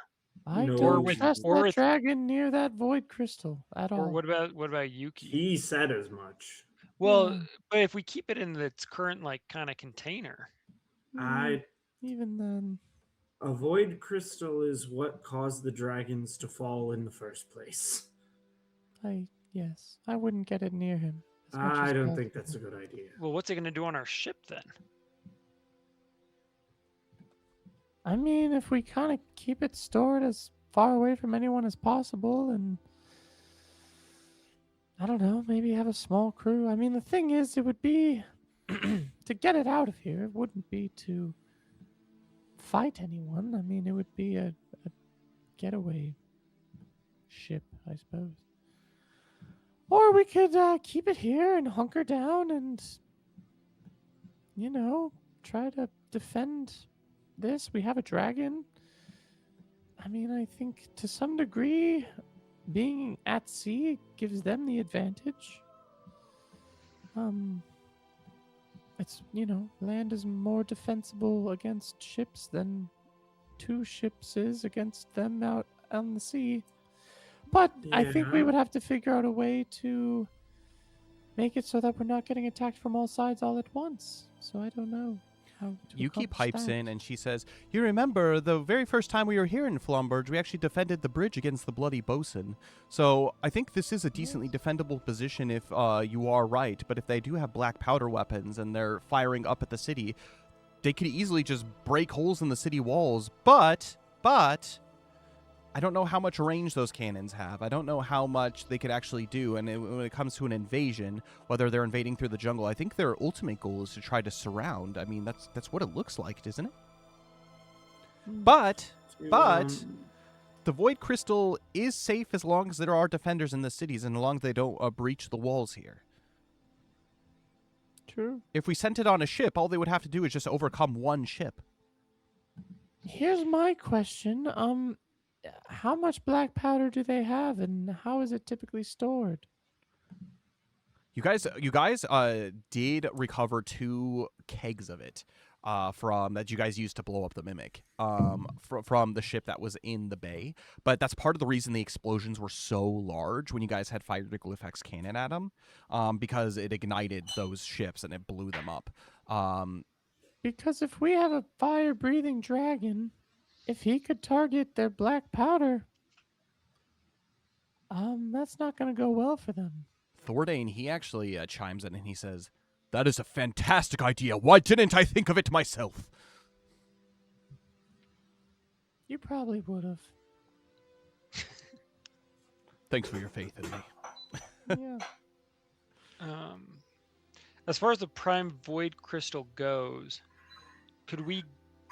I No. don't with- trust or that with- dragon near that void crystal at Or all. what about Yuki? He said as much. Well, Yeah. but if we keep it in its current like kind of container, Even then. A void crystal is what caused the dragons to fall in the first place. Yes, I wouldn't get it near him. as much I as don't think possible. that's a good idea. well, what's it going to do on our ship then? I mean, if we kind of keep it stored as far away from anyone as possible, and I don't know, maybe have a small crew. I mean, the thing is, it would be to get it out of here. It wouldn't be to fight anyone. I mean, it would be a getaway ship, I suppose. Or we could keep it here and hunker down and, try to defend this. We have a dragon. I mean, I think to some degree, being at sea gives them the advantage. It's, land is more defensible against ships than 2 ships is against them out on the sea. But I think we Yeah. would have to figure out a way to make it so that we're not getting attacked from all sides all at once. So I don't know how to Yuki accomplish pipes that. in and she says, "You remember the very first time we were here in Flamberge, we actually defended the bridge against the bloody bosun. So I think this is a decently defendable position if you are right. But if they do have black powder weapons and they're firing up at the city, they could easily just break holes in the city walls. But I don't know how much range those cannons have. I don't know how much they could actually do. And when it comes to an invasion, whether they're invading through the jungle, I think their ultimate goal is to try to surround. I mean, that's what it looks like, isn't it? But the Void Crystal is safe as long as there are defenders in the cities and as long as they don't breach the walls here. True. If we sent it on a ship, all they would have to do is just overcome one ship. Here's my question. How much black powder do they have, and how is it typically stored? You guys did recover 2 kegs of it from that you guys used to blow up the mimic from the ship that was in the bay. But that's part of the reason the explosions were so large when you guys had fired the Glyphex cannon at them, because it ignited those ships and it blew them up. Because if we have a fire-breathing dragon, if he could target their black powder, that's not going to go well for them. Thordane, he actually chimes in and he says, "That is a fantastic idea. Why didn't I think of it myself?" You probably would have. Thanks for your faith in me. Yeah. As far as the prime void crystal goes, could we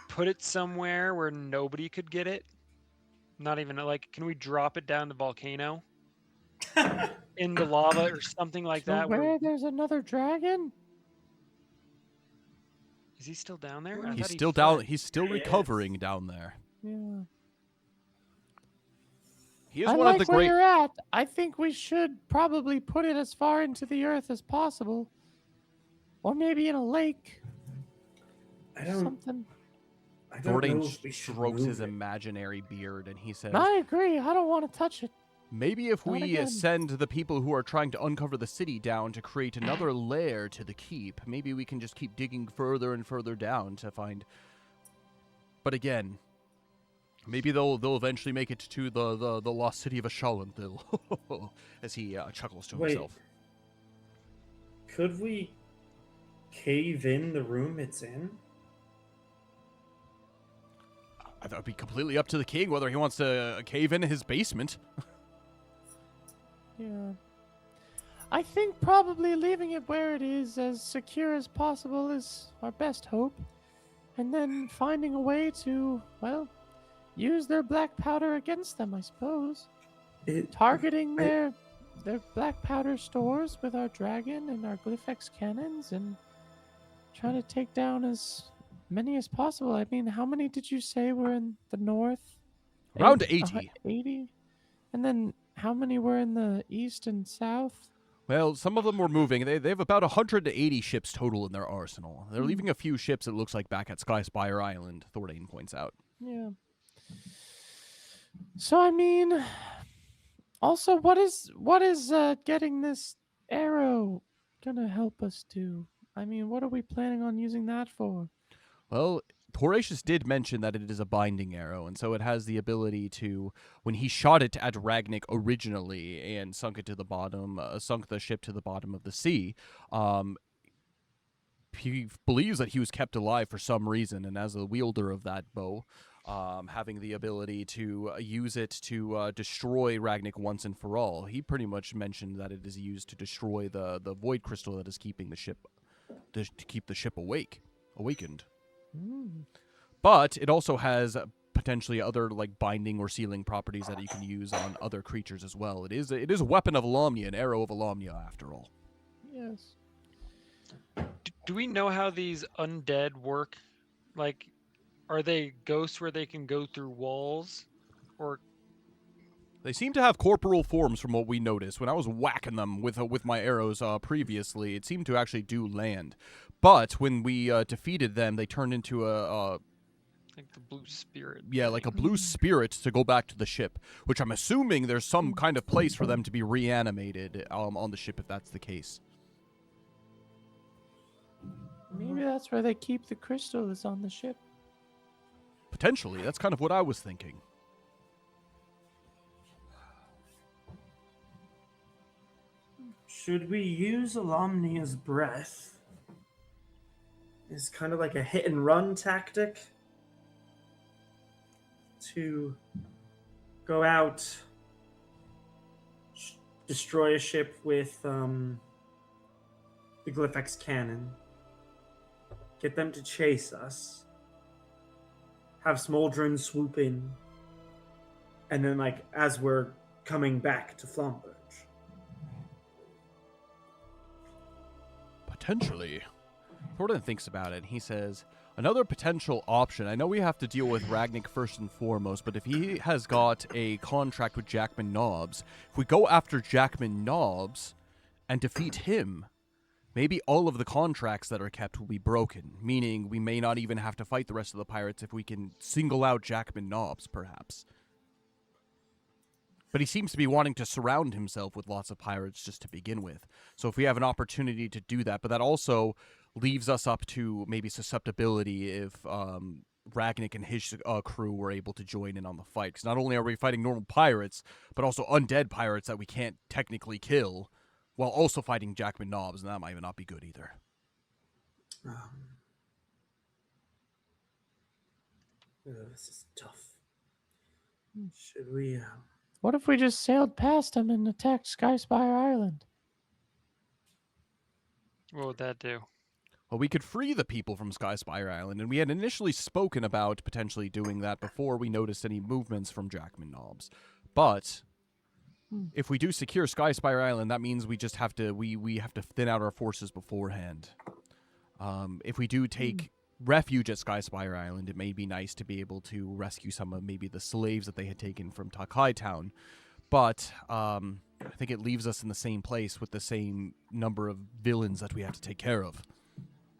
put it somewhere where nobody could get it? Not even like, can we drop it down the volcano in the lava or something like that? Where there's another dragon? Is he still down there? I He's thought he still down. fled. He's still recovering down there. Yeah. He is I one like of the where great. you're at. I think we should probably put it as far into the earth as possible, or maybe in a lake. Something. I don't know Thordane if we should strokes move his it. imaginary beard and he says, I agree. I don't want to touch it. "Maybe if Not we again. send the people who are trying to uncover the city down to create another lair to the keep, maybe we can just keep digging further and further down to find." But again, maybe they'll eventually make it to the lost city of Ashalanthil, as he chuckles to Wait. himself. Could we cave in the room it's in? That would be completely up to the king whether he wants to cave in his basement. Yeah. I think probably leaving it where it is as secure as possible is our best hope. And then finding a way to, well, use their black powder against them, I suppose. Targeting their their black powder stores with our dragon and our Glyphex cannons and try to take down as many as possible. I mean, how many did you say were in the north? Around 80. 80? And then how many were in the east and south? Well, some of them were moving. They have about 180 ships total in their arsenal. They're leaving a few ships, it looks like, back at Skyspire Island, Thordane points out. Yeah. So, I mean, also, what is getting this arrow gonna help us do? I mean, what are we planning on using that for? Well, Horatius did mention that it is a binding arrow, and so it has the ability to, when he shot it at Ragnik originally and sunk it to the bottom, sunk the ship to the bottom of the sea, he believes that he was kept alive for some reason, and as a wielder of that bow, having the ability to use it to destroy Ragnik once and for all, he pretty much mentioned that it is used to destroy the void crystal that is keeping the ship, to keep the ship awakened. But it also has potentially other like binding or sealing properties that you can use on other creatures as well. It is a weapon of Alamnia, an arrow of Alamnia, after all. Yes. Do we know how these undead work? Like, are they ghosts where they can go through walls, or They seem to have corporal forms from what we noticed. When I was whacking them with my arrows previously, it seemed to actually do land. But when we defeated them, they turned into like the blue spirit? like a blue spirit to go back to the ship, which I'm assuming there's some kind of place for them to be reanimated on the ship if that's the case. Maybe that's where they keep the crystal, is on the ship. Potentially, that's kind of what I was thinking. Should we use Alamnia's breath as kind of like a hit and run tactic to go out, destroy a ship with the Glyphex cannon, get them to chase us, have Smoldrin swoop in, and then like as we're coming back to Flamberge? Potentially. Thornton thinks about it, and he says, another potential option, I know we have to deal with Ragnik first and foremost, but if he has got a contract with Jackman Nobbs, if we go after Jackman Nobbs and defeat him, maybe all of the contracts that are kept will be broken, meaning we may not even have to fight the rest of the pirates if we can single out Jackman Nobbs, perhaps. But he seems to be wanting to surround himself with lots of pirates just to begin with. So if we have an opportunity to do that, but that also leaves us up to maybe susceptibility if Ragnik and his crew were able to join in on the fight. Because not only are we fighting normal pirates, but also undead pirates that we can't technically kill, while also fighting Jackman Nobbs, and that might not be good either. This is tough. Should we... What if we just sailed past them and attacked Skyspire Island? What would that do? Well, we could free the people from Skyspire Island, and we had initially spoken about potentially doing that before we noticed any movements from Jackman Nobbs. But if we do secure Skyspire Island, that means we just have to we have to thin out our forces beforehand. If we do take refuge at Skyspire Island, it may be nice to be able to rescue some of maybe the slaves that they had taken from Takai Town. But I think it leaves us in the same place with the same number of villains that we have to take care of.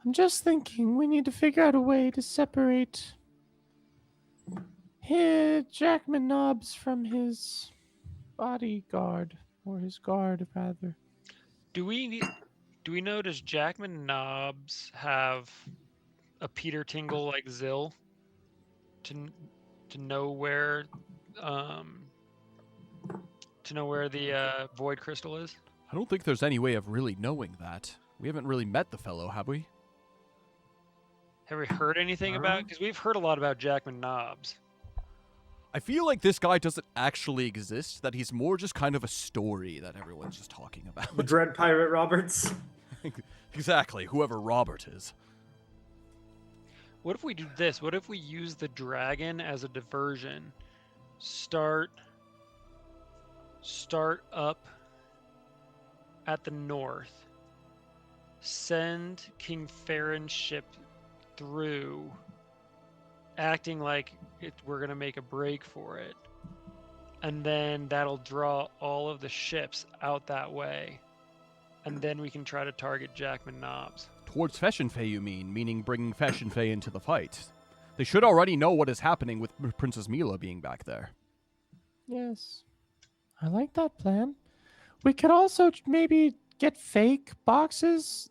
I'm just thinking we need to figure out a way to separate Jackman Nobbs from his bodyguard, or his guard, rather. Do we know, does Jackman Nobbs have a Peter Tingle like Zill to know where the void crystal is? I don't think there's any way of really knowing that. We haven't really met the fellow, have we? Have we heard anything about it? Because we've heard a lot about Jackman Nobbs. I feel like this guy doesn't actually exist, that he's more just kind of a story that everyone's just talking about. The Dread Pirate Roberts? Exactly, whoever Robert is. What if we do this? What if we use the dragon as a diversion? Start up at the north, send King Farron's ship through, acting like we're going to make a break for it. And then that'll draw all of the ships out that way. And then we can try to target Jackman Knobs. Towards Feshenfei, you mean? Meaning bringing Feshenfei into the fight. They should already know what is happening with Princess Mila being back there. Yes. I like that plan. We could also maybe get fake boxes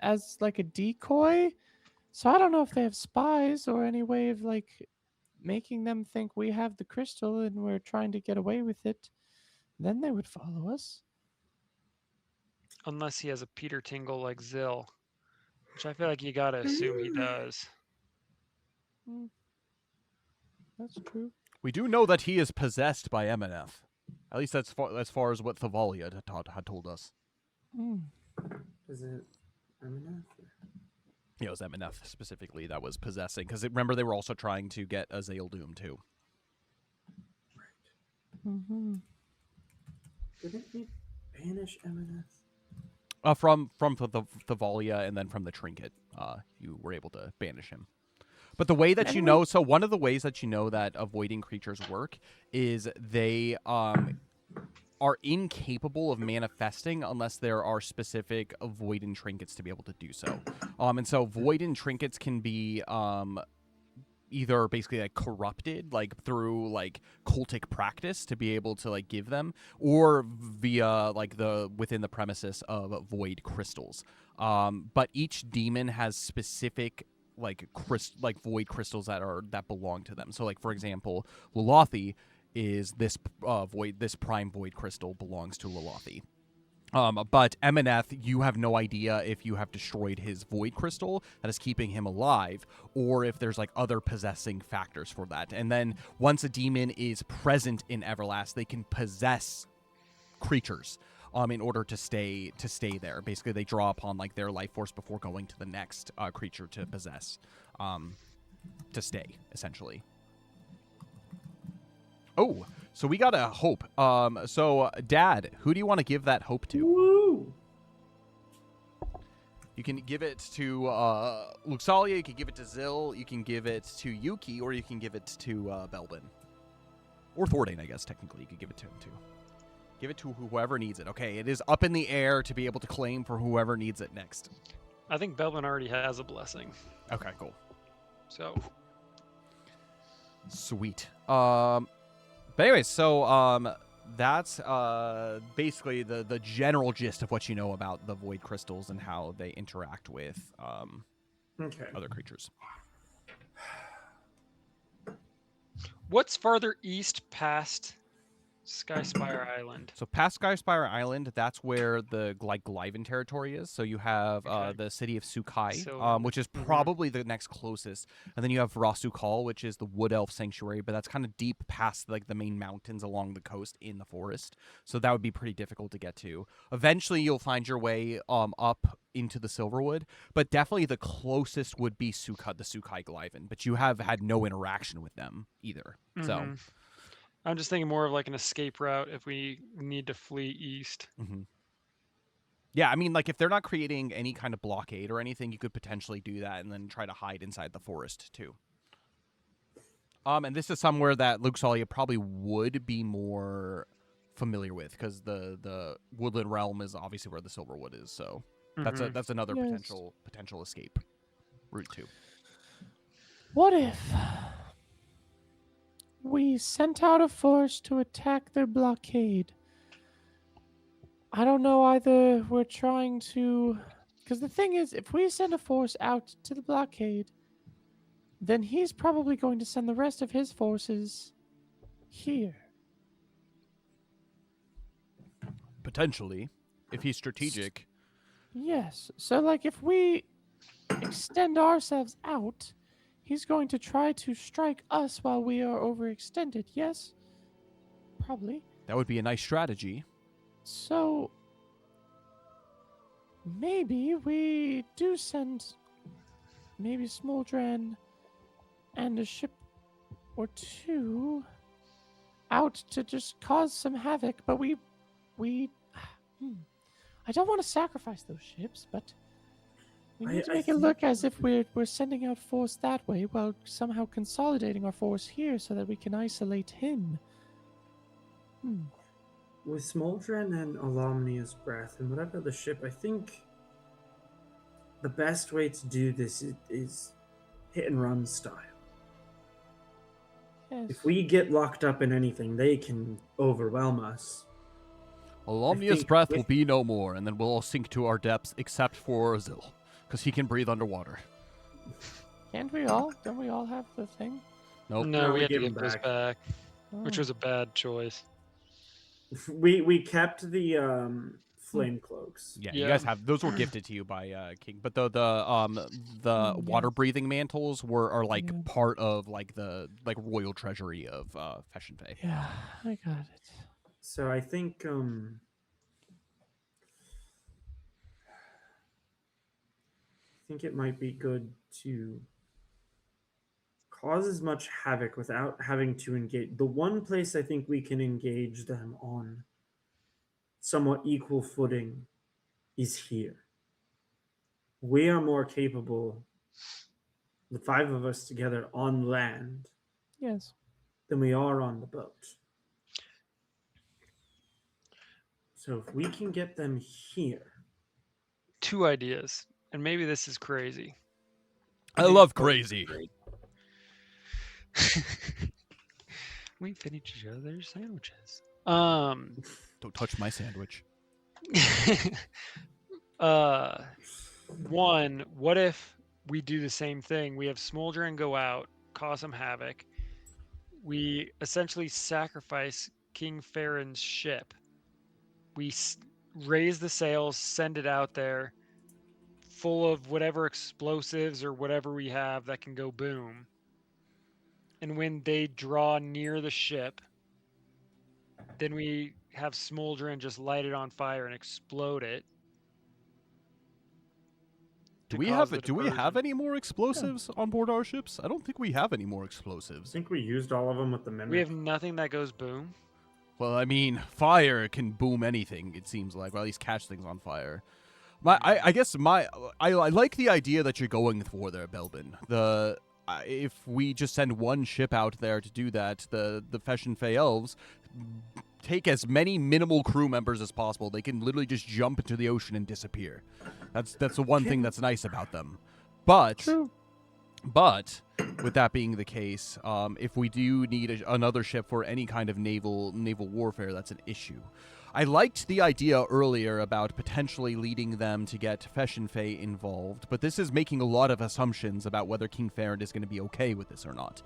as like a decoy. So I don't know if they have spies or any way of like making them think we have the crystal and we're trying to get away with it. Then they would follow us. Unless he has a Peter Tingle like Zill, which I feel like you gotta assume he does. That's true. We do know that he is possessed by Emineth. At least that's as far as what Thavalia had told us. Is it Emineth? Yeah, it was Emineth specifically that was possessing. Because remember, they were also trying to get Azale Doom too. Mm-hmm. Didn't we banish Emineth? From Thavalia and then from the trinket, you were able to banish him. But the way that you know, so one of the ways that you know that avoiding creatures work is they are incapable of manifesting unless there are specific avoidant trinkets to be able to do so. And so avoidant trinkets can be either basically like corrupted, like through like cultic practice to be able to like give them, or via like within the premises of void crystals. But each demon has specific like void crystals that belong to them. So like for example, Lolothi is this prime void crystal belongs to Lolothi. But Emineth, you have no idea if you have destroyed his void crystal that is keeping him alive, or if there's like other possessing factors for that. And then once a demon is present in Everlast, they can possess creatures in order to stay there. Basically, they draw upon like their life force before going to the next creature to possess, to stay essentially. Oh, so we got a hope. So Dad, who do you want to give that hope to? Woo! You can give it to Luxalia, you can give it to Zill, you can give it to Yuki, or you can give it to Belbin. Or Thordane, I guess, technically. You could give it to him, too. Give it to whoever needs it. Okay, it is up in the air to be able to claim for whoever needs it next. I think Belbin already has a blessing. Okay, cool. So. Sweet. But anyways, so that's basically the general gist of what you know about the void crystals and how they interact with other creatures. What's farther east past Skyspire Island? So past Skyspire Island, that's where the Glyven territory is. So you have the city of Sukai, which is probably the next closest. And then you have Rasukal, which is the Wood Elf Sanctuary, but that's kind of deep past like the main mountains along the coast in the forest. So that would be pretty difficult to get to. Eventually, you'll find your way up into the Silverwood, but definitely the closest would be the Sukai Glyven. But you have had no interaction with them either. So. I'm just thinking more of like an escape route if we need to flee east. Mm-hmm. Yeah, I mean, like if they're not creating any kind of blockade or anything, you could potentially do that and then try to hide inside the forest too. And this is somewhere that Luxalia probably would be more familiar with because the Woodland Realm is obviously where the Silverwood is. So that's another potential escape route too. What if we sent out a force to attack their blockade? I don't know, either we're trying to... Because the thing is, if we send a force out to the blockade, then he's probably going to send the rest of his forces here. Potentially, if he's strategic. Yes. So, like, if we extend ourselves out, he's going to try to strike us while we are overextended, yes? Probably. That would be a nice strategy. So, maybe we do send maybe Smoldran and a ship or two out to just cause some havoc, but we I don't want to sacrifice those ships, but we need to I make it look as if we're sending out force that way while somehow consolidating our force here so that we can isolate him. With Smoldren and Alomnia's Breath and whatever the ship, I think the best way to do this is hit and run style. Yes. If we get locked up in anything, they can overwhelm us. Alomnia's think breath with- will be no more, and then we'll all sink to our depths except for Azil, because he can breathe underwater. Can't we all? Don't we all have the thing? Nope. No, No, we we had to give give 'em those back. back, which Oh. was a bad choice. We kept the flame cloaks. Yeah, you Yeah. guys have those were gifted to you by King, but the water breathing mantles are like Yeah. part of like the royal treasury of Fashion Fae. Yeah, I got it. So I think it might be good to cause as much havoc without having to engage. The one place I think we can engage them on somewhat equal footing is here. We are more capable, the 5 of us together on land, Yes. than we are on the boat. So if we can get them here, 2 ideas, and maybe this is crazy. I love crazy. We finish each other's sandwiches. Don't touch my sandwich. One, what if we do the same thing? We have Smoldren go out, cause some havoc. We essentially sacrifice King Farron's ship. We raise the sails, send it out there, full of whatever explosives or whatever we have that can go boom. And when they draw near the ship, then we have Smoldren just light it on fire and explode it. Do to we cause have the diversion. any more explosives on board our ships? I don't think we have any more I explosives. think we used all of them with the mimic. We have nothing that goes boom. Well, I mean, fire can boom anything, it seems like, or at least catch things on fire. I like the idea that you're going for there, Belbin. If we just send one ship out there to do that, the Fashion Fae elves take as many minimal crew members as possible. They can literally just jump into the ocean and disappear. That's the one thing that's nice about them. But True. But with that being the case, if we do need another ship for any kind of naval warfare, that's an issue. I liked the idea earlier about potentially leading them to get Fashion Fae involved, but this is making a lot of assumptions about whether King Farron is going to be okay with this or not.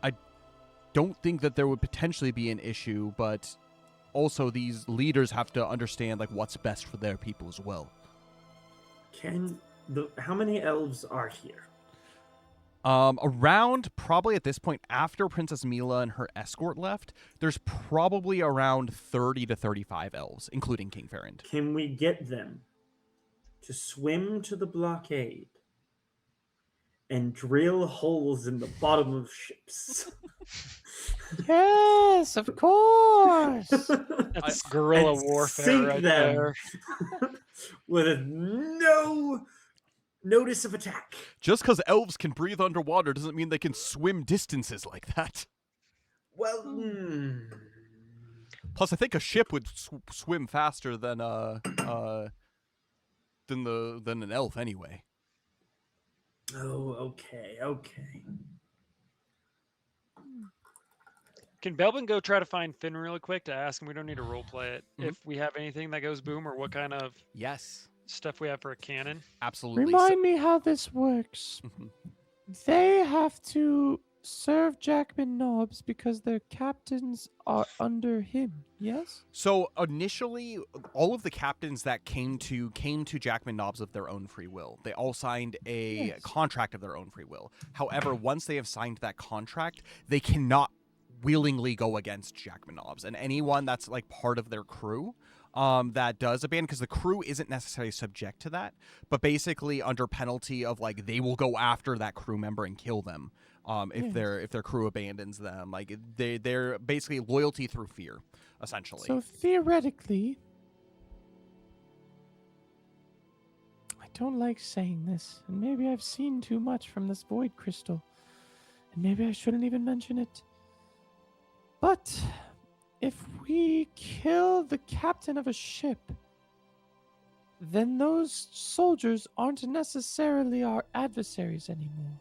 I don't think that there would potentially be an issue, but also these leaders have to understand like what's best for their people as well. How many elves are here? Around probably at this point after Princess Mila and her escort left, there's probably around 30 to 35 elves, including King Farron. Can we get them to swim to the blockade and drill holes in the bottom of ships? Yes, of course. That's guerrilla And warfare sink right them there. with no notice of attack. Just because elves can breathe underwater doesn't mean they can swim distances like that. Well, Plus, I think a ship would swim faster than an elf anyway. oh, okay. Can Belbin go try to find Finn really quick to ask him? We don't need to role play it. Mhm. If we have anything that goes boom or what kind of Yes, stuff we have for a cannon. absolutely. Remind me how this works. They have to serve Jackman Knobs because their captains are under him. Yes? So initially, all of the captains that came to Jackman Knobs of their own free will. They all signed a Yes. contract of their own free will. However, once they have signed that contract, they cannot willingly go against Jackman Knobs. And anyone that's like part of their crew that does abandon, because the crew isn't necessarily subject to that, but basically under penalty of like they will go after that crew member and kill them if their crew abandons them. Like they're basically loyalty through fear, essentially. So theoretically, don't like saying this, and maybe I've seen too much from this void crystal, and maybe I shouldn't even mention it. But if we kill the captain of a ship, then those soldiers aren't necessarily our adversaries anymore.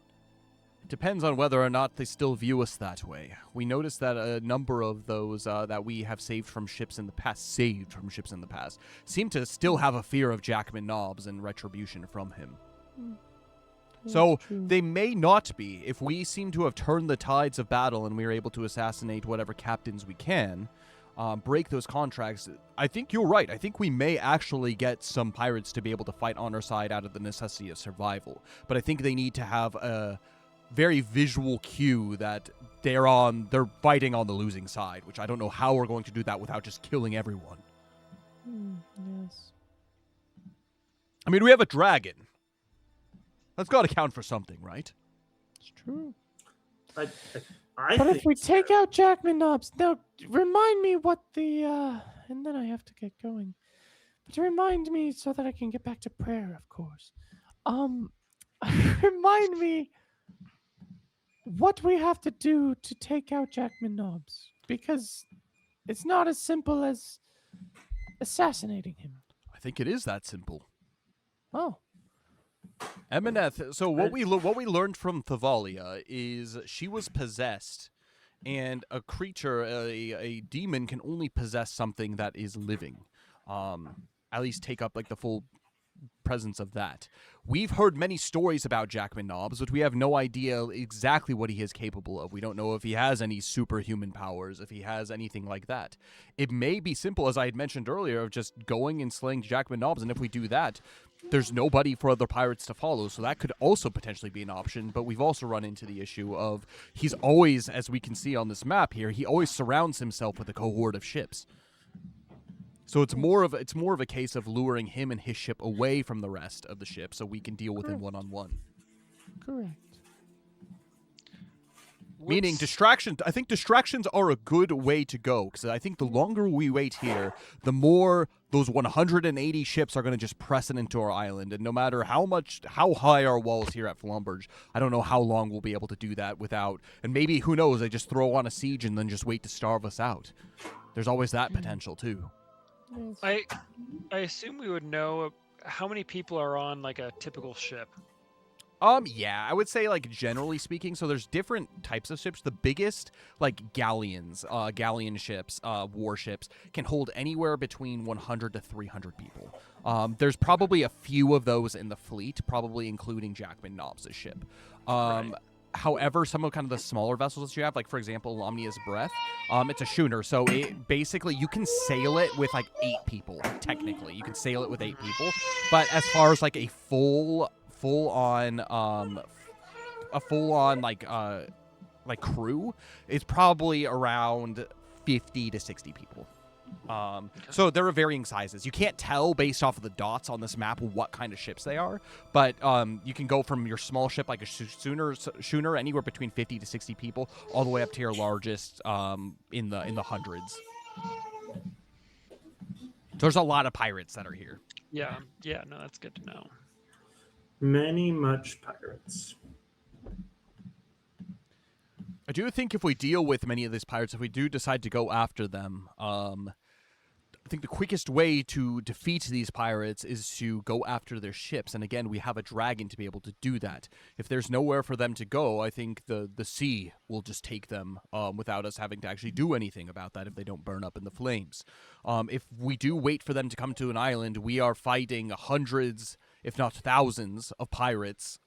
It depends on whether or not they still view us that way. We noticed that a number of those that we have saved from ships in the past, seem to still have a fear of Jackman Nobbs and retribution from him. So they may not be. If we seem to have turned the tides of battle and we are able to assassinate whatever captains we can, break those contracts, I think you're right. I think we may actually get some pirates to be able to fight on our side out of the necessity of survival. But I think they need to have a very visual cue that they're fighting on the losing side, which I don't know how we're going to do that without just killing everyone. Yes. I mean, we have a dragon. That's got to count for something, right? It's true. I But think if we so. take out Jackman Nobbs, now remind me what the and then I have to get going. But remind me so that I can get back to prayer, of course. Remind me what we have to do to take out Jackman Nobbs, because it's not as simple as assassinating him. I think it is that simple. Oh. Emineth, so what we learned from Thavalia is she was possessed, and a creature, a demon, can only possess something that is living. At least take up like the full presence of that. We've heard many stories about Jackman Nobbs, but we have no idea exactly what he is capable of. We don't know if he has any superhuman powers, if he has anything like that. It may be simple, as I had mentioned earlier, of just going and slaying Jackman Nobbs, and if we do that, there's nobody for other pirates to follow, so that could also potentially be an option. But we've also run into the issue of he's always, as we can see on this map here, he always surrounds himself with a cohort of ships. So it's more of a case of luring him and his ship away from the rest of the ship so we can deal with him one-on-one. Correct. Meaning distractions. I think distractions are a good way to go, because I think the longer we wait here, the more those 180 ships are going to just press it into our island. And no matter how high our walls here at Flamberge, I don't know how long we'll be able to do that without. And maybe, who knows, they just throw on a siege and then just wait to starve us out. There's always that potential too. I assume we would know how many people are on like a typical ship. Yeah, I would say, like, generally speaking, so there's different types of ships. The biggest, like, galleon ships, warships, can hold anywhere between 100 to 300 people. There's probably a few of those in the fleet, probably including Jackman Nobbs' ship. Right. However, some of kind of the smaller vessels that you have, like, for example, Lamnia's Breath, it's a schooner, so it basically, you can sail it with, like, 8 people, technically. You can sail it with 8 people, but as far as, like, a full-on like crew, is probably around 50 to 60 people. So there are varying sizes. You can't tell based off of the dots on this map what kind of ships they are, but you can go from your small ship like a schooner anywhere between 50 to 60 people, all the way up to your largest in the hundreds. There's a lot of pirates that are here. Yeah, no, that's good to know. Many much pirates. I do think if we deal with many of these pirates, if we do decide to go after them, I think the quickest way to defeat these pirates is to go after their ships. And again, we have a dragon to be able to do that. If there's nowhere for them to go, I think the sea will just take them without us having to actually do anything about that if they don't burn up in the flames. If we do wait for them to come to an island, we are fighting hundreds, if not thousands, of pirates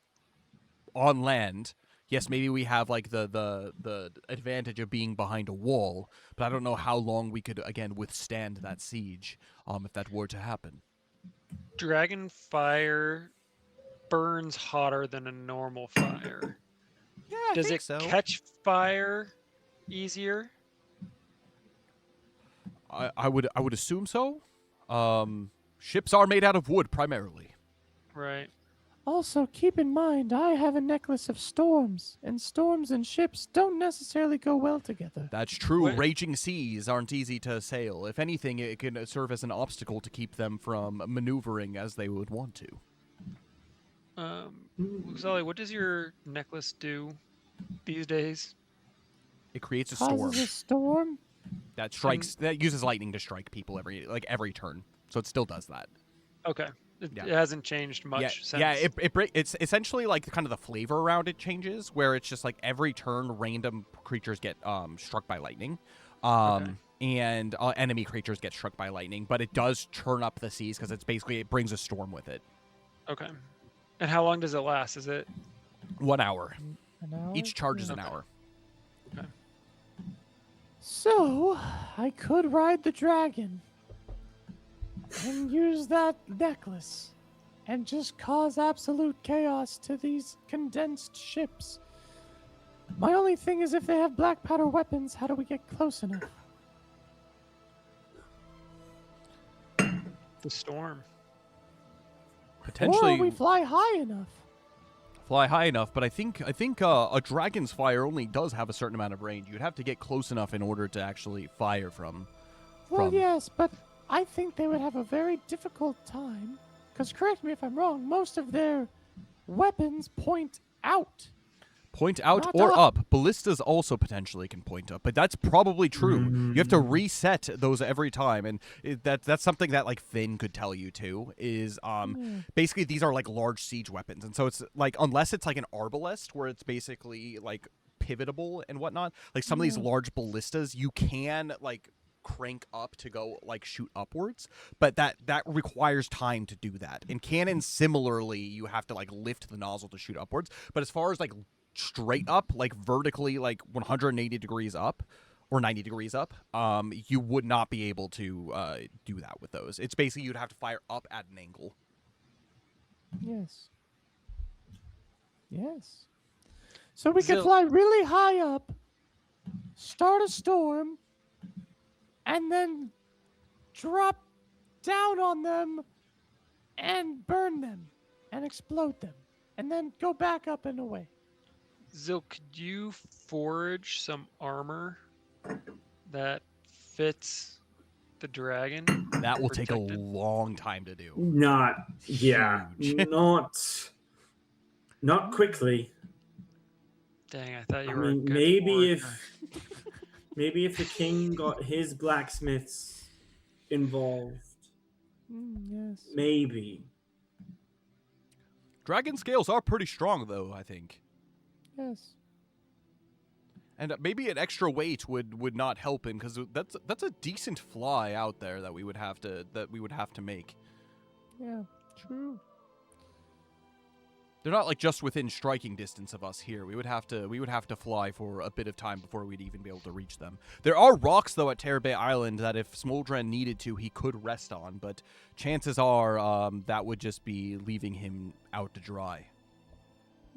on land. Yes, maybe we have like the advantage of being behind a wall, but I don't know how long we could again withstand that siege if that were to happen. Dragon fire burns hotter than a normal fire. Yeah, I Does think it so. catch fire easier? I would assume so. Ships are made out of wood primarily. Right. Also, keep in mind, I have a necklace of storms, and storms and ships don't necessarily go well together. That's true. What? Raging seas aren't easy to sail. If anything, it can serve as an obstacle to keep them from maneuvering as they would want to. Sully, what does your necklace do these days? It creates a storm Causes a storm? that strikes that uses lightning to strike people every turn. So it still does that. Okay. It Yeah. hasn't changed much Yeah, since. yeah. It's essentially like kind of the flavor around it changes, where it's just like every turn random creatures get struck by lightning, and enemy creatures get struck by lightning. But it does churn up the seas because it brings a storm with it. Okay. And how long does it last? Is it 1 hour. An hour? Each charge is Yeah. an hour. okay? So, I could ride the dragon and use that necklace and just cause absolute chaos to these condensed ships. My only thing is, if they have black powder weapons, how do we get close enough? The storm. Potentially Or we fly high enough. fly high enough, but I think a dragon's fire only does have a certain amount of range. You'd have to get close enough in order to actually fire from. Well, yes, but I think they would have a very difficult time. Because, correct me if I'm wrong, most of their weapons point out. Point out Not or up. up. Ballistas also potentially can point up, but that's probably true. You have to reset those every time, and that's something that like Finn could tell you too. Is basically these are like large siege weapons, and so it's like unless it's like an arbalest where it's basically like pivotable and whatnot. Like some of these large ballistas, you can like crank up to go like shoot upwards, but that requires time to do that. In cannons, similarly, you have to like lift the nozzle to shoot upwards. But as far as like straight up, like vertically, like 180 degrees up or 90 degrees up, you would not be able to do that with those. It's basically you'd have to fire up at an angle. Yes. Yes. So we could So- fly really high up, start a storm, and then drop down on them and burn them and explode them, and then go back up and away. Zil, could you forge some armor that fits the dragon? That will take a Protected? long time to do. Not quickly. Dang, I thought you I were. a mean, good maybe forger. if the king got his blacksmiths involved, Yes. maybe. Dragon scales are pretty strong, though, I think. Yes. And maybe an extra weight would not help him, because that's a decent fly out there that we would have to make. Yeah. True. They're not like just within striking distance of us here. We would have to fly for a bit of time before we'd even be able to reach them. There are rocks though at Terabay Island that if Smoldran needed to, he could rest on, but chances are that would just be leaving him out to dry.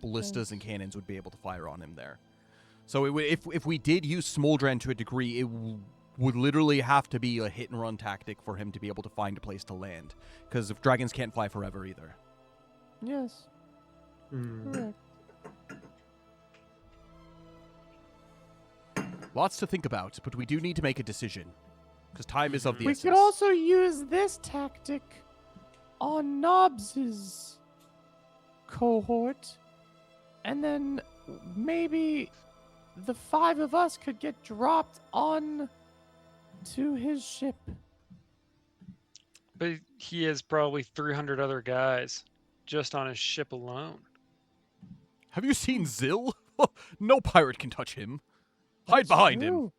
Ballistas and cannons would be able to fire on him there. So it would, if we did use Smoldran to a degree, it would literally have to be a hit and run tactic for him to be able to find a place to land, because if dragons can't fly forever either. Yes. Correct. Lots to think about, but we do need to make a decision, because time is of the We essence. could also use this tactic on Nobbs's cohort, and then maybe the 5 of us could get dropped on to his ship. But he has probably 300 other guys just on his ship alone. Have you seen Zil? No pirate can touch him. Hide behind him. True.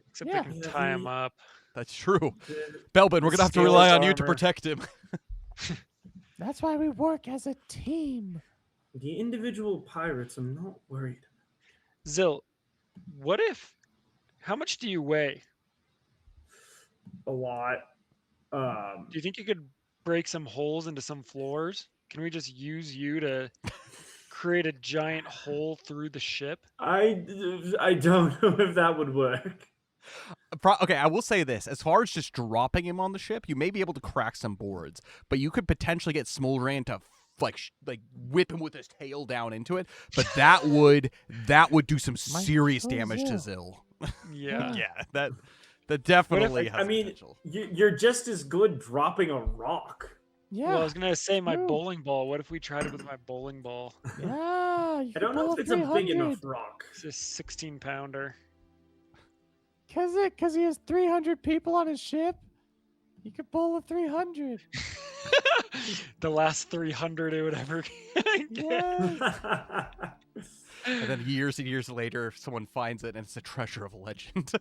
Except Yeah. they can tie him up. That's true. The- Belbin, we're going to have to Scales rely on you to armor. protect him. That's why we work as a team. The individual pirates, I'm not worried. Zil, what if? How much do you weigh? A lot. Do you think you could break some holes into some floors? Can we just use you to create a giant hole through the ship? I don't know if that would work. Okay, I will say this. As far as just dropping him on the ship, you may be able to crack some boards, but you could potentially get Smoldran to like whip him with his tail down into it, but that would do some serious oh, damage to Zil. Zil. Yeah. Yeah, that definitely has I mean, potential. you're just as good dropping a rock. Yeah. Well, I was gonna say my true. bowling ball. What if we tried it with my bowling ball? Yeah. You I don't know if it's a big enough rock. It's a 16-pounder. Cause he has 300 people on his ship. You could bowl a 300. The last 300 it would ever get. Yeah. And then years and years later, someone finds it, and it's a treasure of legend.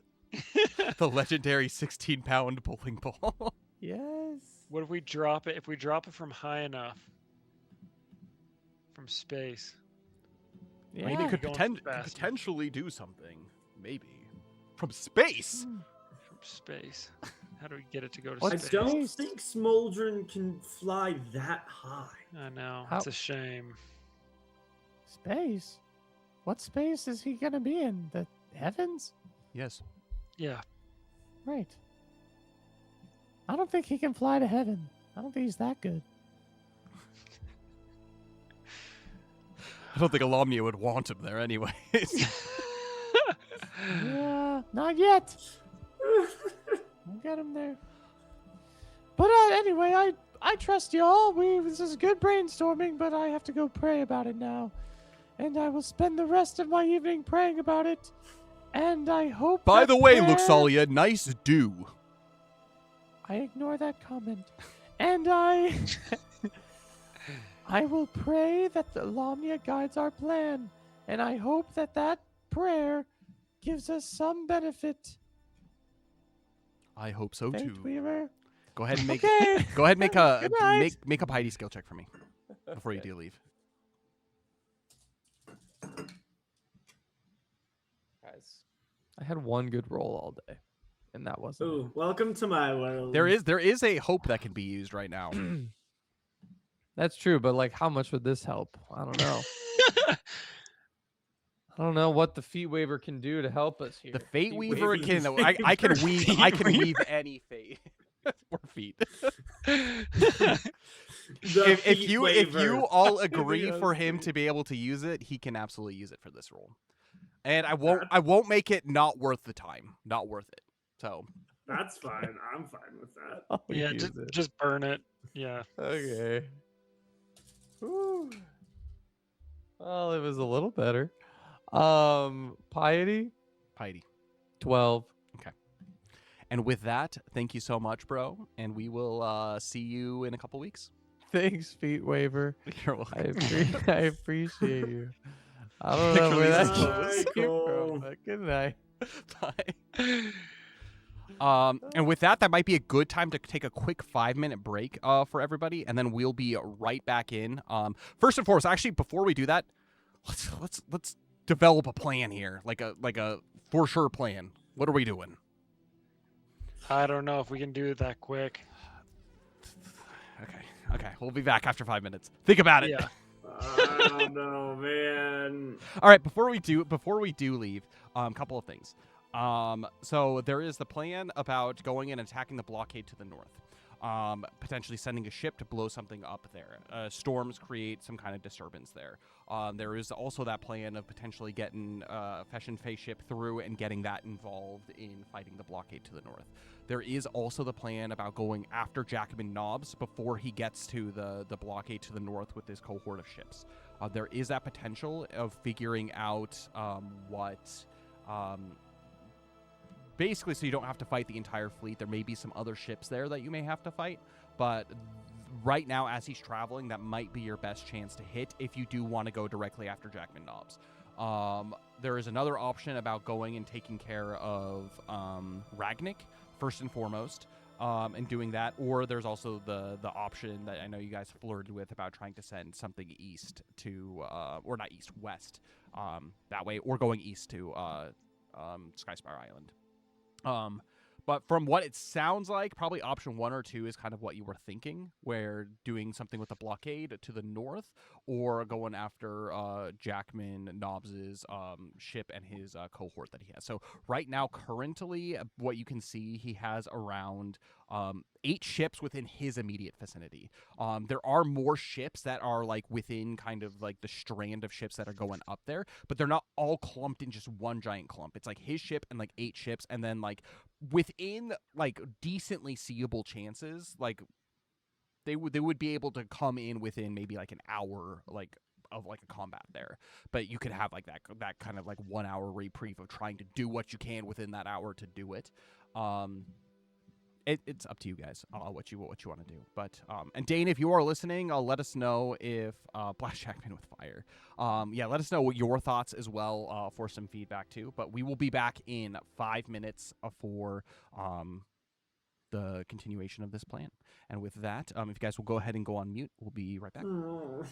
The legendary 16-pound bowling ball. Yes. What if we drop it? If we drop it from high enough, from space. Yeah. I mean, it could Going faster. potentially do something. Maybe. From space! From space. How do we get it to go to What's I space? don't think Smoldren can fly that high. I know. How- It's a shame. Space. What space is he gonna be in? The heavens? Yes. Yeah. Right. I don't think he can fly to heaven. I don't think he's that good. I don't think Alomnia would want him there anyways. Yeah, not yet. We'll get him there. But anyway, I trust y'all. This is good brainstorming, but I have to go pray about it now. And I will spend the rest of my evening praying about it. And I hope By that the way, prayer- Luxalia, nice do. I ignore that comment. And I will pray that the Lamnia guides our plan. And I hope that prayer gives us some benefit. I hope so Fate too. Weaver. Go ahead and make Okay. go ahead and make a Good night. make a piety skill check for me before you do leave. Guys, I had one good roll all day, and that wasn't it. Ooh, welcome to my world. There is a hope that can be used right now. That's true, but like, how much would this help? I don't know. I don't know what the Feet Waver can do to help us here. The Fate Feet Weaver Waver. can I can weave any fate or feet. The if feet you waver. all agree Yes, for him dude. to be able to use it, he can absolutely use it for this role. And I won't make it not worth the time. Not worth it. So That's fine. I'm fine with that. I'll Yeah, use it. just burn it. Yeah. Okay. Whew. Well, it was a little better. Piety, piety. 12. And with that, thank you so much, bro. And we will see you in a couple weeks. Thanks, Feet Waver. You're welcome. I appreciate you. I don't Picture know where that Lisa. came Bye, from, but good night. Bye. And with that, that might be a good time to take a quick 5-minute break for everybody, and then we'll be right back in. First and foremost, actually, before we do that, let's develop a plan here, like a for sure plan. What are we doing? I don't know if we can do it that quick. Okay, we'll be back after 5 minutes. Think about it. Yeah. I don't know, man. All right, before we do leave, couple of things. So there is the plan about going and attacking the blockade to the north. Potentially sending a ship to blow something up there. Storms create some kind of disturbance there. There is also that plan of potentially getting Fesh and Fey ship through and getting that involved in fighting the blockade to the north. There is also the plan about going after Jacobin Knobs before he gets to the blockade to the north with this cohort of ships. There is that potential of figuring out basically, so you don't have to fight the entire fleet. There may be some other ships there that you may have to fight, but right now, as he's traveling, that might be your best chance to hit if you do want to go directly after Jackman Knobs. There is another option about going and taking care of Ragnik, first and foremost, and doing that. Or there's also the option that I know you guys flirted with about trying to send something east to, or not east, west, that way, or going east to Skyspire Island. But from what it sounds like, probably option 1 or 2 is kind of what you were thinking, where doing something with the blockade to the north, or going after Jackman Knobs's ship and his cohort that he has. So right now, currently, what you can see, he has around 8 ships within his immediate vicinity. There are more ships that are like within kind of like the strand of ships that are going up there, but they're not all clumped in just one giant clump. It's like his ship and like 8 ships, and then like within like decently seeable chances, like they would be able to come in within maybe like an hour of like a combat there, but you could have like that kind of like 1 hour reprieve of trying to do what you can within that hour to do it. It's up to you guys what you want to do. But and Dane, if you are listening, let us know if Black Jackman with fire. Let us know what your thoughts as well for some feedback too. But we will be back in 5 minutes for the continuation of this plan. And with that, if you guys will go ahead and go on mute, we'll be right back. Oh.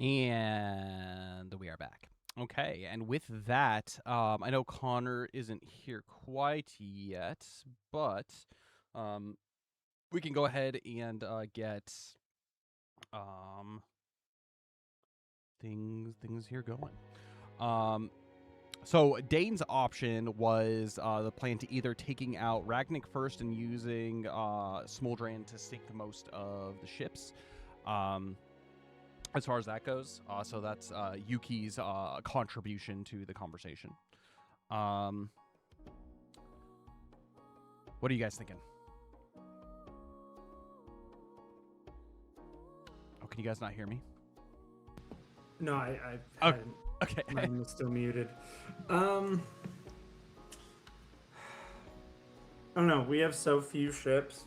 And we are back. Okay, and with that, I know Connor isn't here quite yet, but we can go ahead and get things here going. So Dane's option was the plan to either taking out Ragnik first and using Smoldran to sink most of the ships. As far as that goes, so that's Yuki's contribution to the conversation. What are you guys thinking? Oh, can you guys not hear me? No, I Okay. mine was still muted. I don't know. We have so few ships.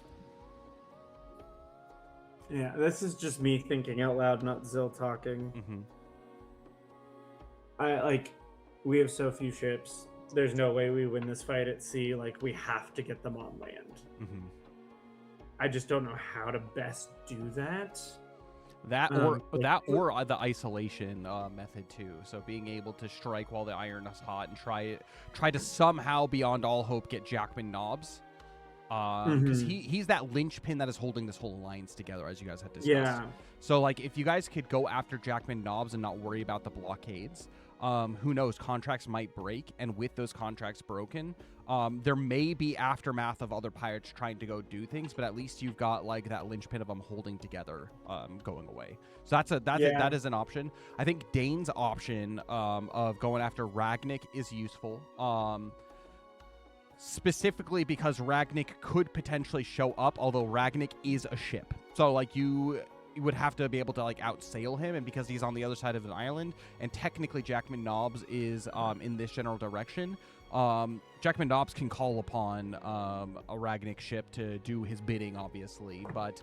Yeah, this is just me thinking out loud, not Zill talking. Mm-hmm. We have so few ships. There's no way we win this fight at sea. Like, we have to get them on land. Mm-hmm. I just don't know how to best do that. That or the isolation method too. So being able to strike while the iron is hot and try to somehow beyond all hope get Jackman Knobs. Because he's that linchpin that is holding this whole alliance together, as you guys had discussed. Yeah. So like if you guys could go after Jackman Knobs and not worry about the blockades, who knows? Contracts might break, and with those contracts broken, there may be aftermath of other pirates trying to go do things, but at least you've got like that linchpin of them holding together, going away. So that is an option. I think Dane's option of going after Ragnik is useful. Specifically because Ragnik could potentially show up, although Ragnik is a ship. So like you would have to be able to like outsail him, and because he's on the other side of an island, and technically Jackman Knobs is in this general direction, Jackman Knobs can call upon a Ragnik ship to do his bidding, obviously, but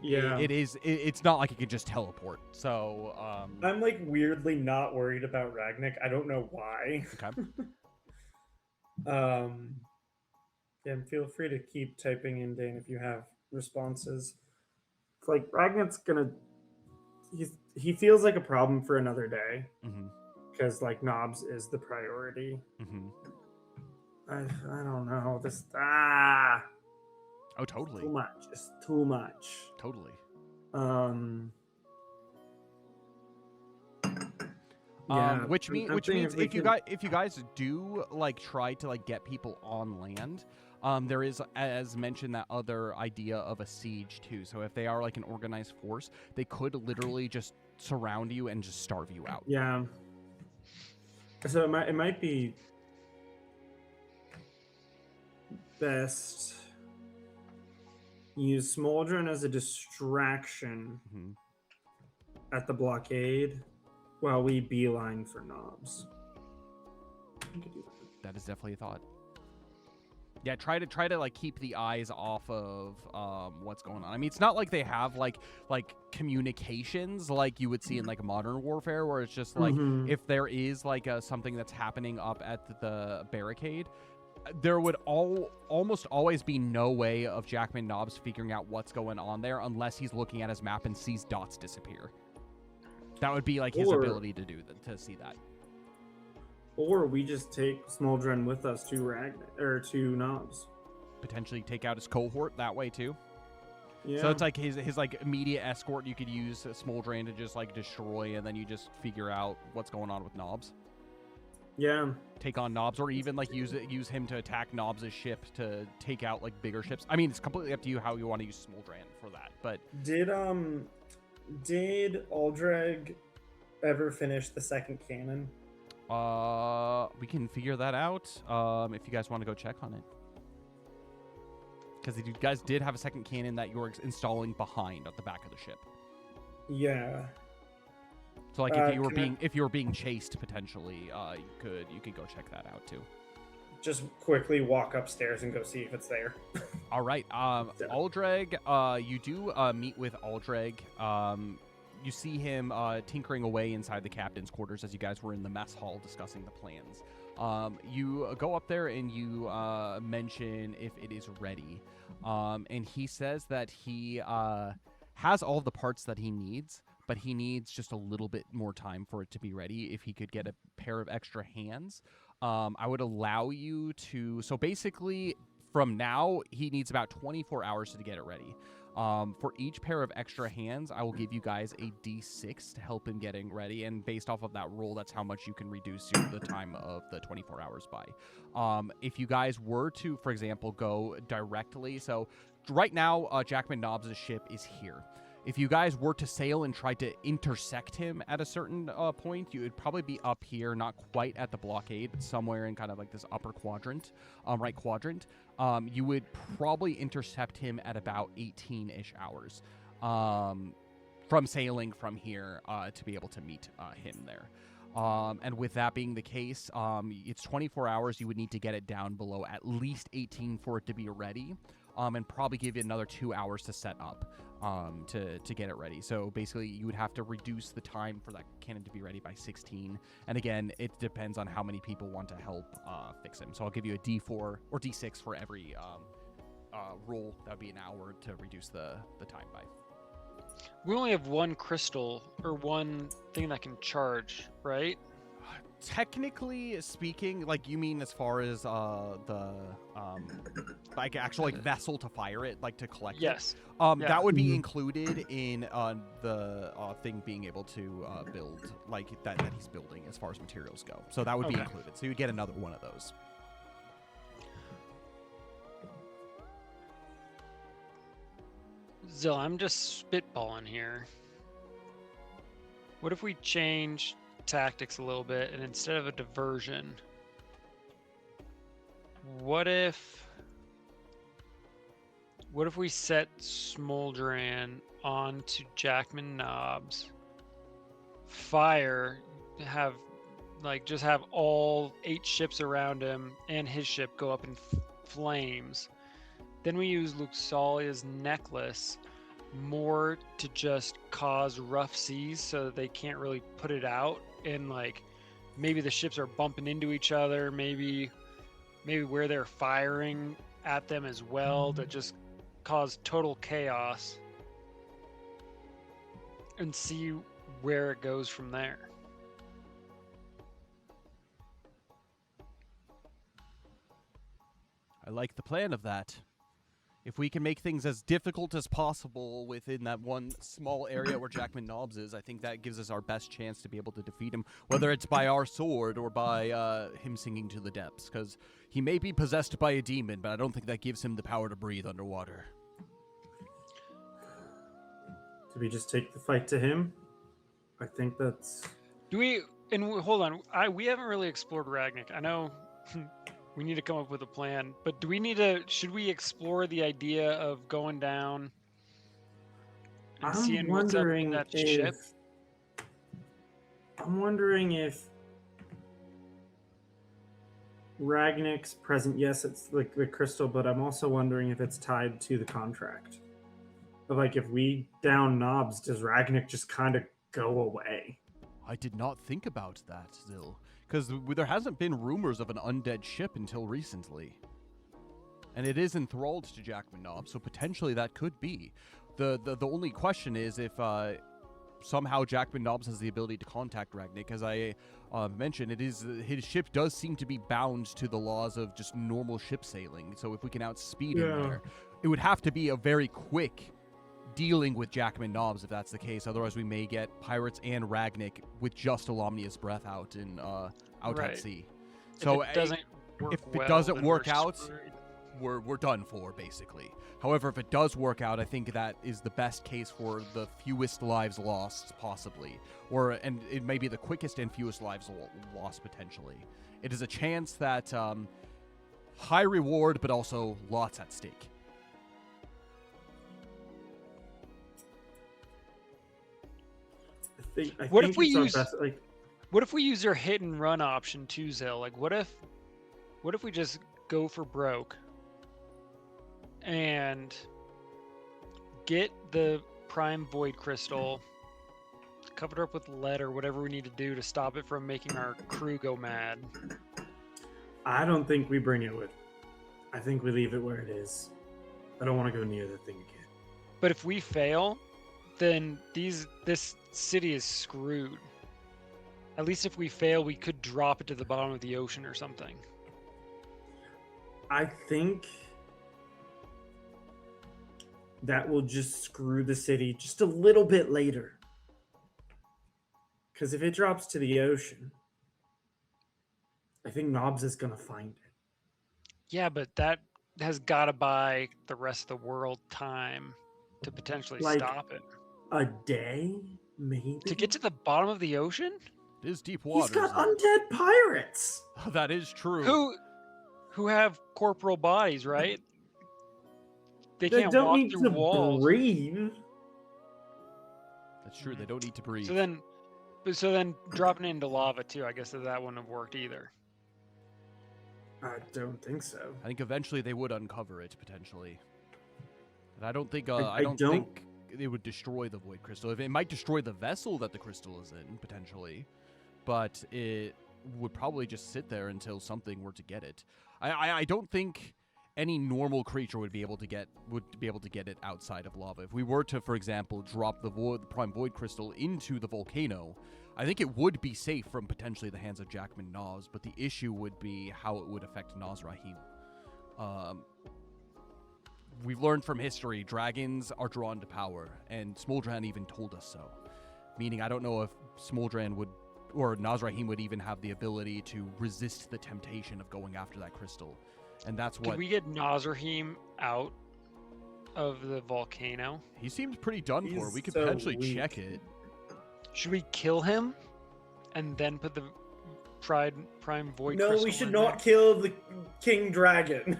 it's not like he could just teleport. So I'm like weirdly not worried about Ragnik. I don't know why. Okay. Yeah, feel free to keep typing in, Dane, if you have responses. It's like Ragnik's gonna. He feels like a problem for another day because like Knobs is the priority. I don't know this. Oh, totally. Too much. It's too much. Totally. Yeah, which means if you guys do like try to like get people on land, there is, as mentioned, that other idea of a siege too. So if they are like an organized force, they could literally just surround you and just starve you out. Yeah. So it might be best use Smoldran as a distraction at the blockade while we beeline for Knobs. That is definitely a thought. Yeah, try to like keep the eyes off of what's going on. I mean, it's not like they have like communications like you would see in like modern warfare, where it's just like if there is like something that's happening up at the barricade, there would almost always be no way of Jackman Knobs figuring out what's going on there unless he's looking at his map and sees dots disappear. That would be like his ability to see that. Or we just take Smoldran with us to Ragnik or to Knobs. Potentially take out his cohort that way too. Yeah. So it's like his like immediate escort you could use Smoldran to just like destroy, and then you just figure out what's going on with Knobs. Yeah. Take on Knobs, or even like use him to attack Knobs' ship to take out like bigger ships. I mean, it's completely up to you how you want to use Smoldran for that. But did Aldreg ever finish the second cannon? We can figure that out if you guys want to go check on it. Because you guys did have a second cannon that you're installing behind at the back of the ship. Yeah. So like if you were being chased potentially, you could go check that out too. Just quickly walk upstairs and go see if it's there. All right. Aldreg, you do meet with Aldreg. You see him tinkering away inside the captain's quarters as you guys were in the mess hall discussing the plans. You go up there and you mention if it is ready. And he says that he has all of the parts that he needs, but he needs just a little bit more time for it to be ready. If he could get a pair of extra hands, I would allow you to. So basically, from now, he needs about 24 hours to get it ready. For each pair of extra hands, I will give you guys a D6 to help him getting ready, and based off of that roll, that's how much you can reduce the time of the 24 hours by. If you guys were to, for example, go directly, so right now, Jackman Nobbs' ship is here. If you guys were to sail and try to intersect him at a certain point, you would probably be up here, not quite at the blockade, but somewhere in kind of like this upper quadrant, right quadrant. You would probably intercept him at about 18-ish hours from sailing from here to be able to meet him there. And with that being the case, it's 24 hours. You would need to get it down below at least 18 for it to be ready. And probably give you another 2 hours to set up to get it ready. So basically, you would have to reduce the time for that cannon to be ready by 16. And again, it depends on how many people want to help fix him. So I'll give you a D4 or D6 for every roll. That would be an hour to reduce the time by. We only have one crystal or one thing that can charge, right? Technically speaking, like you mean as far as the like actual like vessel to fire it, like to collect Yes. it. Yeah. That would be included in the thing being able to build like that he's building as far as materials go. So that would be included. So you get another one of those. Zill, I'm just spitballing here. What if we change tactics a little bit, and instead of a diversion, what if we set Smoldran onto Jackman Nobbs, fire, have just have all 8 ships around him and his ship go up in flames. Then we use Luxalia's necklace more to just cause rough seas so that they can't really put it out, and maybe the ships are bumping into each other, maybe where they're firing at them as well, that just cause total chaos, and see where it goes from there. I like the plan of that. If we can make things as difficult as possible within that one small area where Jackman Nobbs is, I think that gives us our best chance to be able to defeat him, whether it's by our sword or by him singing to the depths, because he may be possessed by a demon, but I don't think that gives him the power to breathe underwater. Do we just take the fight to him? I think that's... Hold on, we haven't really explored Ragnik. I know... We need to come up with a plan, but should we explore the idea of going down and seeing what's up in that ship? I'm wondering if Ragnik's present, yes, it's like the crystal, but I'm also wondering if it's tied to the contract. But if we down Nobbs, does Ragnik just kind of go away? I did not think about that, Zill. Because there hasn't been rumors of an undead ship until recently. And it is enthralled to Jackman Nobbs, so potentially that could be. The only question is if somehow Jackman Nobbs has the ability to contact Ragnik. As I mentioned, his ship does seem to be bound to the laws of just normal ship sailing. So if we can outspeed him there, it would have to be a very quick dealing with Jackman Nobbs if that's the case. Otherwise, we may get pirates and Ragnik with just Alomnia's breath out in at sea. So if it doesn't work out, we're done for basically. However, if it does work out, I think that is the best case for the fewest lives lost possibly, and it may be the quickest and fewest lives lost potentially. It is a chance that high reward, but also lots at stake. What if we use our hit and run option too, Zill? What if we just go for broke and get the prime void crystal, cover it up with lead or whatever we need to do to stop it from making our crew go mad? I don't think we bring it with. I think we leave it where it is. I don't want to go near the thing again. But if we fail, then this city is screwed. At least if we fail, we could drop it to the bottom of the ocean or something. I think that will just screw the city just a little bit later. Because if it drops to the ocean, I think Knobs is going to find it. Yeah, but that has got to buy the rest of the world time to potentially Like- stop it. A day, maybe? To get to the bottom of the ocean? It is deep He's waters. got though. undead pirates. That is true. Who have corporal bodies, right? They They can't don't walk need through to walls. breathe. That's true. They don't need to breathe. So then dropping it into lava too, I guess that wouldn't have worked either. I don't think so. I think eventually they would uncover it potentially. And I don't think I don't- think it would destroy the void crystal. It might destroy the vessel that the crystal is in potentially, but it would probably just sit there until something were to get it. I don't think any normal creature would be able to get it outside of lava. If we were to, for example, drop the prime void crystal into the volcano, I think it would be safe from potentially the hands of Jackman Noz, but the issue would be how it would affect Noz Rahim. We've learned from history, dragons are drawn to power, and Smoldran even told us so. Meaning, I don't know if Smoldran would, or Noz Rahim would even have the ability to resist the temptation of going after that crystal. And that's what... Could we get Nazarhim out of the volcano? He seems pretty done for. He's We could so potentially weak. check it. Should we kill him and then put the prime void No, crystal we should in not there? kill the king dragon.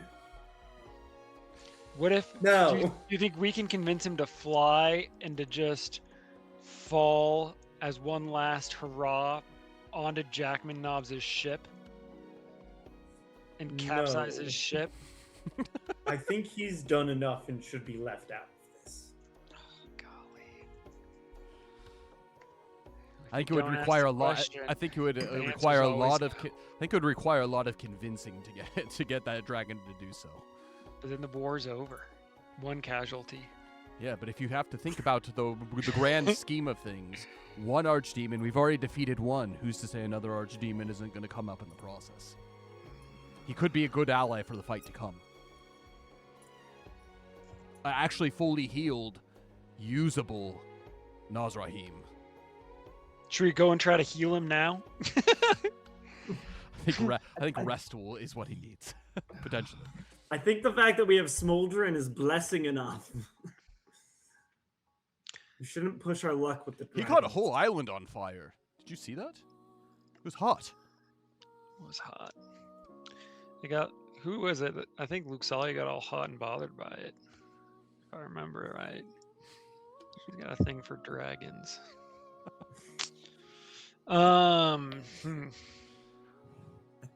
What if No. do you think we can convince him to fly and to just fall as one last hurrah onto Jackman Nobbs' ship and capsize No. his ship? I think he's done enough and should be left out of this. Golly. I think it would Don't ask require the a lot. question. I think it would The answer's require a always lot of. no. I think it would require a lot of convincing to get that dragon to do so. But then the war's over. One casualty. Yeah, but if you have to think about the grand scheme of things, one archdemon, we've already defeated one. Who's to say another archdemon isn't going to come up in the process? He could be a good ally for the fight to come. Actually, fully healed, usable Nazrahim. Should we go and try to heal him now? I think rest is what he needs, potentially. I think the fact that we have Smoldran is blessing enough. We shouldn't push our luck with the He dragons. caught a whole island on fire. Did you see that? It was hot. It was hot. Who was it? I think Luke Sully got all hot and bothered by it. If I remember right. He's got a thing for dragons.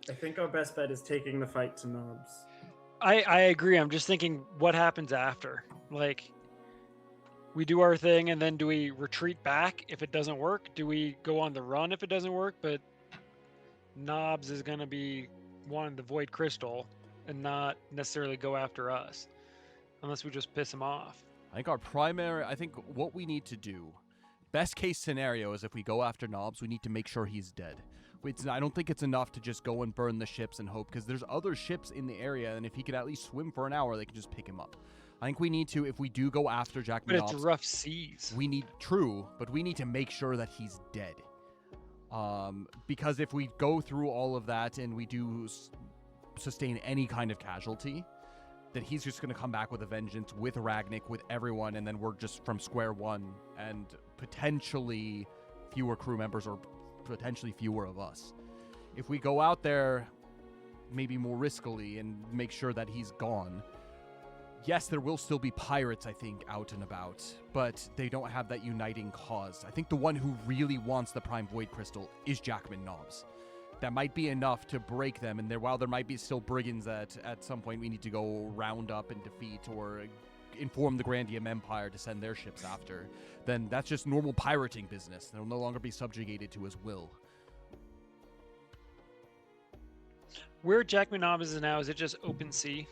I think our best bet is taking the fight to Knobs. I agree. I'm just thinking what happens after. Like, we do our thing and then do we retreat back if it doesn't work? Do we go on the run if it doesn't work? But Knobs is going to be wanting the Void Crystal and not necessarily go after us. Unless we just piss him off. I think what we need to do, best case scenario is if we go after Knobs, we need to make sure he's dead. I don't think it's enough to just go and burn the ships and hope, because there's other ships in the area, and if he could at least swim for an hour, they can just pick him up. I think we need to, if we do go after Jackman But Knobs, it's rough seas. we need to make sure that he's dead. Because if we go through all of that and we do sustain any kind of casualty, then he's just going to come back with a vengeance, with Ragnik, with everyone, and then we're just from square one, and potentially fewer crew members or potentially fewer of us. If we go out there maybe more riskily and make sure that he's gone, yes, there will still be pirates, I think, out and about, but they don't have that uniting cause. I think the one who really wants the Prime Void Crystal is Jackman Knobs. That might be enough to break them, and while there might be still brigands that at some point we need to go round up and defeat or inform the Grandium Empire to send their ships after, then that's just normal pirating business. They'll no longer be subjugated to his will. Where Jackman Knobs is now, is it just open sea?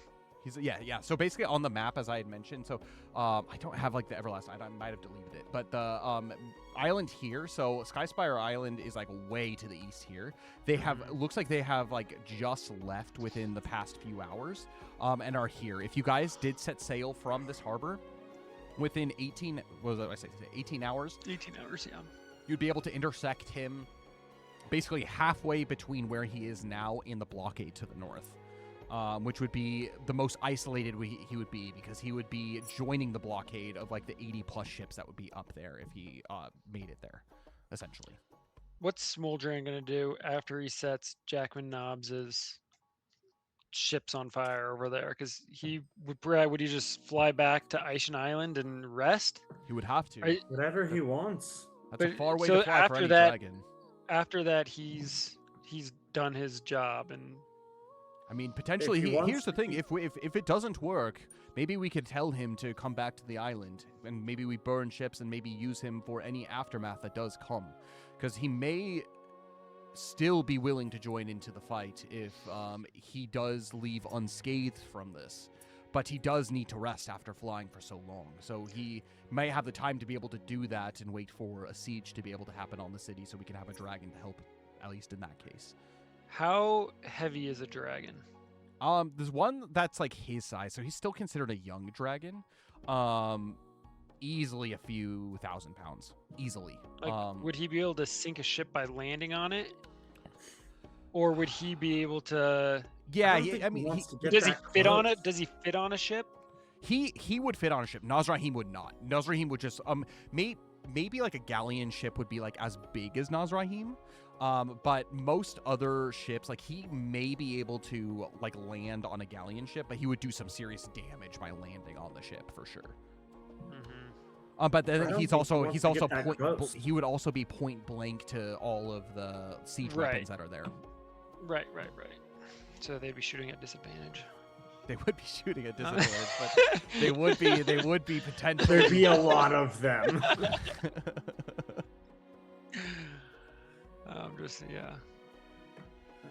Yeah. So basically on the map, as I had mentioned, so I don't have like the Everlast. I might have deleted it, but the island here. So Skyspire Island is like way to the east here. They have looks like they have like just left within the past few hours, and are here. If you guys did set sail from this harbor within 18 hours. 18 hours, yeah. You'd be able to intersect him basically halfway between where he is now and the blockade to the north. Which would be the most isolated he would be, because he would be joining the blockade of like the 80 plus ships that would be up there if he made it there, essentially. What's Smoldran gonna do after he sets Jackman Nobbs's ships on fire over there? Because would he just fly back to Ishan Island and rest? He would have to. Whatever he wants. That's a far way so to fly for any that, dragon. After that, he's done his job, and I mean, potentially, here's the thing. If it doesn't work, maybe we could tell him to come back to the island, and maybe we burn ships and maybe use him for any aftermath that does come. Because he may still be willing to join into the fight if he does leave unscathed from this. But he does need to rest after flying for so long. So he may have the time to be able to do that and wait for a siege to be able to happen on the city so we can have a dragon to help, at least in that case. how heavy is a dragon? There's one that's like his size, so he's still considered a young dragon. Easily a few thousand pounds. Easily. Like, would he be able to sink a ship by landing on it? Or would he be able to... Yeah, I mean, does he fit on it? Does he fit on a ship? He would fit on a ship. Nazrahim would not. Nazrahim would just maybe like a galleon ship would be like as big as Nazrahim. But most other ships, like he may be able to like land on a galleon ship, but he would do some serious damage by landing on the ship for sure. But then he would also be point blank to all of the siege weapons that are there. Right. So they'd be shooting at disadvantage. They would be shooting at disadvantage, but they would be potentially. There'd be a lot of them.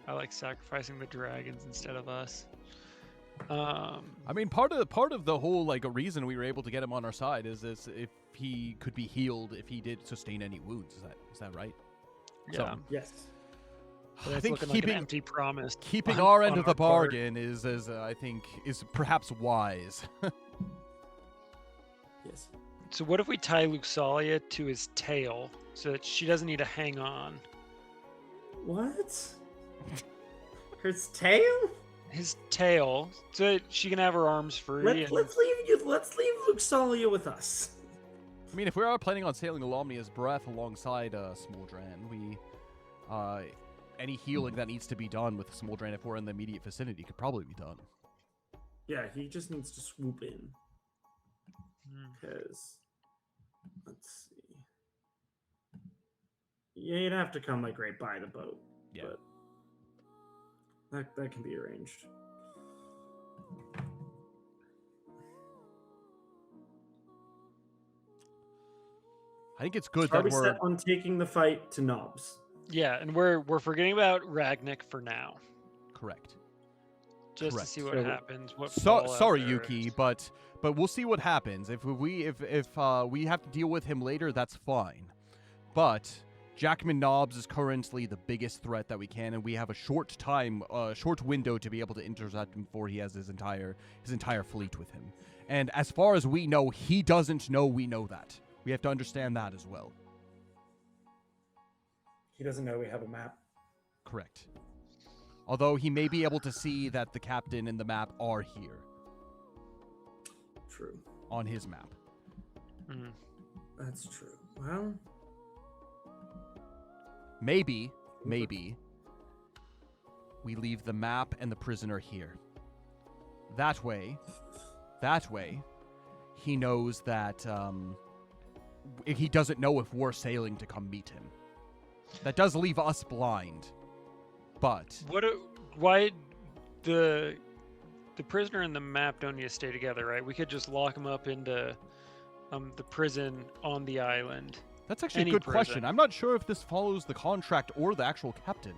I like sacrificing the dragons instead of us. I mean, part of the whole like reason we were able to get him on our side is this: if he could be healed if he did sustain any wounds. Is that right? Yeah. So, Yes. But I think like keeping an empty promise. Keeping our end of the bargain is I think is perhaps wise. Yes. So what if we tie Luxalia to his tail so that she doesn't need to hang on? What? His tail? His tail, so that she can have her arms free. Let's leave Luxalia with us. I mean, if we are planning on sailing Alomnia's breath alongside Smoldran, we any healing that needs to be done with Smoldran if we're in the immediate vicinity could probably be done. Yeah, he just needs to swoop in. Because, let's see. Yeah, you'd have to come like right by the boat. Yeah. But that can be arranged. I think it's good Are that we we're set on taking the fight to Knobs? Yeah, and we're forgetting about Ragnik for now, correct. just Correct. to see what happens. Sorry, Yuki, but we'll see what happens. If we have to deal with him later, that's fine. But Jackman Nobbs is currently the biggest threat that we can, and we have a short window to be able to intercept him before he has his entire fleet with him. And as far as we know, he doesn't know we know that. We have to understand that as well. He doesn't know we have a map. Correct. Although he may be able to see that the captain and the map are here. True. On his map. That's true. Well, Maybe we leave the map and the prisoner here. That way, he knows that he doesn't know if we're sailing to come meet him. That does leave us blind, but why the prisoner and the map don't need to stay together, right? We could just lock him up into the prison on the island. That's actually a good question. I'm not sure if this follows the contract or the actual captain.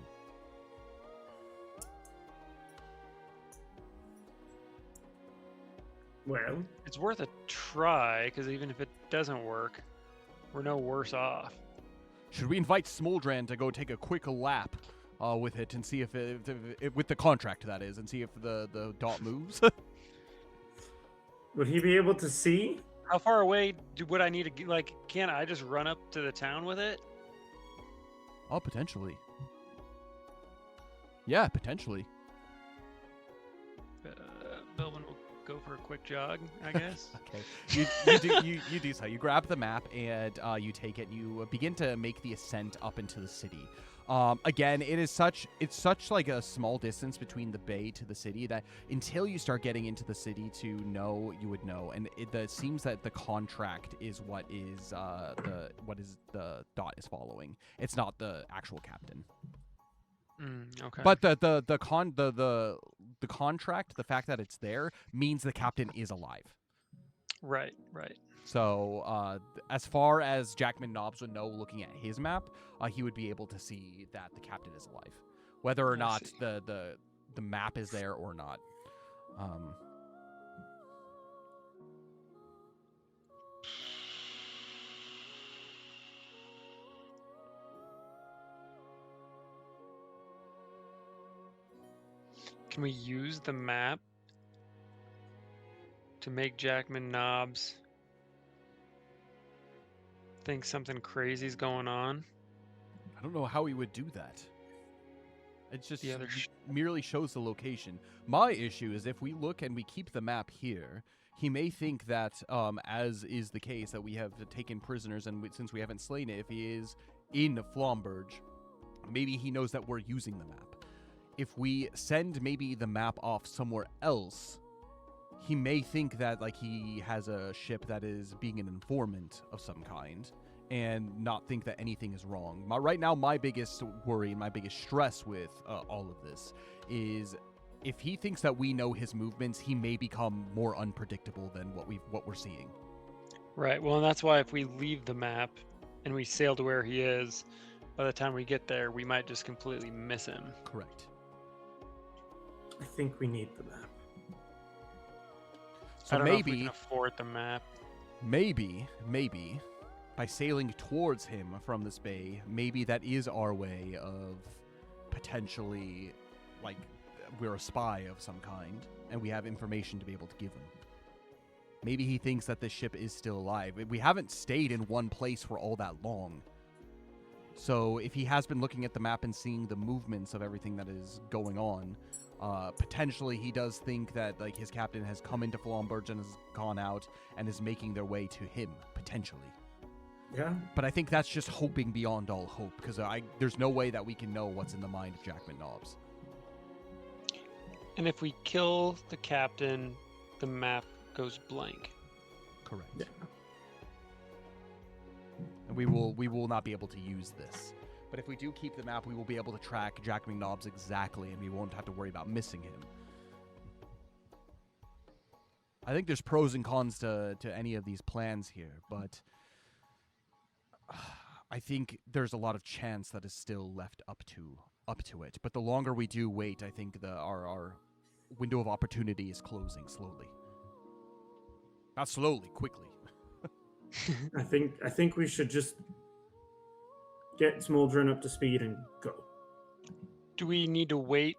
Well, It's worth a try, because even if it doesn't work, we're no worse off. Should we invite Smoldran to go take a quick lap with it and see if with the contract, that is, and see if the dot moves? would he be able to see? How far away would I need to, like, can't I just run up to the town with it? Oh, potentially. Yeah, potentially. Belvin will go for a quick jog, I guess. Okay. You do so. You grab the map and you take it. And you begin to make the ascent up into the city. Again, it's such like a small distance between the bay to the city that until you start getting into the city to know, you would know. And it seems that the contract is what is the dot is following. It's not the actual captain. Okay. But the contract, the fact that it's there, means the captain is alive. Right. So as far as Jackman Nobbs would know, looking at his map, he would be able to see that the captain is alive, whether or not the map is there or not. Can we use the map to make Jackman Nobbs think something crazy's going on? I don't know how he would do that. It just The other merely shows the location. My issue is if we look and we keep the map here, he may think that, as is the case, that we have taken prisoners, and since we haven't slain it, if he is in Flamberge, maybe he knows that we're using the map. If we send maybe the map off somewhere else, he may think that like he has a ship that is being an informant of some kind and not think that anything is wrong. Right now, my biggest worry and my biggest stress with all of this is if he thinks that we know his movements, he may become more unpredictable than what we're seeing. Right. Well, and that's why if we leave the map and we sail to where he is, by the time we get there, we might just completely miss him. Correct. I think we need the map. So I don't know if maybe we can afford the map. Maybe by sailing towards him from this bay, maybe that is our way of potentially, like, we're a spy of some kind, and we have information to be able to give him. Maybe he thinks that this ship is still alive. We haven't stayed in one place for all that long. So if he has been looking at the map and seeing the movements of everything that is going on, potentially he does think that like his captain has come into Flamberge and has gone out and is making their way to him, potentially. Yeah. But I think that's just hoping beyond all hope, because there's no way that we can know what's in the mind of Jackman Nobbs. And if we kill the captain, the map goes blank. Correct. Yeah. And we will not be able to use this. But if we do keep the map, we will be able to track Jackman Nobbs exactly, and we won't have to worry about missing him. I think there's pros and cons to any of these plans here, but I think there's a lot of chance that is still left up to it. But the longer we do wait, I think our window of opportunity is closing slowly. Not slowly, quickly. I think we should just get Smoldran up to speed and go. Do we need to wait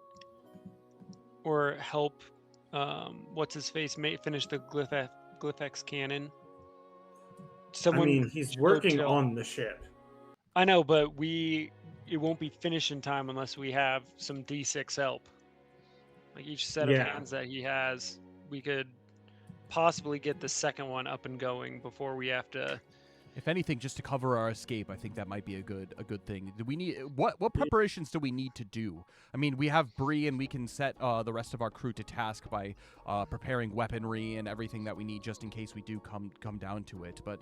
or help what's his face finish the Glyphex cannon? I mean, he's working on the ship. I know, but it won't be finished in time unless we have some D6 help. Like each set of hands that he has, we could possibly get the second one up and going before we have to. If anything, just to cover our escape, I think that might be a good thing. Do we need what preparations do we need to do? I mean, we have Bree, and we can set the rest of our crew to task by preparing weaponry and everything that we need, just in case we do come down to it. But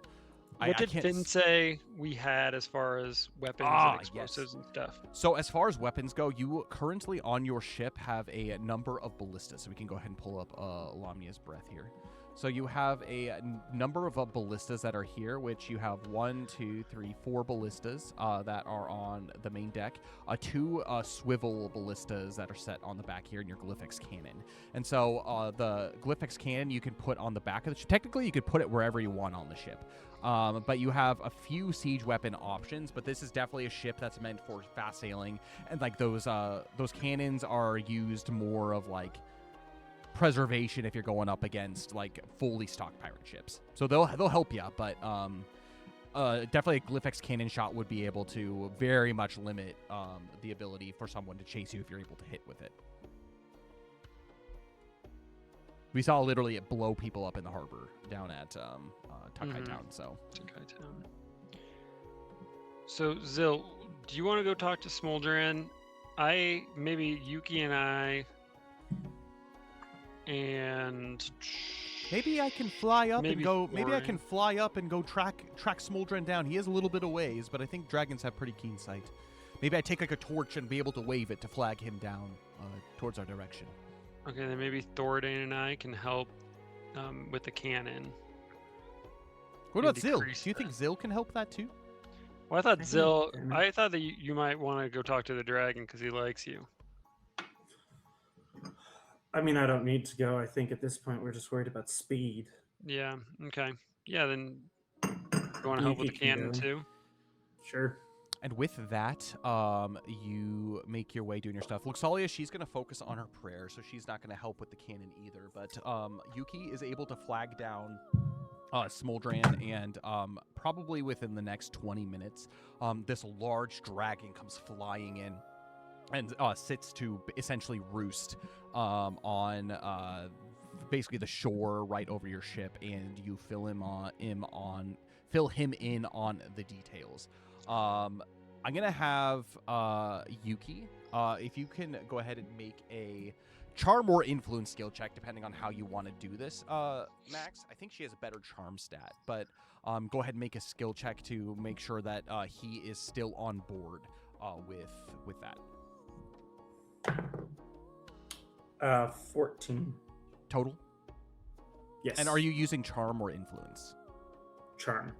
what did Finn say we had as far as weapons and explosives and stuff? So as far as weapons go, you currently on your ship have a number of ballistas. So we can go ahead and pull up Lamnia's breath here. So you have a number of ballistas that are here, which you have 1, 2, 3, 4 ballistas that are on the main deck, 2 swivel ballistas that are set on the back here in your Glyphix cannon. And so the Glyphix cannon you can put on the back of the ship. Technically, you could put it wherever you want on the ship. But you have a few siege weapon options, but this is definitely a ship that's meant for fast sailing. And like those cannons are used more of like preservation if you're going up against like fully stocked pirate ships. So they'll help you, but definitely a Glyphix cannon shot would be able to very much limit the ability for someone to chase you if you're able to hit with it. We saw literally it blow people up in the harbor down at Takai Town. So Takai Town. So Zil, do you want to go talk to Smoldran? Maybe Yuki and I. And maybe I can fly up and go. Thorin. Maybe I can fly up and go track Smoldran down. He is a little bit of ways, but I think dragons have pretty keen sight. Maybe I take like a torch and be able to wave it to flag him down towards our direction. Okay, then maybe Thordain and I can help with the cannon. What about Zil? Do you think Zil can help that too? Well, I thought I thought that you might want to go talk to the dragon because he likes you. I mean, I don't need to go. I think at this point we're just worried about speed. Yeah. Okay. Yeah. Then you want to help with the cannon too? Sure. And with that, you make your way doing your stuff. Luxalia, she's going to focus on her prayer, so she's not going to help with the cannon either. But Yuki is able to flag down Smoldran, and probably within the next 20 minutes, this large dragon comes flying in and sits to essentially roost on basically the shore right over your ship, and you fill him in on the details. I'm gonna have Yuki. If you can go ahead and make a charm or influence skill check, depending on how you want to do this, Max. I think she has a better charm stat, but go ahead and make a skill check to make sure that he is still on board with that. 14 total. Yes. And are you using charm or influence? Charm.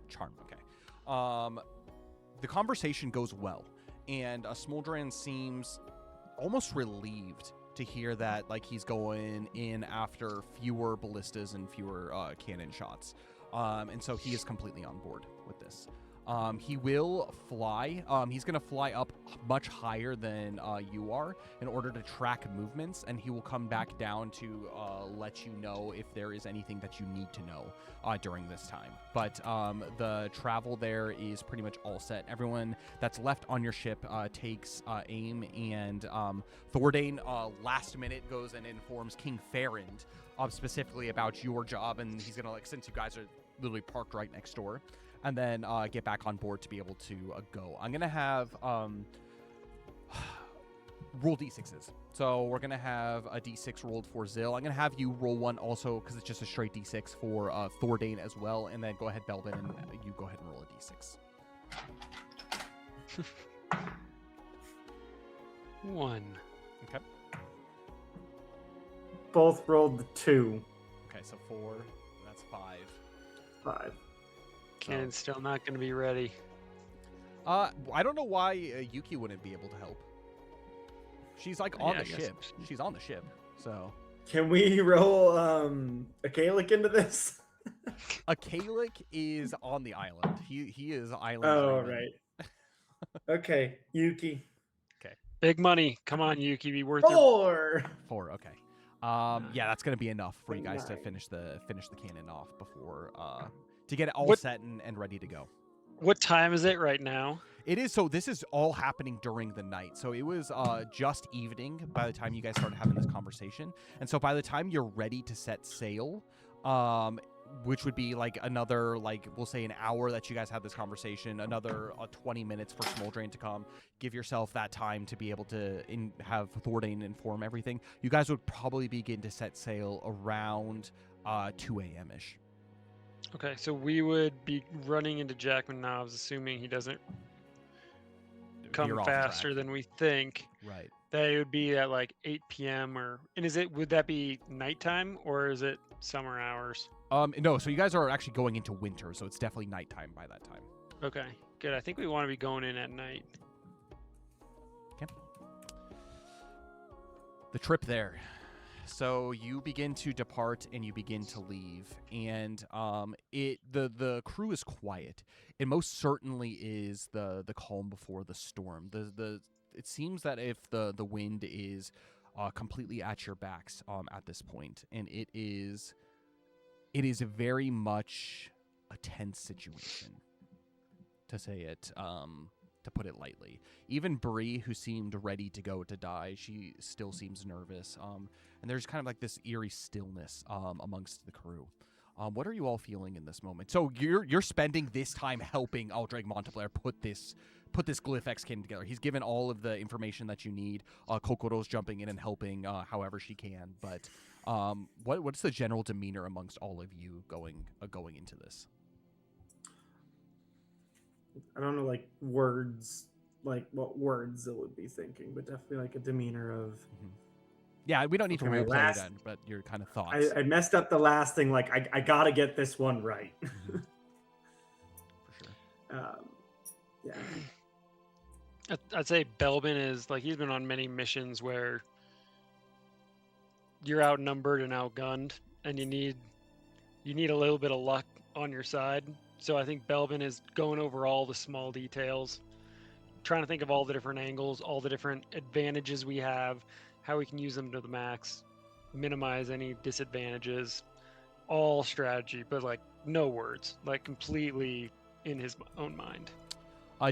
Okay. The conversation goes well, and Smoldran seems almost relieved to hear that like he's going in after fewer ballistas and fewer cannon shots, and so he is completely on board with this. He will fly. He's going to fly up much higher than you are in order to track movements, and he will come back down to let you know if there is anything that you need to know during this time. But the travel there is pretty much all set. Everyone that's left on your ship takes aim, and Thordain last minute goes and informs King Farrand specifically about your job, and he's going to, like, since you guys are literally parked right next door, and then get back on board to be able to go. I'm going to have roll d6s. So we're going to have a d6 rolled for Zil. I'm going to have you roll one also because it's just a straight d6 for Thordain as well. And then go ahead, Belvin, and you go ahead and roll a d6. 1. Okay. Both rolled the 2. Okay, so 4. That's 5. 5. Cannon's still not going to be ready. I don't know why Yuki wouldn't be able to help. She's like on the ship. She's on the ship, so. Can we roll a Kalik into this? A Kalik is on the island. He is island. Oh, right. Okay, Yuki. Okay. Big money. Come on, Yuki. Be worth 4. 4. Okay. Yeah, that's gonna be enough for you guys to finish the cannon off before to get it all set and ready to go. What time is it right now? It is, so this is all happening during the night. So it was just evening by the time you guys started having this conversation. And so by the time you're ready to set sail, which would be like another, like, we'll say an hour that you guys have this conversation, another 20 minutes for Smoldran to come, give yourself that time to be able to have Thordain inform everything. You guys would probably begin to set sail around 2 a.m.-ish. Okay, so we would be running into Jackman Knobs, assuming he doesn't come You're off faster track. than we think. Right. that it would be at like 8 p.m. would that be nighttime or is it summer hours? No, so you guys are actually going into winter, so it's definitely nighttime by that time. Okay, good. I think we want to be going in at night. Okay. The trip there. So you begin to depart and you begin to leave, and the crew is quiet. It most certainly is the calm before the storm. It seems that if the wind is completely at your backs at this point, and it is very much a tense situation, to say it to put it lightly. Even Bree, who seemed ready to go to die, she still seems nervous. And there's kind of like this eerie stillness amongst the crew. What are you all feeling in this moment? So you're spending this time helping Aldreg Montplair put this Glyph Kin together. He's given all of the information that you need. Kokoro's jumping in and helping however she can. But what's the general demeanor amongst all of you going into this? I don't know, like words, like what words it would be thinking, but definitely like a demeanor of. Mm-hmm. Yeah, we don't need to Okay, replay then, but your kind of thoughts. I messed up the last thing. Like I gotta get this one right. Mm-hmm. For sure. Yeah. I'd say Belbin is like he's been on many missions where you're outnumbered and outgunned, and you need a little bit of luck on your side. So I think Belbin is going over all the small details, trying to think of all the different angles, all the different advantages we have, how we can use them to the max, minimize any disadvantages, all strategy, but like no words, like completely in his own mind.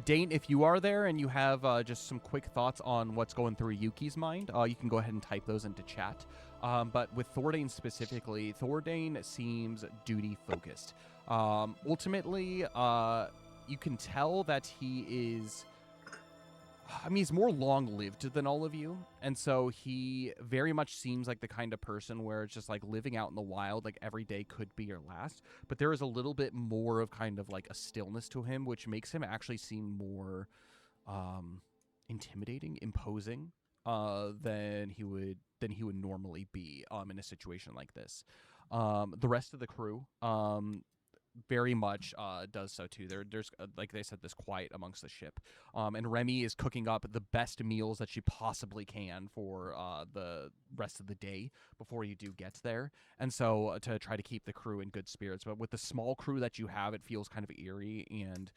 Dane, if you are there and you have just some quick thoughts on what's going through Yuki's mind, you can go ahead and type those into chat. But with Thordane specifically, Thordane seems duty-focused. Ultimately, you can tell that he is... I mean, he's more long-lived than all of you, and so he very much seems like the kind of person where it's just like living out in the wild, like every day could be your last, but there is a little bit more of kind of like a stillness to him, which makes him actually seem more intimidating, imposing than he would normally be in a situation like this. The rest of the crew very much does so too. There's like they said, this quiet amongst the ship, and Remy is cooking up the best meals that she possibly can for the rest of the day before you do get there, and so to try to keep the crew in good spirits. But with the small crew that you have, it feels kind of eerie and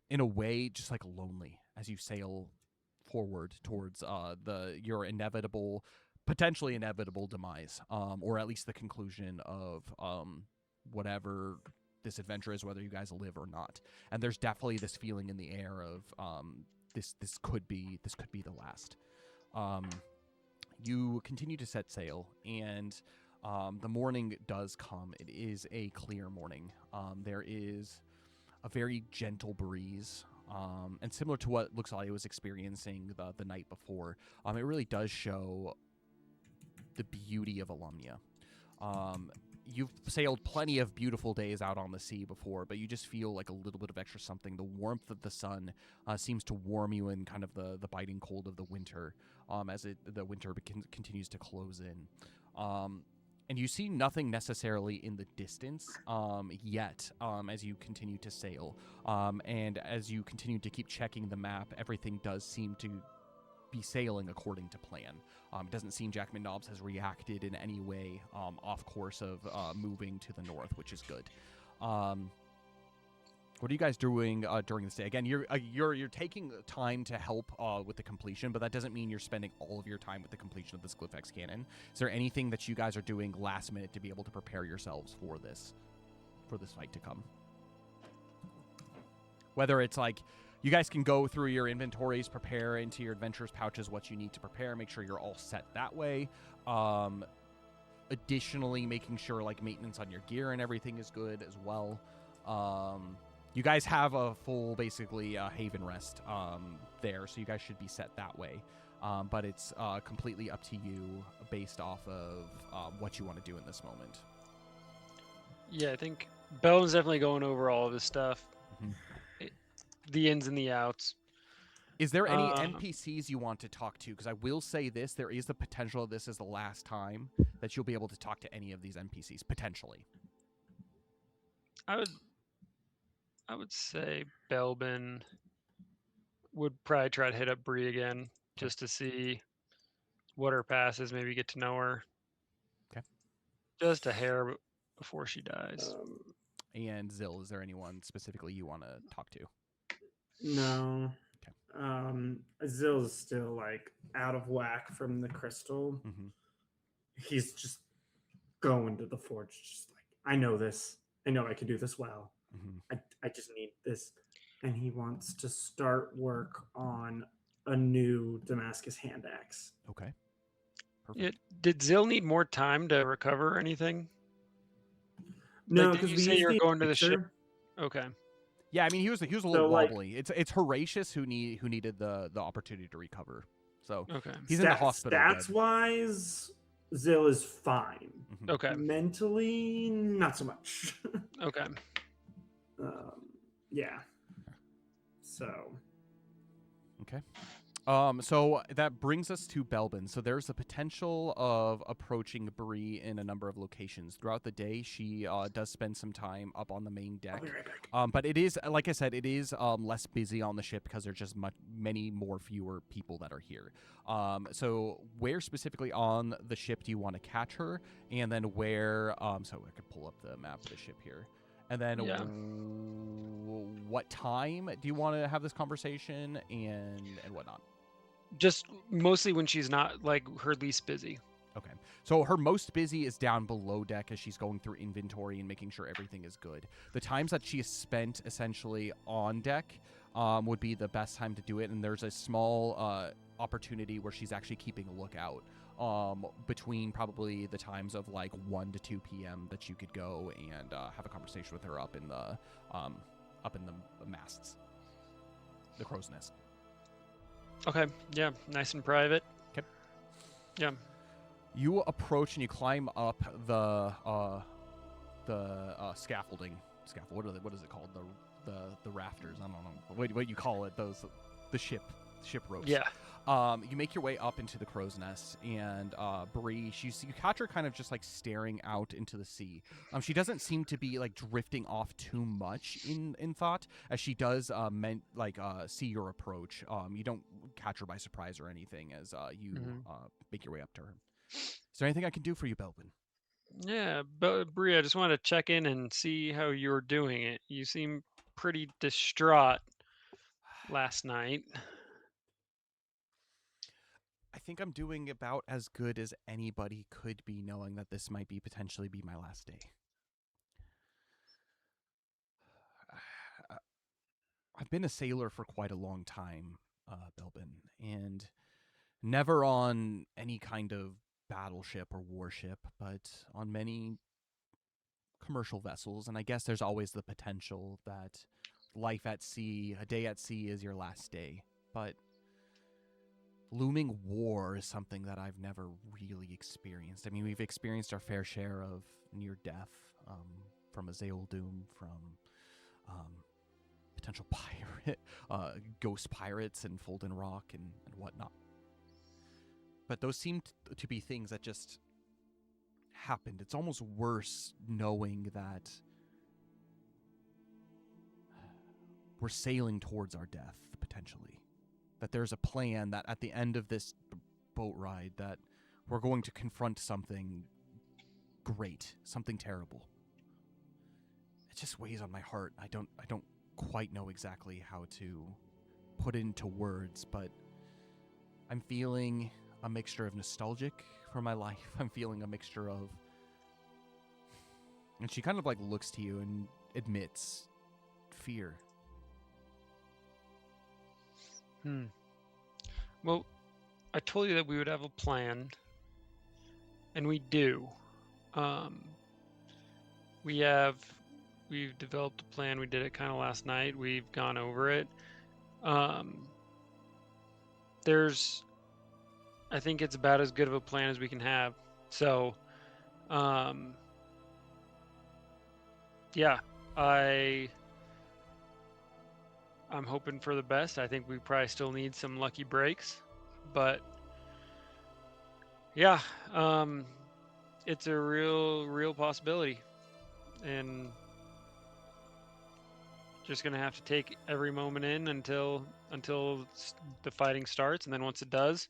in a way just like lonely as you sail forward towards your potentially inevitable demise, or at least the conclusion of whatever this adventure is, whether you guys live or not. And there's definitely this feeling in the air of this could be the last. You continue to set sail, and the morning does come. It is a clear morning. There is a very gentle breeze, and similar to what Luxalia was experiencing the night before, it really does show the beauty of Alumnia. You've sailed plenty of beautiful days out on the sea before, but you just feel like a little bit of extra something. The warmth of the sun seems to warm you in kind of the biting cold of the winter as the winter continues to close in. And you see nothing necessarily in the distance yet as you continue to sail. And as you continue to keep checking the map, everything does seem to be sailing according to plan. It doesn't seem Jack McNobbs has reacted in any way off course of moving to the north, which is good. What are you guys doing during this day? Again, you're taking time to help with the completion, but that doesn't mean you're spending all of your time with the completion of this Glyph cannon. Is there anything that you guys are doing last minute to be able to prepare yourselves for this fight to come? Whether it's like you guys can go through your inventories, prepare into your adventurers pouches what you need to prepare, make sure you're all set that way. Additionally, making sure like maintenance on your gear and everything is good as well. You guys have a full, basically, haven rest there, so you guys should be set that way. But it's completely up to you based off of what you want to do in this moment. Yeah, I think Belvin's definitely going over all of his stuff. Mm-hmm. The ins and the outs. Is there any NPCs you want to talk to? Because I will say this, there is the potential of this is the last time that you'll be able to talk to any of these NPCs, potentially. I would say Belbin would probably try to hit up Bree again just to see what her past is, maybe get to know her. Okay. Just a hair before she dies. And Zill, is there anyone specifically you want to talk to? No. Okay. Zill's still like out of whack from the crystal. Mm-hmm. He's just going to the forge, just like, I know this. I know I can do this well. Mm-hmm. I just need this. And he wants to start work on a new Damascus hand axe. Okay. Perfect. Did Zill need more time to recover or anything? No, Like, because did you say you're going to the ship? Okay. Yeah, I mean he was a little wobbly. It's Horatius who needed the opportunity to recover. So okay, he's in the hospital. Stats wise, Zill is fine. Mm-hmm. Okay. Mentally, not so much. Okay. Yeah. So. Okay. So that brings us to Belbin. So there's the potential of approaching Bree in a number of locations. Throughout the day, she does spend some time up on the main deck. I'll be right back. But it is, like I said, it is less busy on the ship because there's just many fewer people that are here. So where specifically on the ship do you want to catch her? And then where, so I could pull up the map of the ship here. And then what time do you want to have this conversation and whatnot? Just mostly when she's not like her least busy. Okay. So her most busy is down below deck as she's going through inventory and making sure everything is good. The times that she is spent essentially on deck would be the best time to do it. And there's a small opportunity where she's actually keeping a lookout between probably the times of like 1 to 2 p.m. that you could go and have a conversation with her up in the masts, the crow's nest. Okay. Yeah. Nice and private. Okay. Yeah. You approach and you climb up the scaffolding. What is it called? The rafters. I don't know what you call it. The ship ropes. Yeah. You make your way up into the crow's nest, and Bree, you catch her kind of just like staring out into the sea. She doesn't seem to be like drifting off too much in thought, as she does see your approach. You don't catch her by surprise or anything as you make your way up to her. Is there anything I can do for you, Belbin? Yeah, but Bree, I just want to check in and see how you're doing it. You seem pretty distraught last night. I think I'm doing about as good as anybody could be, knowing that this might potentially be my last day. I've been a sailor for quite a long time, Belbin, and never on any kind of battleship or warship, but on many commercial vessels. And I guess there's always the potential that life at sea, a day at sea, is your last day. But looming war is something that I've never really experienced. I mean, we've experienced our fair share of near death, from Azale Doom, from potential pirate, ghost pirates and Folden Rock and whatnot. But those seem to be things that just happened. It's almost worse knowing that we're sailing towards our death, potentially. That there's a plan that at the end of this boat ride that we're going to confront something great, something terrible. It just weighs on my heart. I don't quite know exactly how to put it into words, but I'm feeling a mixture of nostalgic for my life. I'm feeling a mixture of... And she kind of like looks to you and admits fear. Well, I told you that we would have a plan, and we do. We've developed a plan. We did it kind of last night. We've gone over it. I think it's about as good of a plan as we can have. So, yeah, I'm hoping for the best. I think we probably still need some lucky breaks, but yeah, it's a real possibility, and just gonna have to take every moment in until the fighting starts, and then once it does,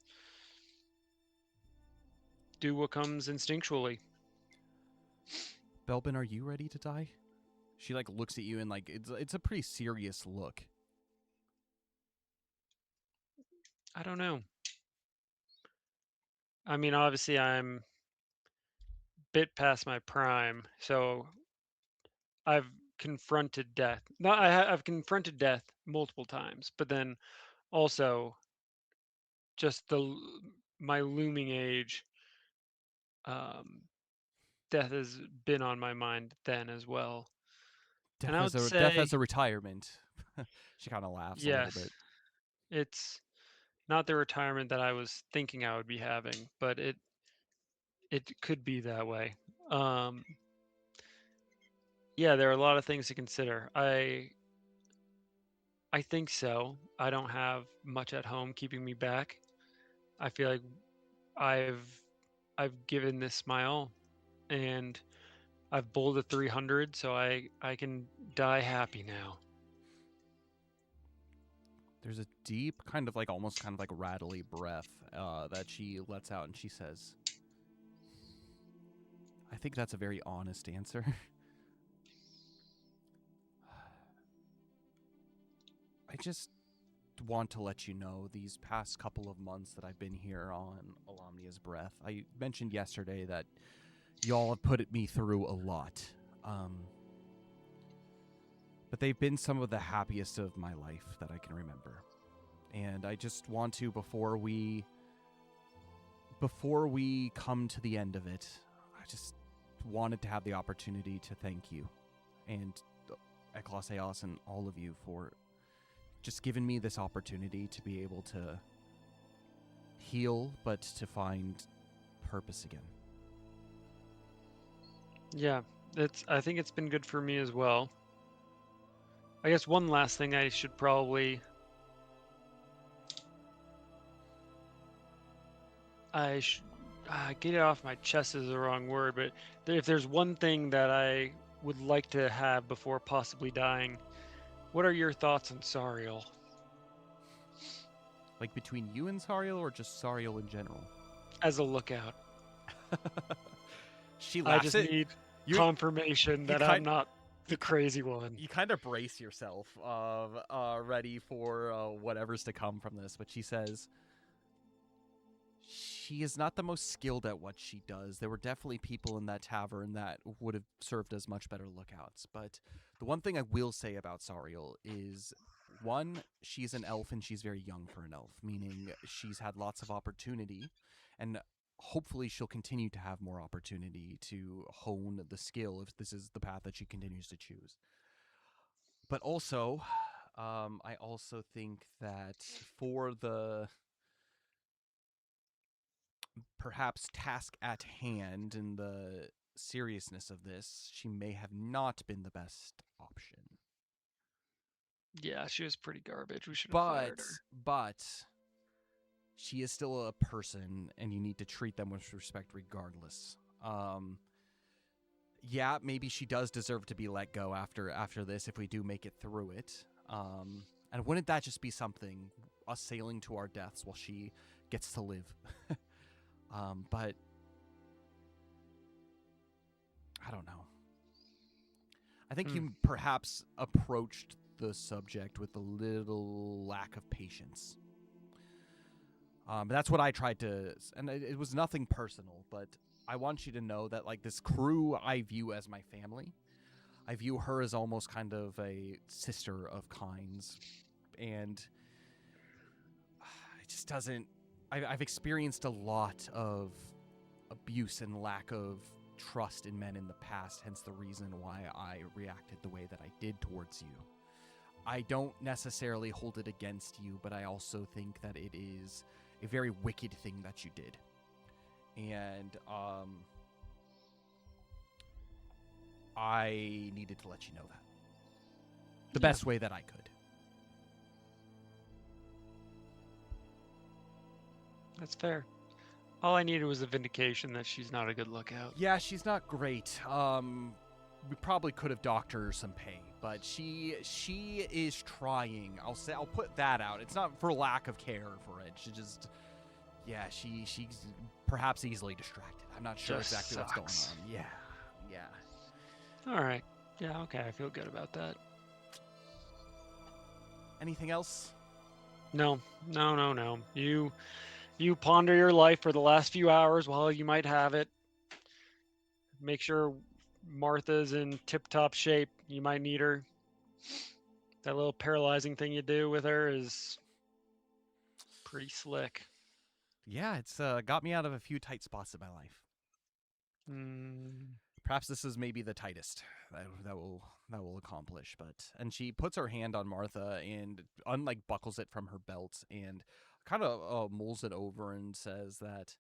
do what comes instinctually. Belbin, are you ready to die? She like looks at you and like it's a pretty serious look. I don't know. I mean, obviously, I'm bit past my prime, so I've confronted death. No, I've confronted death multiple times, but then also just my looming age. Um, Death has been on my mind then as well, and I would Death say as a retirement. She kind of laughs a little yes. bit. It's not the retirement that I was thinking I would be having, but it could be that way. Um, yeah, there are a lot of things to consider. I think so. I don't have much at home keeping me back. I feel like I've I've given this my all, and I've bowled a 300, so I can die happy now. There's a deep kind of like almost kind of like rattly breath that she lets out, and she says, "I think that's a very honest answer." I just want to let you know these past couple of months that I've been here on Alamnia's Breath. I mentioned yesterday that y'all have put me through a lot. But they've been some of the happiest of my life that I can remember. And I just want to, before we come to the end of it, I just wanted to have the opportunity to thank you and Eclaas and all of you for just giving me this opportunity to be able to heal, but to find purpose again. Yeah, I think it's been good for me as well. I guess one last thing I should probably get it off my chest is the wrong word, but if there's one thing that I would like to have before possibly dying, what are your thoughts on Sariel? Like between you and Sariel, or just Sariel in general? As a lookout. She I laughs just it. need confirmation that I'm not the crazy one. You kind of brace yourself, ready for whatever's to come from this. But she says, she is not the most skilled at what she does. There were definitely people in that tavern that would have served as much better lookouts. But the one thing I will say about Sariel is, one, she's an elf and she's very young for an elf, meaning she's had lots of opportunity, and hopefully she'll continue to have more opportunity to hone the skill if this is the path that she continues to choose. But also, I also think that for the perhaps task at hand and the seriousness of this, she may have not been the best option. Yeah, she was pretty garbage. We should have fired her. But she is still a person, and you need to treat them with respect regardless. Yeah, maybe she does deserve to be let go after this if we do make it through it. And wouldn't that just be something, us sailing to our deaths while she gets to live? But I don't know. I think you perhaps approached the subject with a little lack of patience. That's what I tried to, and it was nothing personal, but I want you to know that, like, this crew I view as my family. I view her as almost kind of a sister of kinds, and it just doesn't. I've experienced a lot of abuse and lack of trust in men in the past, hence the reason why I reacted the way that I did towards you. I don't necessarily hold it against you, but I also think that it is a very wicked thing that you did. And I needed to let you know that the best way that I could. That's fair. All I needed was a vindication that she's not a good lookout. Yeah, she's not great. We probably could have docked her some pay, but she is trying. I'll put that out. It's not for lack of care for it. She just, yeah, she's perhaps easily distracted. I'm not sure Just exactly sucks. what's going on. Yeah. All right. Yeah. Okay. I feel good about that. Anything else? No. You ponder your life for the last few hours while you might have it. Make sure Martha's in tip-top shape. You might need her. That little paralyzing thing you do with her is pretty slick. Yeah, it's got me out of a few tight spots in my life. Perhaps this is maybe the tightest that will accomplish. And she puts her hand on Martha and buckles it from her belt and kind of mulls it over and says that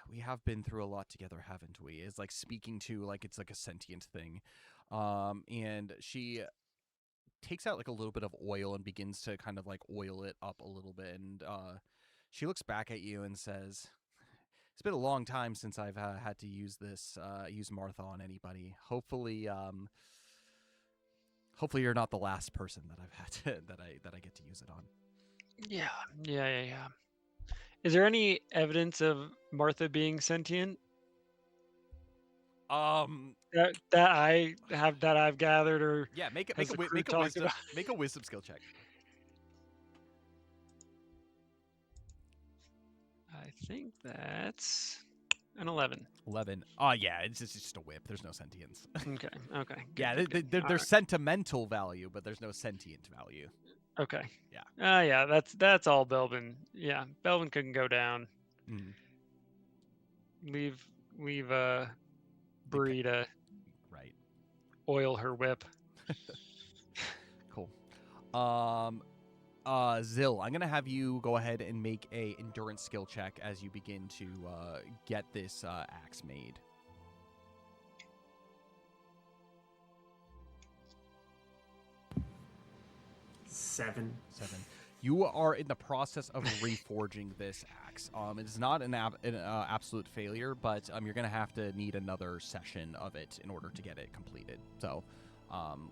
we have been through a lot together, haven't we? Is like speaking to like it's like a sentient thing, and she takes out like a little bit of oil and begins to kind of like oil it up a little bit, and she looks back at you and says, it's been a long time since I've had to use Martha on anybody. Hopefully you're not the last person that I've had to, that I get to use it on. Yeah. Is there any evidence of Martha being sentient? That I've gathered, or yeah, make has the crew a talked wisdom about? make a wisdom skill check. I think that's an 11. 11. Oh yeah, it's just a whip. There's no sentience. Okay. Good, Yeah, good. there's Alright. sentimental value, but there's no sentient value. Okay. Yeah. Yeah. That's all Belvin. Yeah, Belvin couldn't go down. Mm. Leave Bree to Right. oil her whip. Cool. Zill, I'm gonna have you go ahead and make a endurance skill check as you begin to get this axe made. Seven. You are in the process of reforging this axe. It is not an absolute failure, but you're going to need another session of it in order to get it completed. So,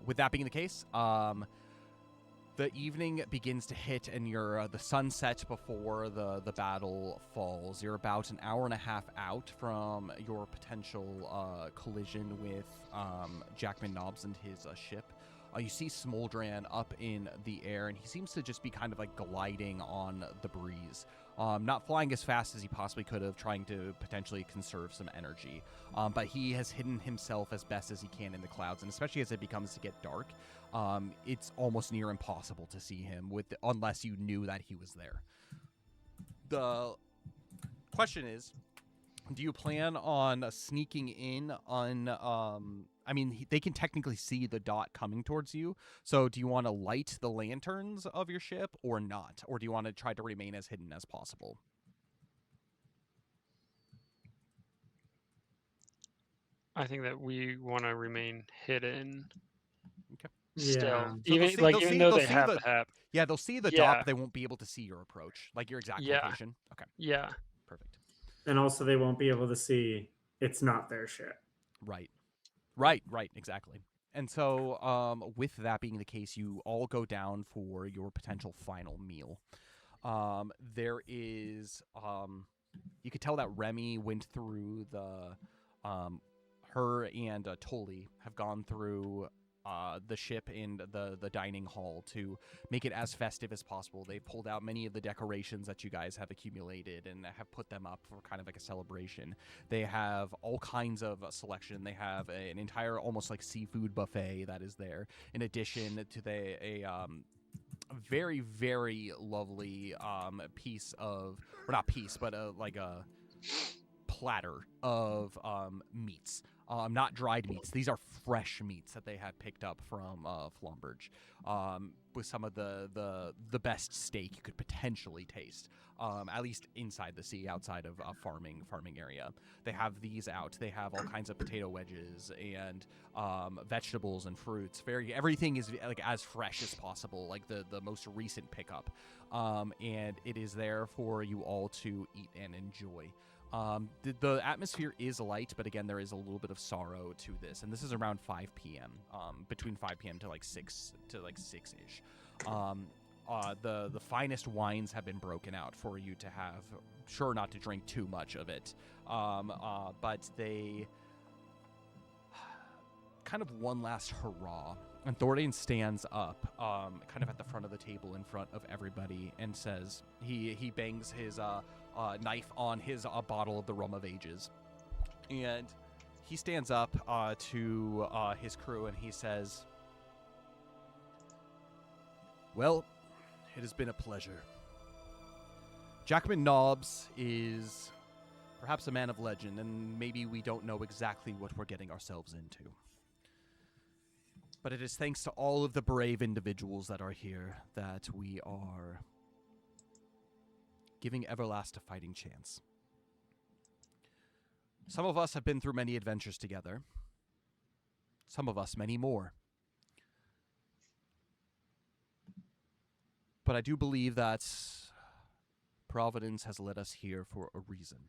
with that being the case, the evening begins to hit, and the sun sets before the battle falls. You're about an hour and a half out from your potential collision with Jackman Nobbs and his ship. You see Smoldran up in the air, and he seems to just be kind of like gliding on the breeze. Not flying as fast as he possibly could have, trying to potentially conserve some energy. But he has hidden himself as best as he can in the clouds, and especially as it becomes to get dark, it's almost near impossible to see him unless you knew that he was there. The question is, do you plan on sneaking in on... they can technically see the dot coming towards you, so do you want to light the lanterns of your ship or not? Or do you want to try to remain as hidden as possible? I think that we want to remain hidden. Okay. Still, Yeah. So even though they have the hat. Yeah, they'll see the dot, Yeah. but they won't be able to see your approach, like your exact Yeah. location. Okay, Yeah. perfect. And also, they won't be able to see it's not their ship. Right, exactly. And so, with that being the case, you all go down for your potential final meal. There is, you could tell that Remy went through her and Tolly have gone through the ship and the dining hall to make it as festive as possible. They've pulled out many of the decorations that you guys have accumulated and have put them up for kind of like a celebration. They have all kinds of selection. They have an entire almost like seafood buffet that is there, in addition to a very, very lovely piece of, or not piece, but like a platter of meats. Not dried meats. These are fresh meats that they have picked up from Flamberge. with some of the best steak you could potentially taste, at least inside the sea, outside of a farming area. They have these out. They have all kinds of potato wedges and vegetables and fruits. Everything is like as fresh as possible, like the most recent pickup, and it is there for you all to eat and enjoy. The atmosphere is light, but again, there is a little bit of sorrow to this, and this is around 5 p.m. Between 5 p.m. to like 6-ish. The finest wines have been broken out for you to have. Sure, not to drink too much of it, but they kind of one last hurrah. And Thordain stands up, kind of at the front of the table in front of everybody, and says, he bangs his knife on his bottle of the Rum of Ages. And he stands up to his crew and he says, "Well, it has been a pleasure. Jackman Nobbs is perhaps a man of legend, and maybe we don't know exactly what we're getting ourselves into. But it is thanks to all of the brave individuals that are here that we are giving Everlast a fighting chance. Some of us have been through many adventures together. Some of us many more. But I do believe that Providence has led us here for a reason.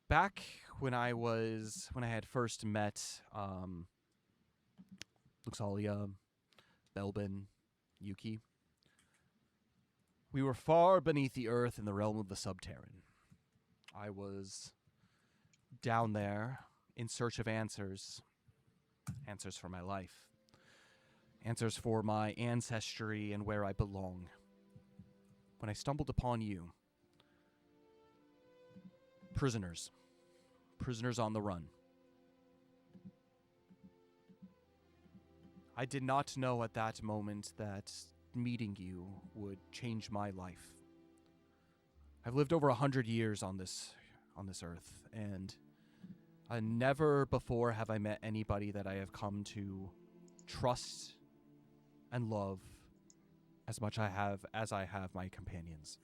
Back when I had first met Luxalia, Belbin, Yuki, we were far beneath the earth in the realm of the Subterran. I was down there in search of answers for my life, answers for my ancestry and where I belong. When I stumbled upon you, prisoners on the run. I did not know at that moment that meeting you would change my life. I've lived over 100 years on this earth, and never before have I met anybody that I have come to trust and love as much as I have my companions.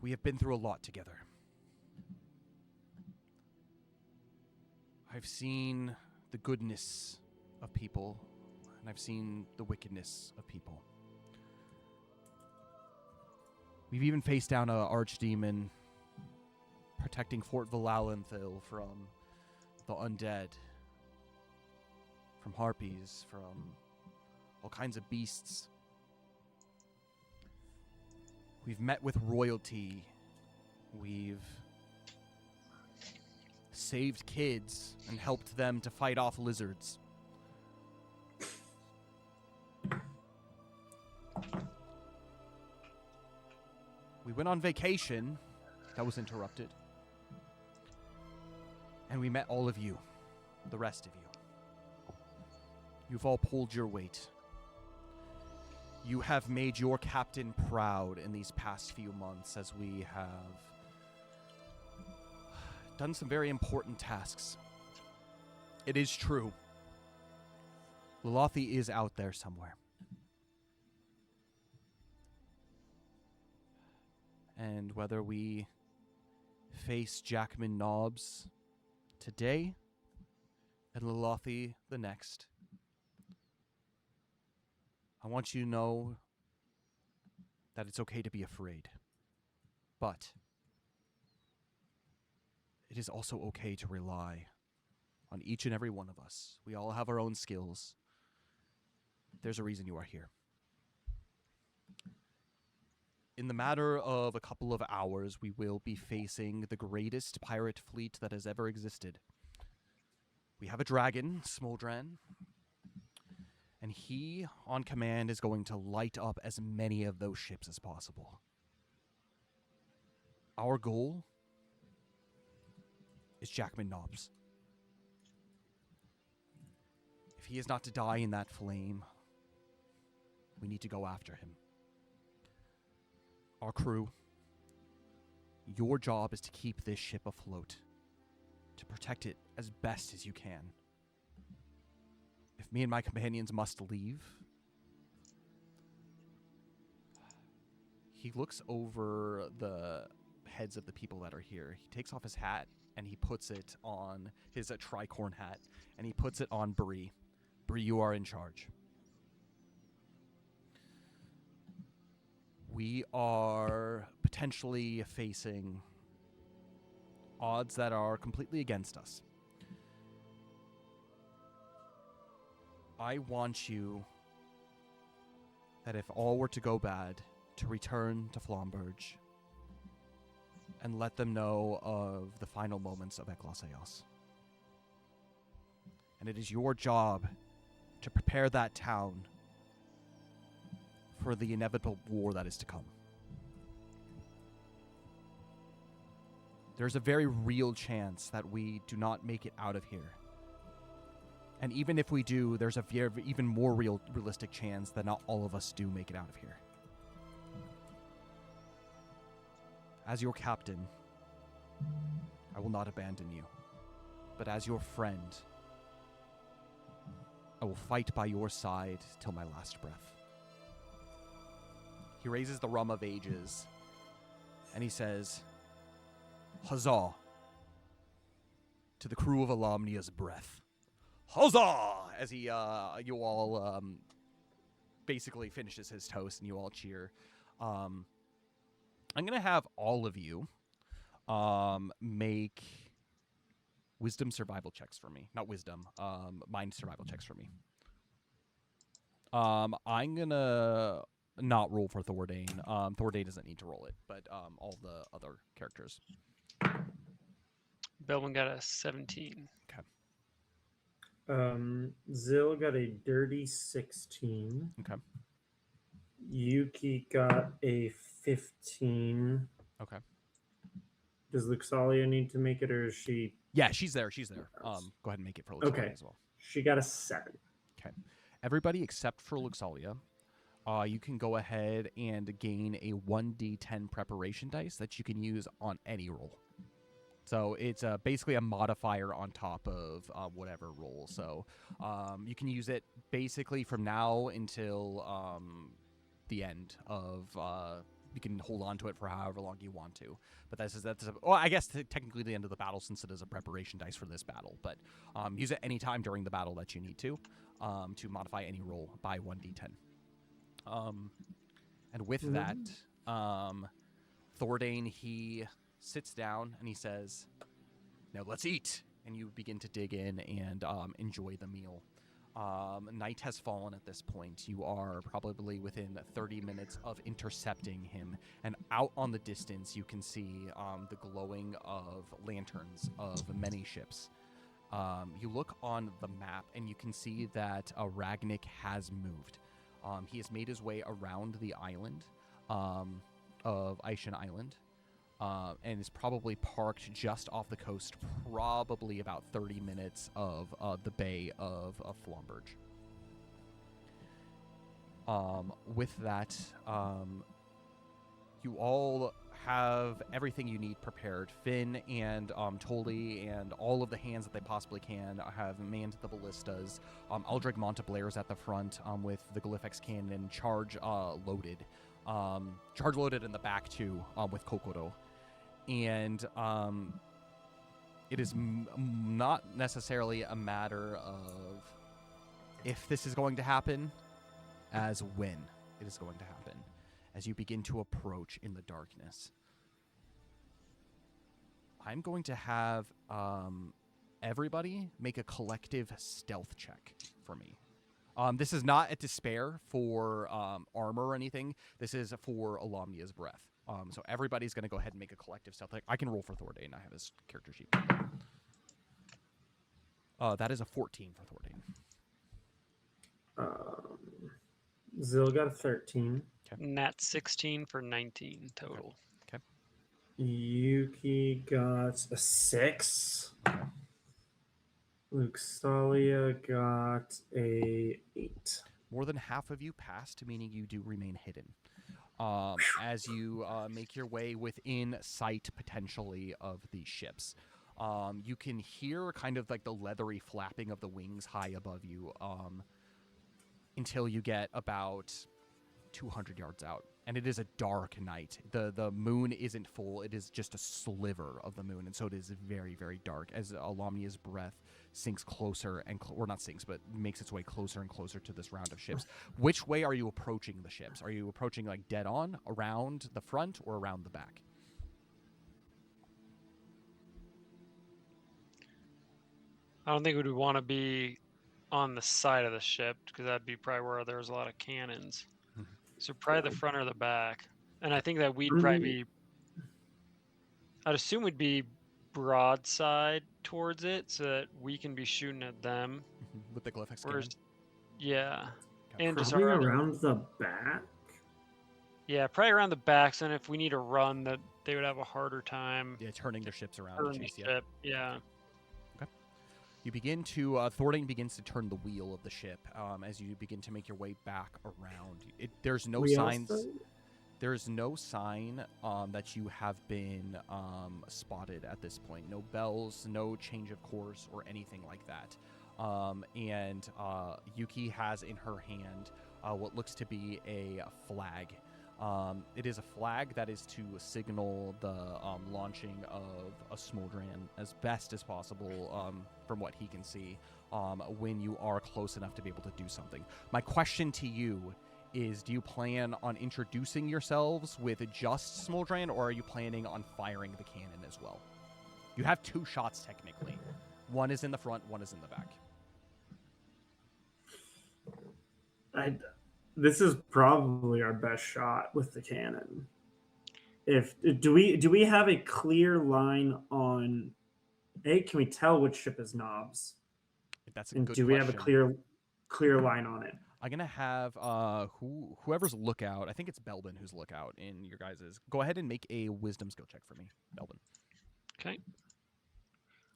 We have been through a lot together. I've seen the goodness of people, and I've seen the wickedness of people. We've even faced down an archdemon protecting Fort Valalanthil from the undead, from harpies, from all kinds of beasts. We've met with royalty. We've saved kids and helped them to fight off lizards. We went on vacation. That was interrupted. And we met all of you. The rest of you. You've all pulled your weight. You have made your captain proud in these past few months as we have done some very important tasks. It is true. Lalathi is out there somewhere. And whether we face Jackman Nobbs today and Lalathi the next, I want you to know that it's okay to be afraid. But it is also okay to rely on each and every one of us. We all have our own skills. There's a reason you are here. In the matter of a couple of hours, we will be facing the greatest pirate fleet that has ever existed. We have a dragon, Smoldran, and he, on command, is going to light up as many of those ships as possible. Our goal is Jackman Nobbs. If he is not to die in that flame, we need to go after him. Our crew, your job is to keep this ship afloat, to protect it as best as you can. If me and my companions must leave... He looks over the heads of the people that are here. He takes off his hat and he puts it on his tricorn hat, and he puts it on Bree. Bree, you are in charge. We are potentially facing odds that are completely against us. I want you, that if all were to go bad, to return to Flamberge and let them know of the final moments of Eclaas. And it is your job to prepare that town for the inevitable war that is to come. There's a very real chance that we do not make it out of here. And even if we do, there's a even more realistic chance that not all of us do make it out of here. As your captain, I will not abandon you. But as your friend, I will fight by your side till my last breath. He raises the Rum of Ages, and he says, Huzzah! To the crew of Alamnia's breath. Huzzah! As he, you all, basically finishes his toast, and you all cheer. I'm going to have all of you make wisdom survival checks for me. Not wisdom, mind survival checks for me. I'm going to not roll for Thordane. Thordane doesn't need to roll it, but all the other characters. Belwin got a 17. Okay. Zill got a dirty 16. Okay. Yuki got a 15. Okay. Does Luxalia need to make it, or is she? Yeah, she's there. She's there. Go ahead and make it for Luxalia as well. She got a 7. Okay. Everybody except for Luxalia, you can go ahead and gain a 1d10 preparation dice that you can use on any roll. So it's basically a modifier on top of whatever roll. So you can use it basically from now until the end of... you can hold on to it for however long you want to. But well, I guess technically the end of the battle, since it is a preparation dice for this battle. But use it anytime during the battle that you need to modify any roll by 1d10. And with that, Thordane, he sits down and he says, "Now let's eat." And you begin to dig in and enjoy the meal. Night has fallen at this point. You are probably within 30 minutes of intercepting him. And out on the distance, you can see the glowing of lanterns of many ships. You look on the map, and you can see that Ragnik has moved. He has made his way around the island of Aishan Island. And is probably parked just off the coast, probably about 30 minutes of the bay of Flamberge. With that, you all have everything you need prepared. Finn and Tolly and all of the hands that they possibly can have manned the ballistas. Aldrich Monteblair's at the front with the Glyphex cannon, charge loaded. Charge loaded in the back too with Kokoro. And it is not necessarily a matter of if this is going to happen, as when it is going to happen, as you begin to approach in the darkness. I'm going to have everybody make a collective stealth check for me. This is not a despair for armor or anything. This is for Alamnia's breath. So everybody's going to go ahead and make a collective stealth. I can roll for Thordane. I have his character sheet. That is a 14 for Thordane. Zill got a 13. Okay. Nat 16 for 19 total. Okay. Yuki got a 6. Okay. Luxalia got a 8. More than half of you passed, meaning you do remain hidden. As you make your way within sight, potentially, of these ships. You can hear kind of like the leathery flapping of the wings high above you until you get about 200 yards out. And it is a dark night. The moon isn't full. It is just a sliver of the moon. And so it is very, very dark as Alamnia's breath sinks closer and or not sinks, but makes its way closer and closer to this round of ships. Which way are you approaching the ships? Are you approaching like dead on, around the front, or around the back? I don't think we'd want to be on the side of the ship because that'd be probably where there's a lot of cannons. So probably the front or the back. And I think that we'd probably be, I'd assume we'd be broadside towards it so that we can be shooting at them. With the Glyphics cannon? Yeah. And just probably our other, around the back. yeah, probably around the backs. And if we need to run, that they would have a harder time. Yeah, turning their ships around to turning chase the you. ship. Yeah. You begin to, Thordain begins to turn the wheel of the ship as you begin to make your way back around. There's no signs. There is no sign that you have been spotted at this point. No bells, no change of course, or anything like that. And Yuki has in her hand what looks to be a flag. It is a flag that is to signal the launching of a Smoldran as best as possible from what he can see when you are close enough to be able to do something. My question to you is, do you plan on introducing yourselves with just Smoldran, or are you planning on firing the cannon as well? You have two shots technically. One is in the front, one is in the back. This is probably our best shot with the cannon. Do we have a clear line on? Can we tell which ship is Knobs? That's a good question. Do we have a clear line on it? I'm gonna have whoever's lookout. I think it's Belbin who's lookout in your guys's. Go ahead and make a wisdom skill check for me, Belbin. Okay.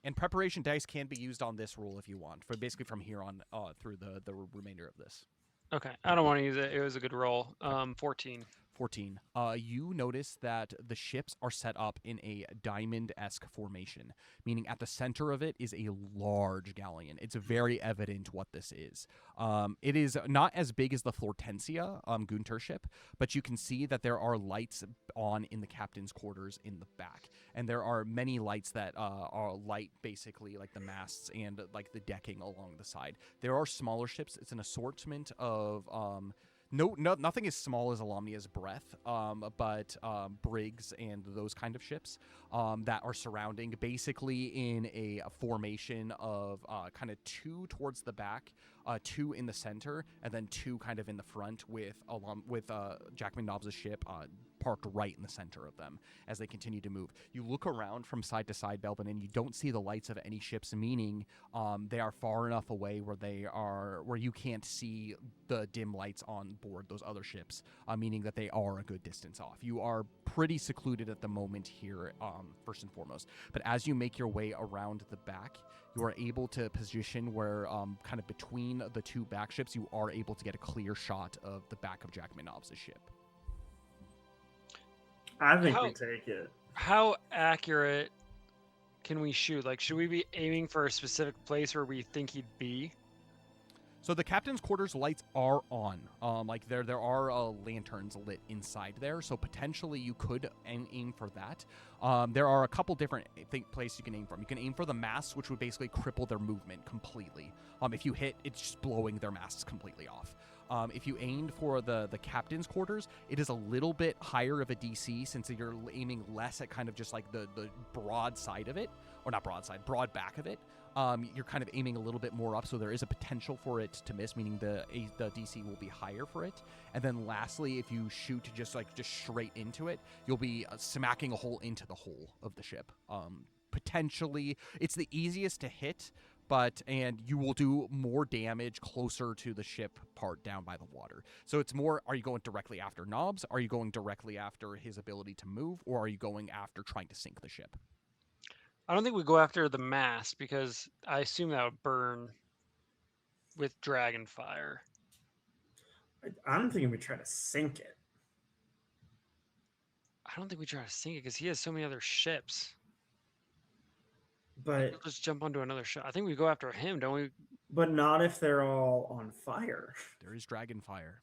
And preparation dice can be used on this rule if you want, for basically from here on through the remainder of this. Okay. I don't want to use it. It was a good roll. 14. 14. You notice that the ships are set up in a diamond-esque formation, meaning at the center of it is a large galleon. It's very evident what this is. It is not as big as the Flortensia Gunter ship, but you can see that there are lights on in the captain's quarters in the back, and there are many lights that are light basically like the masts and like the decking along the side. There are smaller ships. It's an assortment of nothing as small as Alamnia's breath, but brigs and those kind of ships that are surrounding, basically in a formation of kind of two towards the back, two in the center, and then two kind of in the front with Jack McNobbs' ship parked right in the center of them as they continue to move. You look around from side to side, Belbin, and you don't see the lights of any ships, meaning they are far enough away where you can't see the dim lights on board those other ships, meaning that they are a good distance off. You are pretty secluded at the moment here, first and foremost. But as you make your way around the back, you are able to position where kind of between the two back ships, you are able to get a clear shot of the back of Jack McNobbs' ship. I think we take it. How accurate can we shoot? Like, should we be aiming for a specific place where we think he'd be? So the captain's quarters lights are on. Like there are lanterns lit inside there, so potentially you could aim for that. There are a couple different places you can aim from. You can aim for the masts, which would basically cripple their movement completely. If you hit, it's just blowing their masts completely off. If you aimed for the captain's quarters, it is a little bit higher of a DC since you're aiming less at kind of just like the broad side of it, or not broad side, broad back of it. You're kind of aiming a little bit more up, so there is a potential for it to miss, meaning the DC will be higher for it. And then lastly, if you shoot just straight into it, you'll be smacking a hole into the hull of the ship. Potentially, it's the easiest to hit, and you will do more damage closer to the ship part down by the water. So it's more, are you going directly after Knobs? Are you going directly after his ability to move? Or are you going after trying to sink the ship? I don't think we go after the mast because I assume that would burn with dragon fire. I'm thinking we try to sink it. I don't think we try to sink it because he has so many other ships. But We'll just jump onto another shot. I think we go after him, don't we? but not if they're all on fire. There is dragon fire.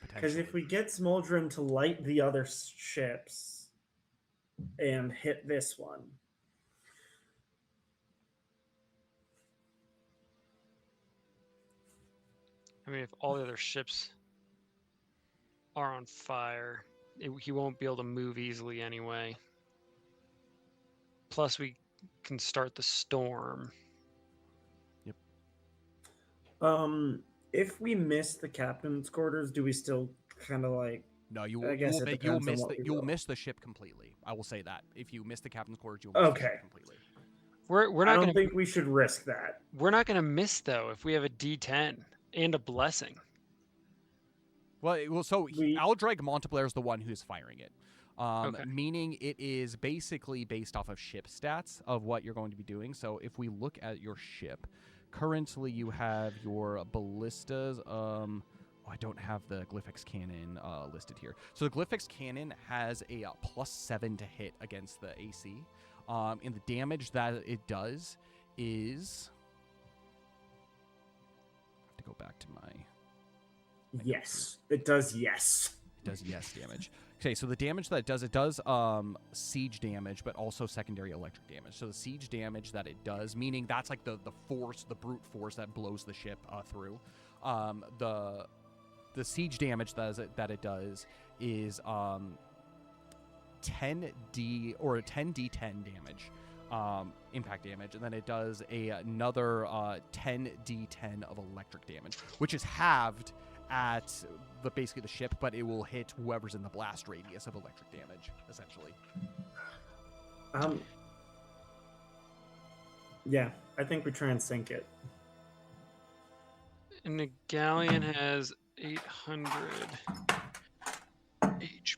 Because if we get Smoldrin to light the other ships and hit this one, I mean, if all the other ships are on fire, he won't be able to move easily anyway. Plus, we can start the storm. if we miss the captain's quarters, do we still kind of like? No, you I will. guess You will, it ma- you will depends on miss what the. we You will roll. miss the ship completely. I will say that. If you miss the captain's quarters, you will miss the Okay. ship completely. We're I not don't gonna think we should risk that. we're not gonna miss though if we have a D10 and a blessing. Well, so We- Aldrag Monteblair is the one who's firing it. Okay. Meaning it is basically based off of ship stats of what you're going to be doing. So if we look at your ship, currently you have your ballistas. I don't have the Glyphix cannon listed here. So the Glyphix cannon has a +7 to hit against the AC. And the damage that it does is... I have to go back to my... Yes, it does. Yes. It does yes damage. Okay, so the damage that it does siege damage, but also secondary electric damage. So the siege damage that it does, meaning that's like the force, the brute force that blows the ship through. The siege damage that it does is 10d or 10d10 damage, impact damage, and then it does another 10d10 of electric damage, which is halved at basically the ship, but it will hit whoever's in the blast radius of electric damage, essentially. Yeah, I think we try and sink it. And the galleon has 800 HP.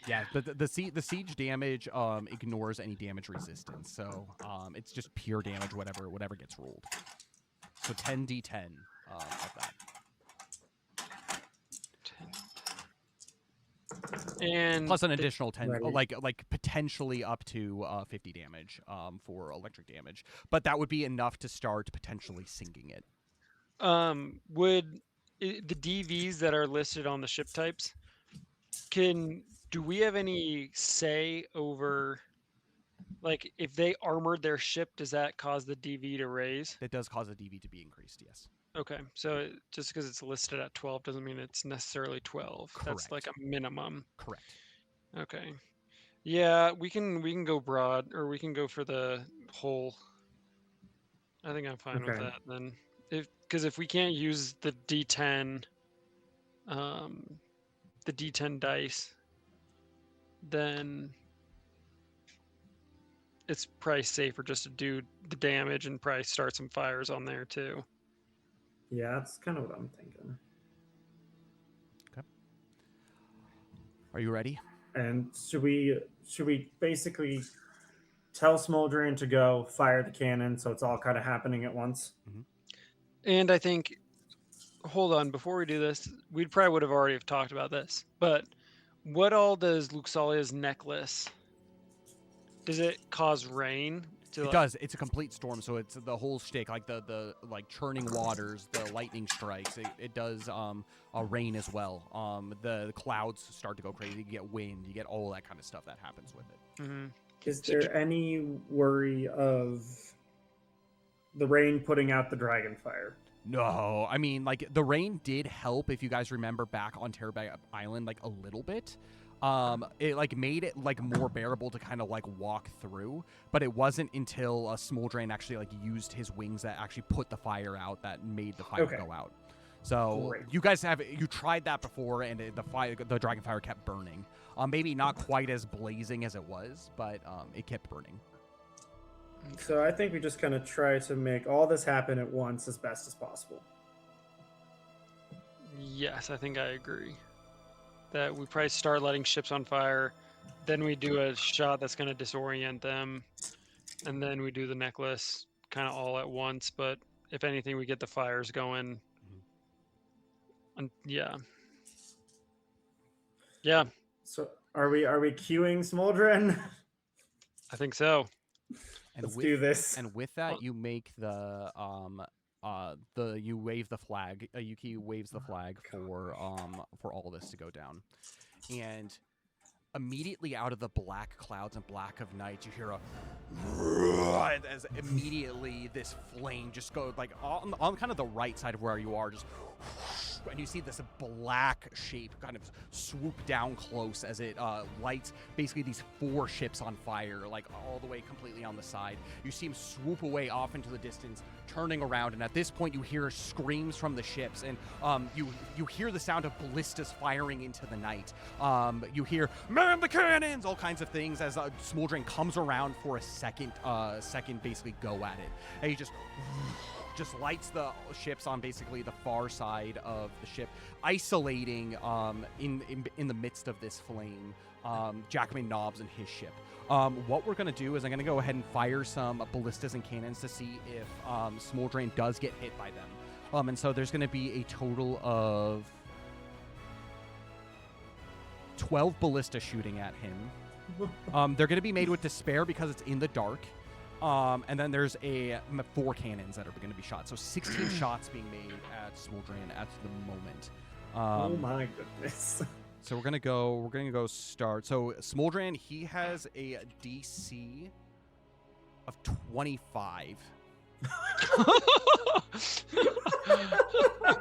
Yeah, but the siege damage ignores any damage resistance, so it's just pure damage, whatever gets rolled. So 10d10 of that. And Plus an additional 10, Right. like potentially up to 50 damage for electric damage. But that would be enough to start potentially sinking it. would the DVs that are listed on the ship types, do we have any say over, like, if they armored their ship, does that cause the DV to raise? That does cause a DV to be increased, yes. Okay, so just because it's listed at 12 doesn't mean it's necessarily 12. That's like a minimum. Correct. Okay. Yeah, we can go broad, or we can go for the whole. I think I'm fine with Okay. that then. Because if we can't use the D10, the D10 dice, then it's probably safer just to do the damage and probably start some fires on there too. Yeah, that's kind of what I'm thinking. Are you ready? And should we basically tell Smoldrin to go fire the cannon so it's all kind of happening at once? And I think, hold on, before we do this, we probably would have already have talked about this, but what all does Luxalia's necklace, does it cause rain? It does. It's a complete storm, so it's the whole shtick, like the like churning waters, the lightning strikes. It does a rain as well. The clouds start to go crazy. You get wind. You get all that kind of stuff that happens with it. Mm-hmm. Is there any worry of the rain putting out the dragon fire? No, I mean, like, the rain did help, if you guys remember back on Terrabag Island, like, a little bit. It, like, made it, like, more bearable to kind of, like, walk through, but it wasn't until Smoldrin actually, like, used his wings that actually put the fire out that made the fire go out. So, Great. you guys you tried that before, and the dragon fire kept burning. Maybe not quite as blazing as it was, but it kept burning. So I think we just kind of try to make all this happen at once as best as possible. Yes, I think I agree. That we probably start letting ships on fire, then we do a shot that's going to disorient them, and then we do the necklace kind of all at once. But if anything, we get the fires going. And yeah. So are we queuing Smoldrin? I think so. And Let's do this. And with that, you make you wave the flag. Yuki waves the flag for all this to go down, and immediately out of the black clouds and black of night, you hear a as immediately this flame just goes like on kind of the right side of where you are, just and you see this black shape kind of swoop down close as it lights basically these 4 ships on fire, like all the way completely on the side. You see him swoop away off into the distance, turning around, and at this point you hear screams from the ships, and you hear the sound of ballistas firing into the night. You hear "Man the cannons!" all kinds of things as Smoldering comes around for a second basically go at it, and he just lights the ships on basically the far side of the ship, isolating in the midst of this flame Jackman Nobbs and his ship. What we're going to do is I'm going to go ahead and fire some ballistas and cannons to see if Smoldering does get hit by them. And so there's going to be a total of 12 ballistas shooting at him. They're going to be made with despair because it's in the dark. And then there's 4 cannons that are going to be shot. So 16 shots being made at Smoldering at the moment. Oh my goodness. So we're gonna go start. So Smoldering, he has a DC of 25.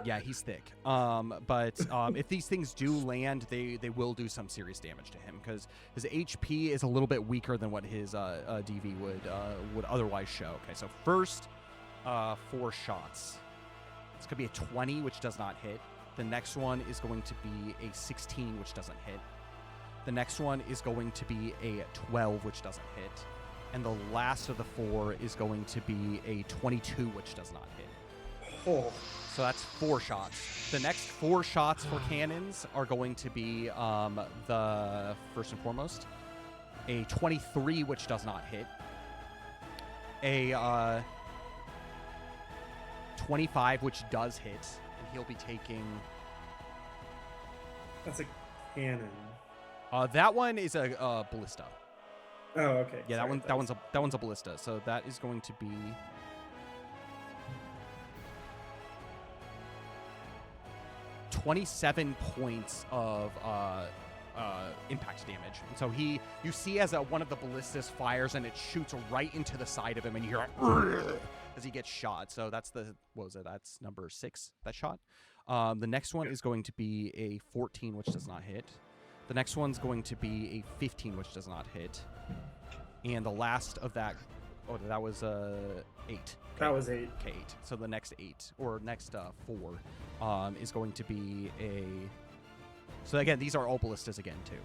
Yeah, he's thick. But if these things do land, they will do some serious damage to him because his HP is a little bit weaker than what his DV would otherwise show. Okay, so first 4 shots. It's gonna be a 20, which does not hit. The next one is going to be a 16, which doesn't hit. The next one is going to be a 12, which doesn't hit. And the last of the 4 is going to be a 22, which does not hit. Oh. So that's 4 shots. The next 4 shots for cannons are going to be the first and foremost, a 23, which does not hit, a 25, which does hit, and he'll be taking. That's a cannon. That one is a ballista. Oh, okay. Yeah, Sorry, that one's a ballista. So that is going to be 27 points of impact damage. And so you see as one of the ballistas fires and it shoots right into the side of him, and you hear as he gets shot. So that's that's number 6 that shot. The next one is going to be a 14, which does not hit. The next one's going to be a 15, which does not hit. And the last of that, that was 8. That was 8. Okay, 8. So the next 8, or next 4, is going to be a... So again, these are all ballistas again, too.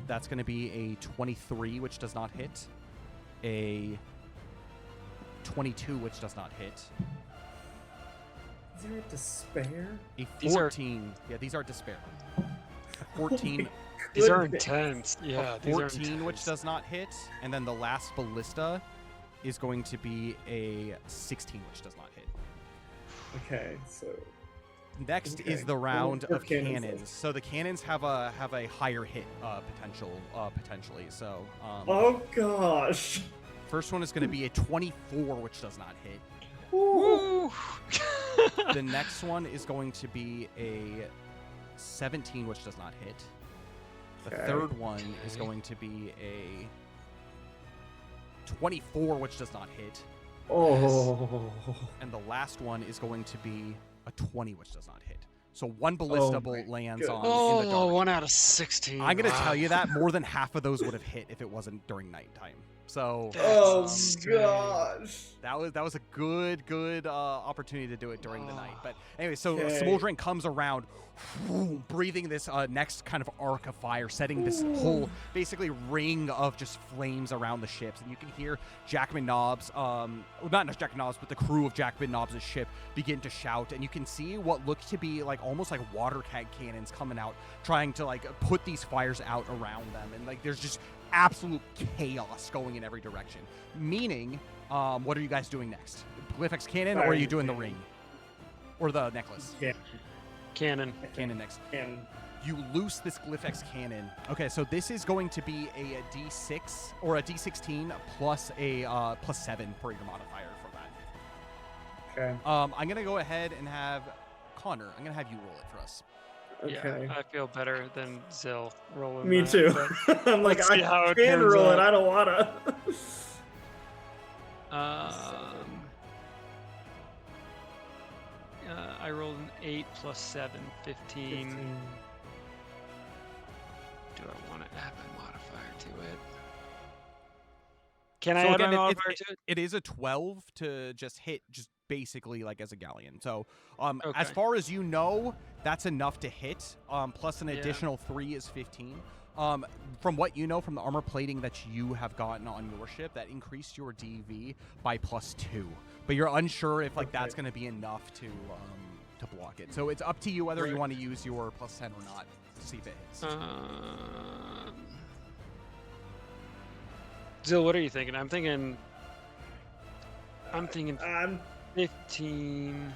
That's going to be a 23, which does not hit. A 22, which does not hit. Is there a despair? A 14. Yeah, these are despair. A 14. These are intense. Yeah, A these are 14, intense. which does not hit. And then the last ballista is going to be a 16, which does not hit. Okay, so Next Okay. is the round What of cannons cannons. is? So the cannons have a higher hit potential potentially. So oh gosh. first one is going to be a 24, which does not hit. Woo. The next one is going to be a 17, which does not hit. The Okay. third one is going to be a 24, which does not hit. Oh. And the last one is going to be a 20, which does not hit. So one ballista Oh bolt my lands goodness. on in the dark. 1 out of 16. I'm going to Wow. tell you that more than half of those would have hit if it wasn't during nighttime. So Oh insane. gosh. that was a good opportunity to do it during the night. But anyway, so Okay. Smoldering comes around, breathing this next kind of arc of fire, setting this whole basically ring of just flames around the ships, and you can hear Jackman Nobbs, not Jackman Nobbs, but the crew of Jackman Nobbs' ship begin to shout, and you can see what looks to be like almost like water cannons coming out, trying to like put these fires out around them, and like there's just absolute chaos going in every direction. Meaning, what are you guys doing next? Glyphex cannon, or are you doing the ring? Or the necklace? Yeah. Cannon. Cannon next. And You loose this Glyphex cannon. Okay, so this is going to be a D6 or a D16 plus a +7 for your modifier for that. Okay. I'm gonna go ahead and have Connor. I'm gonna have you roll it for us. Okay. Yeah, I feel better than Zill rolling. Me that, too. but I'm like, let's see I how it can turns roll out. it. I don't wanna. I rolled an 8 plus 7, 15. Do I want to add my modifier to it? Can I So add again, my modifier to it? it is a 12 to just hit, just basically like as a galleon. So as Okay. far as you know, that's enough to hit. Plus an Yeah. additional 3 is 15. From what you know from the armor plating that you have gotten on your ship, that increased your DV by +2. But you're unsure if like that's Okay. going to be enough to block it. So it's up to you whether you Right. want to use your +10 or not to see if it hits. Zill, what are you thinking? I'm thinking I'm 15.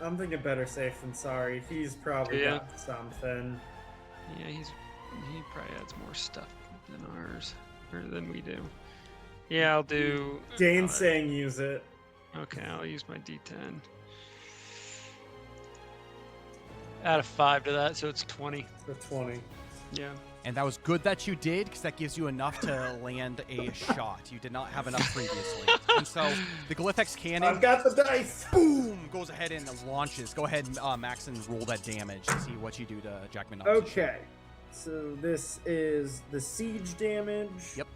I'm thinking better safe than sorry. He's probably Yeah. got something. Yeah, he probably adds more stuff than ours, or than we do. Yeah, I'll do. Dane's saying use it. Okay, I'll use my D10. Add a 5 to that, so it's 20. For 20. Yeah. And that was good that you did, because that gives you enough to land a shot. You did not have enough previously. And so the Glyphex cannon, I've got the dice. boom, goes ahead and launches. Go ahead, Max, and roll that damage to see what you do to Jack Minogue's ship. Okay. So this is the siege damage. Yep.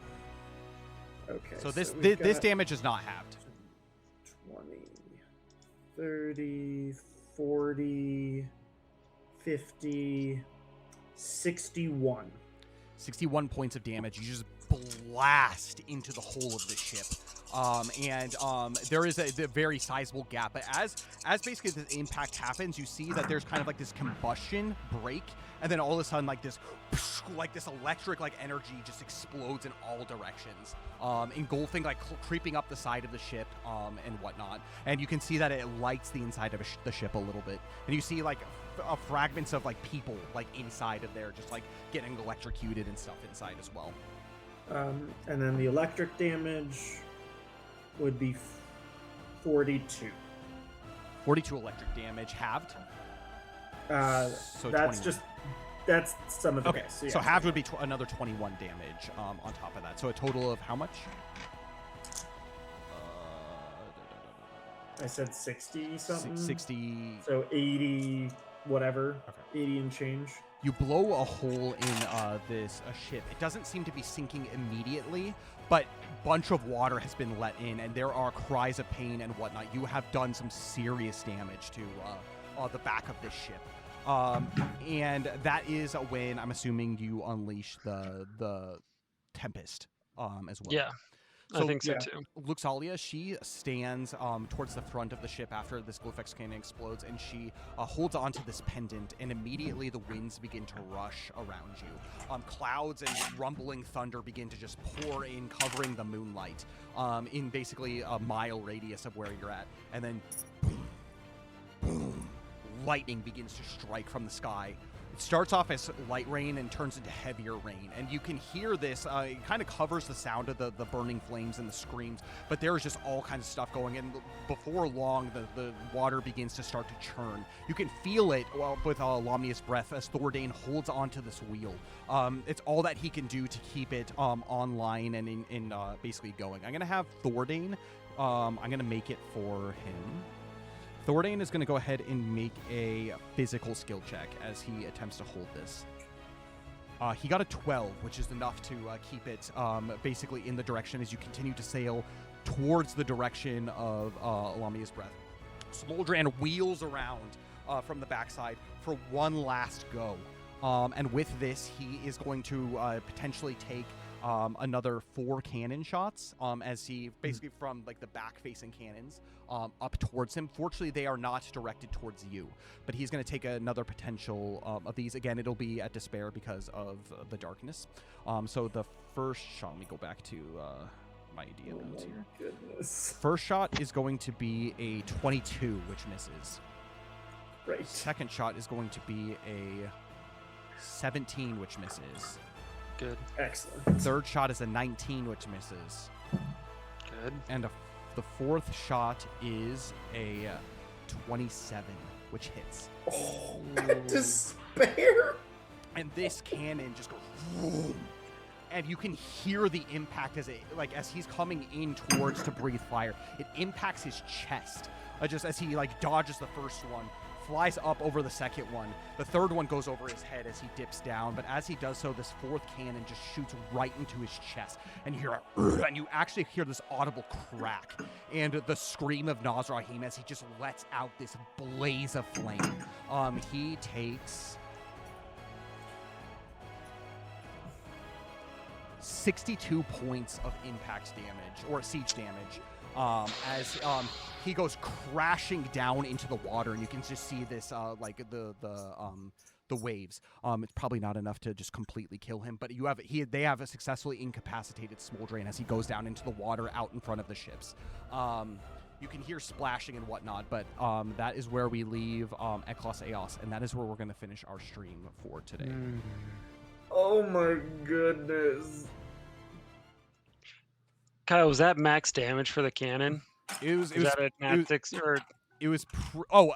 Okay. So this we've this got damage is not halved. 20, 30, 40, 50, 61. 61 points of damage. You just blast into the hull of the ship. There is a very sizable gap. But as basically the impact happens, you see that there's kind of like this combustion break, and then all of a sudden like this electric like energy just explodes in all directions, engulfing like creeping up the side of the ship and whatnot. And you can see that it lights the inside of the ship a little bit, and you see like fragments of like people like inside of there just like getting electrocuted and stuff inside as well. And then the electric damage would be 42. 42 electric damage halved. So That's 21. that's some of the Okay, dice. so halved would be another 21 damage on top of that. So a total of how much? I said 60 something. 60. So 80 whatever. Okay. 80 and change. You blow a hole in this ship. It doesn't seem to be sinking immediately, but a bunch of water has been let in, and there are cries of pain and whatnot. You have done some serious damage to the back of this ship. And that is when I'm assuming you unleash the Tempest as well. Yeah, I So, think so yeah. too. Luxalia, she stands towards the front of the ship after this Glyphex cannon explodes, and she holds onto this pendant, and immediately the winds begin to rush around you. Clouds and rumbling thunder begin to just pour in, covering the moonlight in basically a mile radius of where you're at. And then boom, boom, lightning begins to strike from the sky. It starts off as light rain and turns into heavier rain, and you can hear this. It kind of covers the sound of the burning flames and the screams, but there's just all kinds of stuff going. And before long, the water begins to start to churn. You can feel it with Lamia's breath as Thordain holds onto this wheel. It's all that he can do to keep it online and in basically going. I'm going to have Thordain. I'm going to make it for him. Thordain is going to go ahead and make a physical skill check as he attempts to hold this. He got a 12, which is enough to keep it basically in the direction as you continue to sail towards the direction of Lamia's breath. Smoldran wheels around from the backside for one last go. And with this, he is going to potentially take another 4 cannon shots as he basically from like the back facing cannons up towards him. Fortunately, they are not directed towards you, but he's going to take another potential of these. Again, it'll be at despair because of the darkness. So the first shot, let me go back to my DM notes here. Goodness. First shot is going to be a 22, which misses. Right. Second shot is going to be a 17, which misses. Good. Excellent. Third shot is a 19, which misses. Good. And the fourth shot is a 27, which hits. Oh, despair! And this cannon just goes, vroom, and you can hear the impact as he's coming in towards to breathe fire. It impacts his chest, just as he dodges the first one, flies up over the second one. The third one goes over his head as he dips down, but as he does so, this fourth cannon just shoots right into his chest, and you hear and you actually hear this audible crack and the scream of Nazrahim as he just lets out this blaze of flame. He takes 62 points of impact damage, or siege damage, as he goes crashing down into the water, and you can just see this the waves. It's probably not enough to just completely kill him, but they have a successfully incapacitated Smoldrain as he goes down into the water out in front of the ships. You can hear splashing and whatnot, but that is where we leave Eclaas Eeas, and that is where we're going to finish our stream for today. Oh my goodness. Kyle, was that max damage for the cannon? It was that a nat 6 or? It was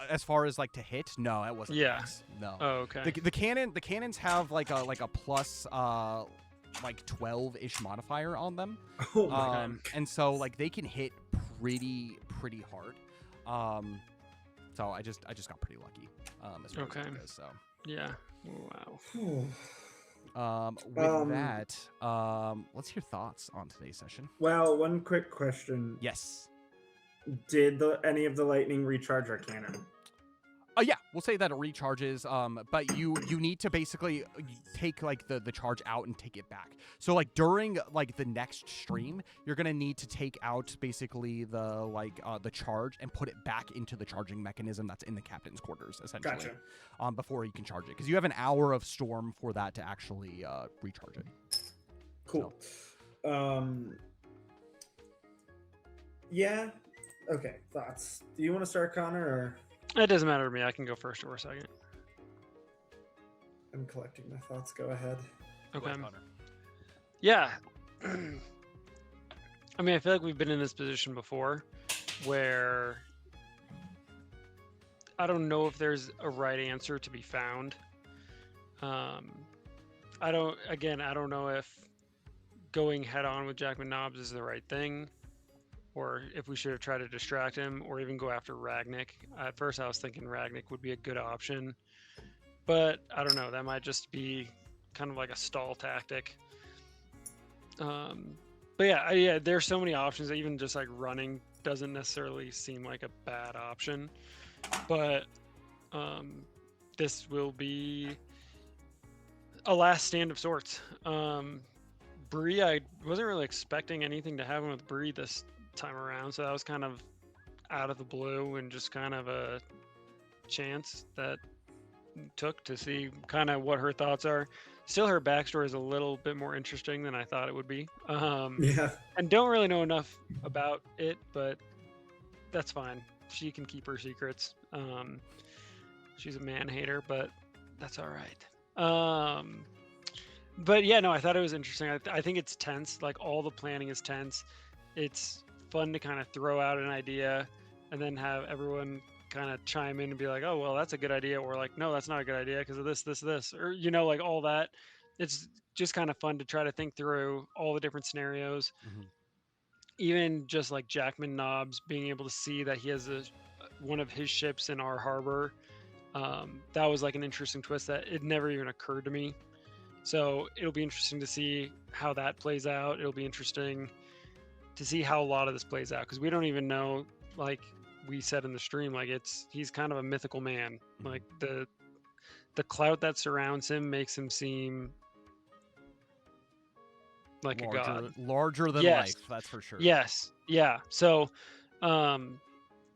as far as to hit, no, it wasn't. Yeah. Max. No. Oh, okay. The cannons have like a plus 12-ish modifier on them. Oh my God. And so they can hit pretty hard. So I just got pretty lucky. As far as that goes, so. Yeah. Wow. With that, let's hear thoughts on today's session. Well, one quick question. Yes. Did any of the lightning recharge our cannon? Yeah, we'll say that it recharges, but you need to basically take the charge out and take it back. So during the next stream, you're gonna need to take out basically the charge and put it back into the charging mechanism that's in the captain's quarters, essentially. Gotcha. Before you can charge it, because you have an hour of storm for that to actually recharge it. Cool. So. Yeah. Okay. Thoughts? Do you want to start, Connor, or? It doesn't matter to me. I can go first or second. I'm collecting my thoughts. Go ahead. Okay. Yeah. I mean, I feel like we've been in this position before where I don't know if there's a right answer to be found. I don't know if going head on with Jackman Nobbs is the right thing, or if we should have tried to distract him, or even go after Ragnik. At first I was thinking Ragnik would be a good option, but I don't know, that might just be kind of like a stall tactic. But yeah, there's so many options that even just running doesn't necessarily seem like a bad option, but this will be a last stand of sorts. Bree, I wasn't really expecting anything to happen with Bree this time around, so that was kind of out of the blue and just kind of a chance that took to see kind of what her thoughts are. Still, her backstory is a little bit more interesting than I thought it would be. Yeah. And don't really know enough about it, but that's fine. She can keep her secrets. She's a man hater, but that's all right. But yeah, no, I thought it was interesting. I think it's tense. All the planning is tense. It's fun to kind of throw out an idea and then have everyone kind of chime in and be like, oh, well, that's a good idea. Or no, that's not a good idea because of this, or, all that. It's just kind of fun to try to think through all the different scenarios. Mm-hmm. Even just Jackman Nobbs being able to see that he has one of his ships in our harbor. That was an interesting twist that it never even occurred to me. So it'll be interesting to see how that plays out. It'll be interesting to see how a lot of this plays out, because we don't even know, we said in the stream, he's kind of a mythical man. The clout that surrounds him makes him seem like a god. Larger than life, that's for sure. Yes. Yeah. So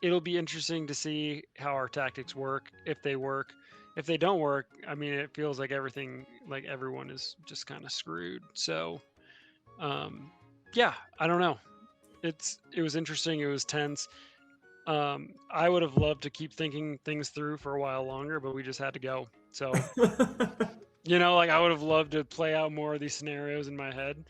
it'll be interesting to see how our tactics work, if they work. If they don't work, I mean, it feels like everyone is just kind of screwed. So, yeah, I don't know. It was interesting. It was tense. I would have loved to keep thinking things through for a while longer, but we just had to go. So, You know, like I would have loved to play out more of these scenarios in my head,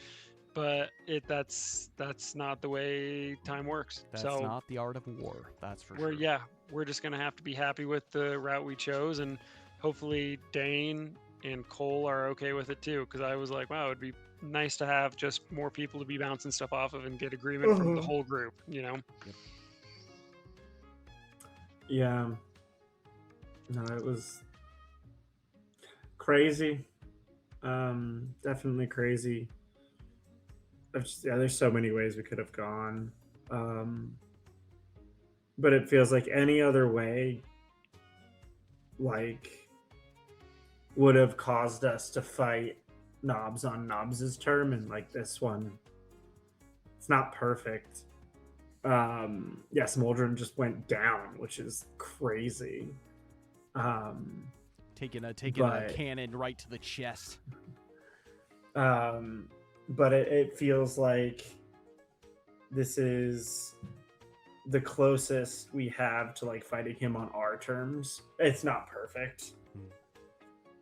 but that's not the way time works. That's so not the art of war. That's for we're sure. we're just gonna have to be happy with the route we chose, and hopefully Dane and Cole are okay with it too. Because I was like, wow, it'd be nice to have just more people to be bouncing stuff off of and get agreement from the whole group. You know. Yep. Yeah. No, it was crazy. Definitely crazy. There's so many ways we could have gone. But it feels like any other way, like, would have caused us to fight Knobs on Knobs's term, and like this one, it's not perfect. Smoldren just went down, which is crazy. Taking a but- cannon right to the chest. But it feels like this is the closest we have to like fighting him on our terms. It's not perfect.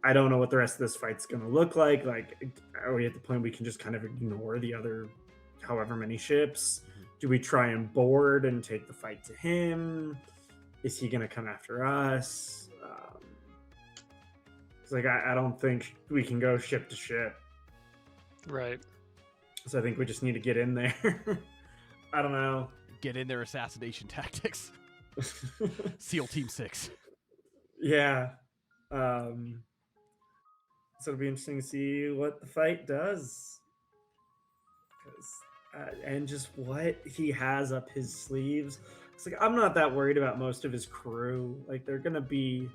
I don't know what the rest of this fight's gonna look like. Like, are we at the point we can just kind of ignore the other however many ships? Do we try and board and take the fight to him? Is he gonna come after us? It's like I don't think we can go ship to ship. Right. So I think we just need to get in there. I don't know. Get in their assassination tactics. SEAL Team 6. Yeah. So it'll be interesting to see what the fight does. And just what he has up his sleeves. It's like, I'm not that worried about most of his crew. Like, they're going to be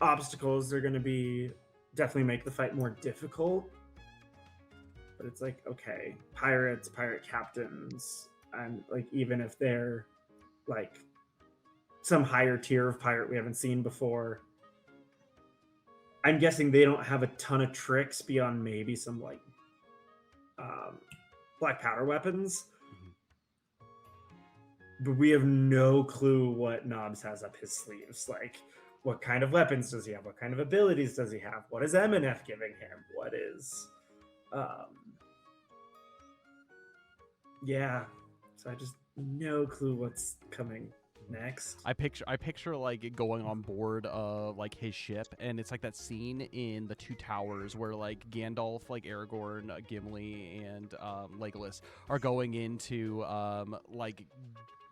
obstacles. They're going to be definitely make the fight more difficult. But it's like, okay, pirates, pirate captains, and like, even if they're like some higher tier of pirate we haven't seen before, I'm guessing they don't have a ton of tricks beyond maybe some like black powder weapons. But we have no clue what Knobs has up his sleeves. Like, what kind of weapons does he have? What kind of abilities does he have? What is MNF giving him? What is so I just no clue what's coming next. I picture like it going on board of like his ship, and it's like that scene in the Two Towers where like Gandalf, like Aragorn, Gimli, and Legolas are going into like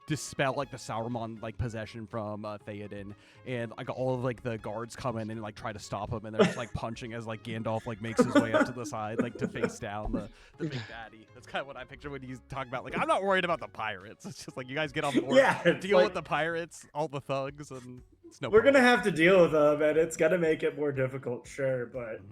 dispel like the Sauron like possession from Theoden, and like all of like the guards come in and like try to stop him, and they're just like punching as like Gandalf like makes his way up to the side like to face down the big baddie. That's kind of what I picture when he's talking about like, I'm not worried about the pirates. It's just like, you guys get on board, deal with the pirates, all the thugs, and it's no we're problem. gonna have to deal with them, and it's gonna make it more difficult, sure, but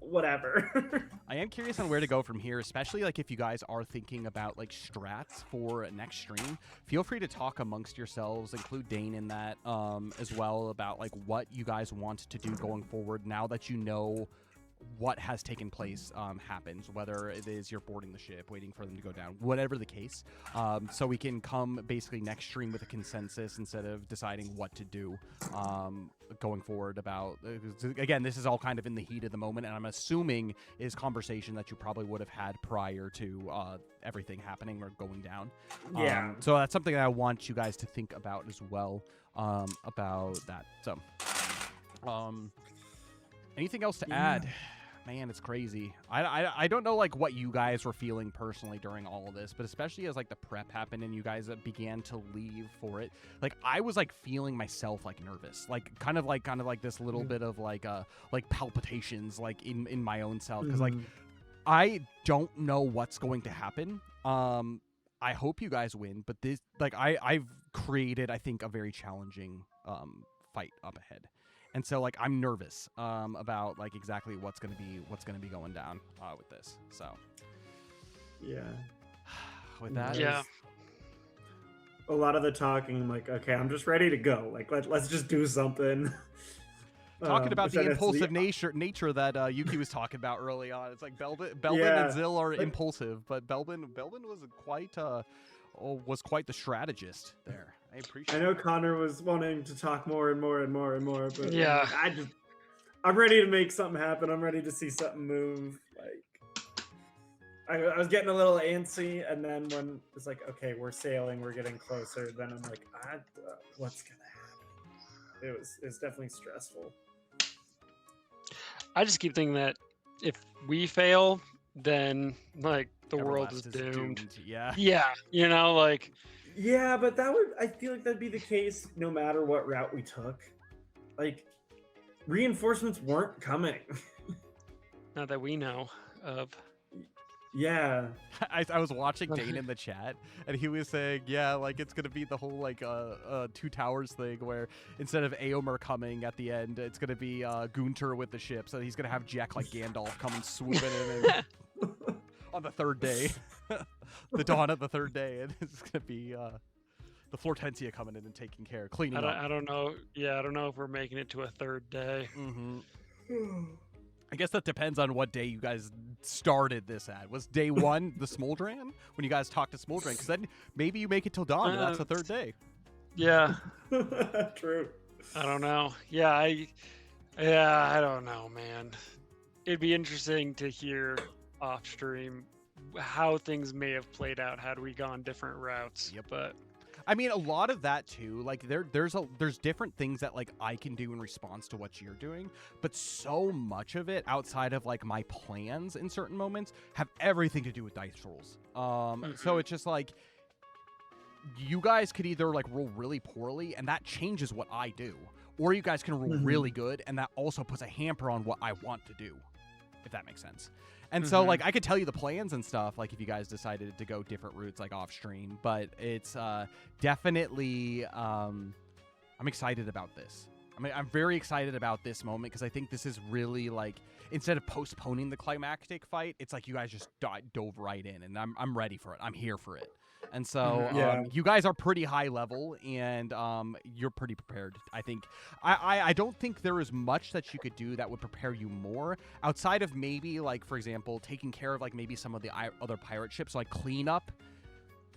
whatever. I am curious on where to go from here, especially like if you guys are thinking about like strats for next stream. Feel free to talk amongst yourselves, include Dane in that as well, about like what you guys want to do going forward now that you know what has taken place happens, whether it is you're boarding the ship, waiting for them to go down, whatever the case, so we can come basically next stream with a consensus instead of deciding what to do going forward. About again, this is all kind of in the heat of the moment, and I'm assuming is conversation that you probably would have had prior to everything happening or going down. So that's something that I want you guys to think about as well, about that. So anything else to add? Man, it's crazy. I don't know like what you guys were feeling personally during all of this, but especially as like the prep happened and you guys began to leave for it. Like, I was like feeling myself like nervous, like kind of like this little bit of like palpitations like in my own self, because like I don't know what's going to happen. I hope you guys win, but this like I've created, I think, a very challenging fight up ahead. And so, like, I'm nervous about like exactly what's gonna be going down with this. So, with that, a lot of the talking, I'm like, okay, I'm just ready to go. Like, let's just do something. Talking about the impulsive nature that Yuki was talking about early on. It's like Belvin and Zill are impulsive, but Belvin was quite the strategist there. I appreciate. I know Connor was wanting to talk more and more and more and more, but I'm ready to make something happen. I'm ready to see something move. Like, I was getting a little antsy, and then when it's like, okay, we're sailing, we're getting closer, then I'm like, what's gonna happen? It was definitely stressful. I just keep thinking that if we fail, then like the world is Everlast doomed. Yeah. Yeah, like. Yeah, but I feel like that'd be the case no matter what route we took. Like, reinforcements weren't coming. Not that we know of. Yeah. I was watching Dane in the chat, and he was saying, yeah, like it's gonna be the whole like Two Towers thing where instead of Éomer coming at the end, it's gonna be Gunter with the ship. So he's gonna have Jack like Gandalf coming swooping in on the third day, the dawn of the third day, and it's gonna be the Flortentia coming in and taking care, cleaning up. I don't know. Yeah, I don't know if we're making it to a third day. Mm-hmm. I guess that depends on what day you guys started this at. Was day one the Smoldran when you guys talked to Smoldran? Because then maybe you make it till dawn, and that's the third day. Yeah. True. I don't know. Yeah, I don't know, man. It'd be interesting to hear off stream how things may have played out had we gone different routes. Yep. But I mean, a lot of that too. Like there's different things that like I can do in response to what you're doing, but so much of it outside of like my plans in certain moments have everything to do with dice rolls. So it's just like you guys could either like roll really poorly and that changes what I do, or you guys can roll really good and that also puts a hamper on what I want to do, if that makes sense. And so, like, I could tell you the plans and stuff, like, if you guys decided to go different routes, like, off-stream. But it's definitely, I'm excited about this. I mean, I'm very excited about this moment because I think this is really, like, instead of postponing the climactic fight, it's like you guys just dove right in. And I'm ready for it. I'm here for it. And so you guys are pretty high level, and you're pretty prepared. I think I don't think there is much that you could do that would prepare you more outside of maybe, like, for example, taking care of like maybe some of the other pirate ships, like clean up.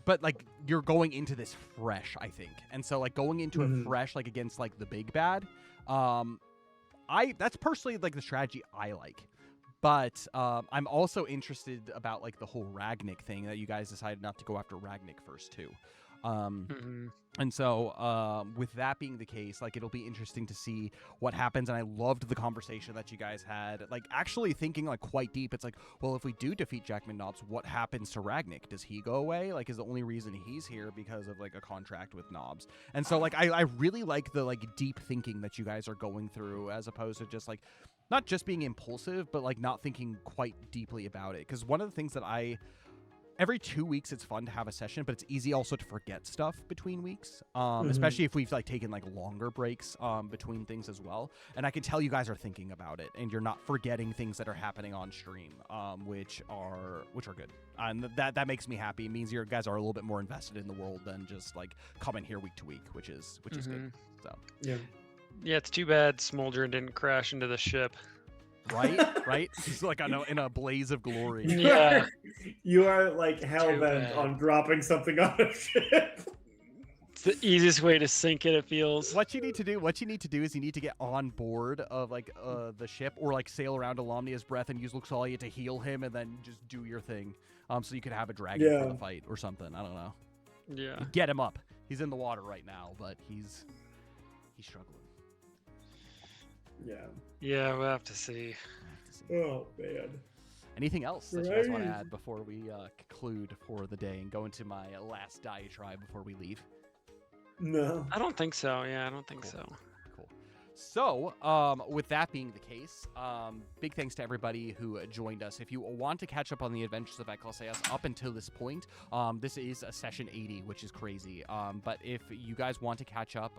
But like you're going into this fresh, I think, and so like going into it fresh, like against like the big bad. That's personally like the strategy I like. But I'm also interested about like the whole Ragnik thing that you guys decided not to go after Ragnik first too. And so with that being the case, like it'll be interesting to see what happens. And I loved the conversation that you guys had, like actually thinking like quite deep. It's like, well, if we do defeat Jackman Knobs, what happens to Ragnik? Does he go away? Like, is the only reason he's here because of like a contract with Knobs? And so like I really like the like deep thinking that you guys are going through, as opposed to just like not just being impulsive, but like not thinking quite deeply about it. Because one of the things that every 2 weeks it's fun to have a session, but it's easy also to forget stuff between weeks, especially if we've like taken like longer breaks between things as well. And I can tell you guys are thinking about it, and you're not forgetting things that are happening on stream, which are good. And that makes me happy. It means you guys are a little bit more invested in the world than just like coming here week to week, which is good. So yeah, it's too bad Smoldran didn't crash into the ship. Right? He's like in a blaze of glory. Yeah. You are like hell-bent on dropping something on a ship. It's the easiest way to sink it feels. What you need to do is you need to get on board of like the ship, or like sail around to Lomnia's breath and use Luxalia to heal him, and then just do your thing. So you could have a dragon for the fight or something. I don't know. Yeah. Get him up. He's in the water right now, but he's struggling. Yeah, we'll have to see. Oh man. Anything else that you guys want to add before we conclude for the day and go into my last diatribe before we leave? No. I don't think so. Yeah, I don't think so. Cool. So, with that being the case, big thanks to everybody who joined us. If you want to catch up on the adventures of Eclaas up until this point, this is a session 80, which is crazy. But if you guys want to catch up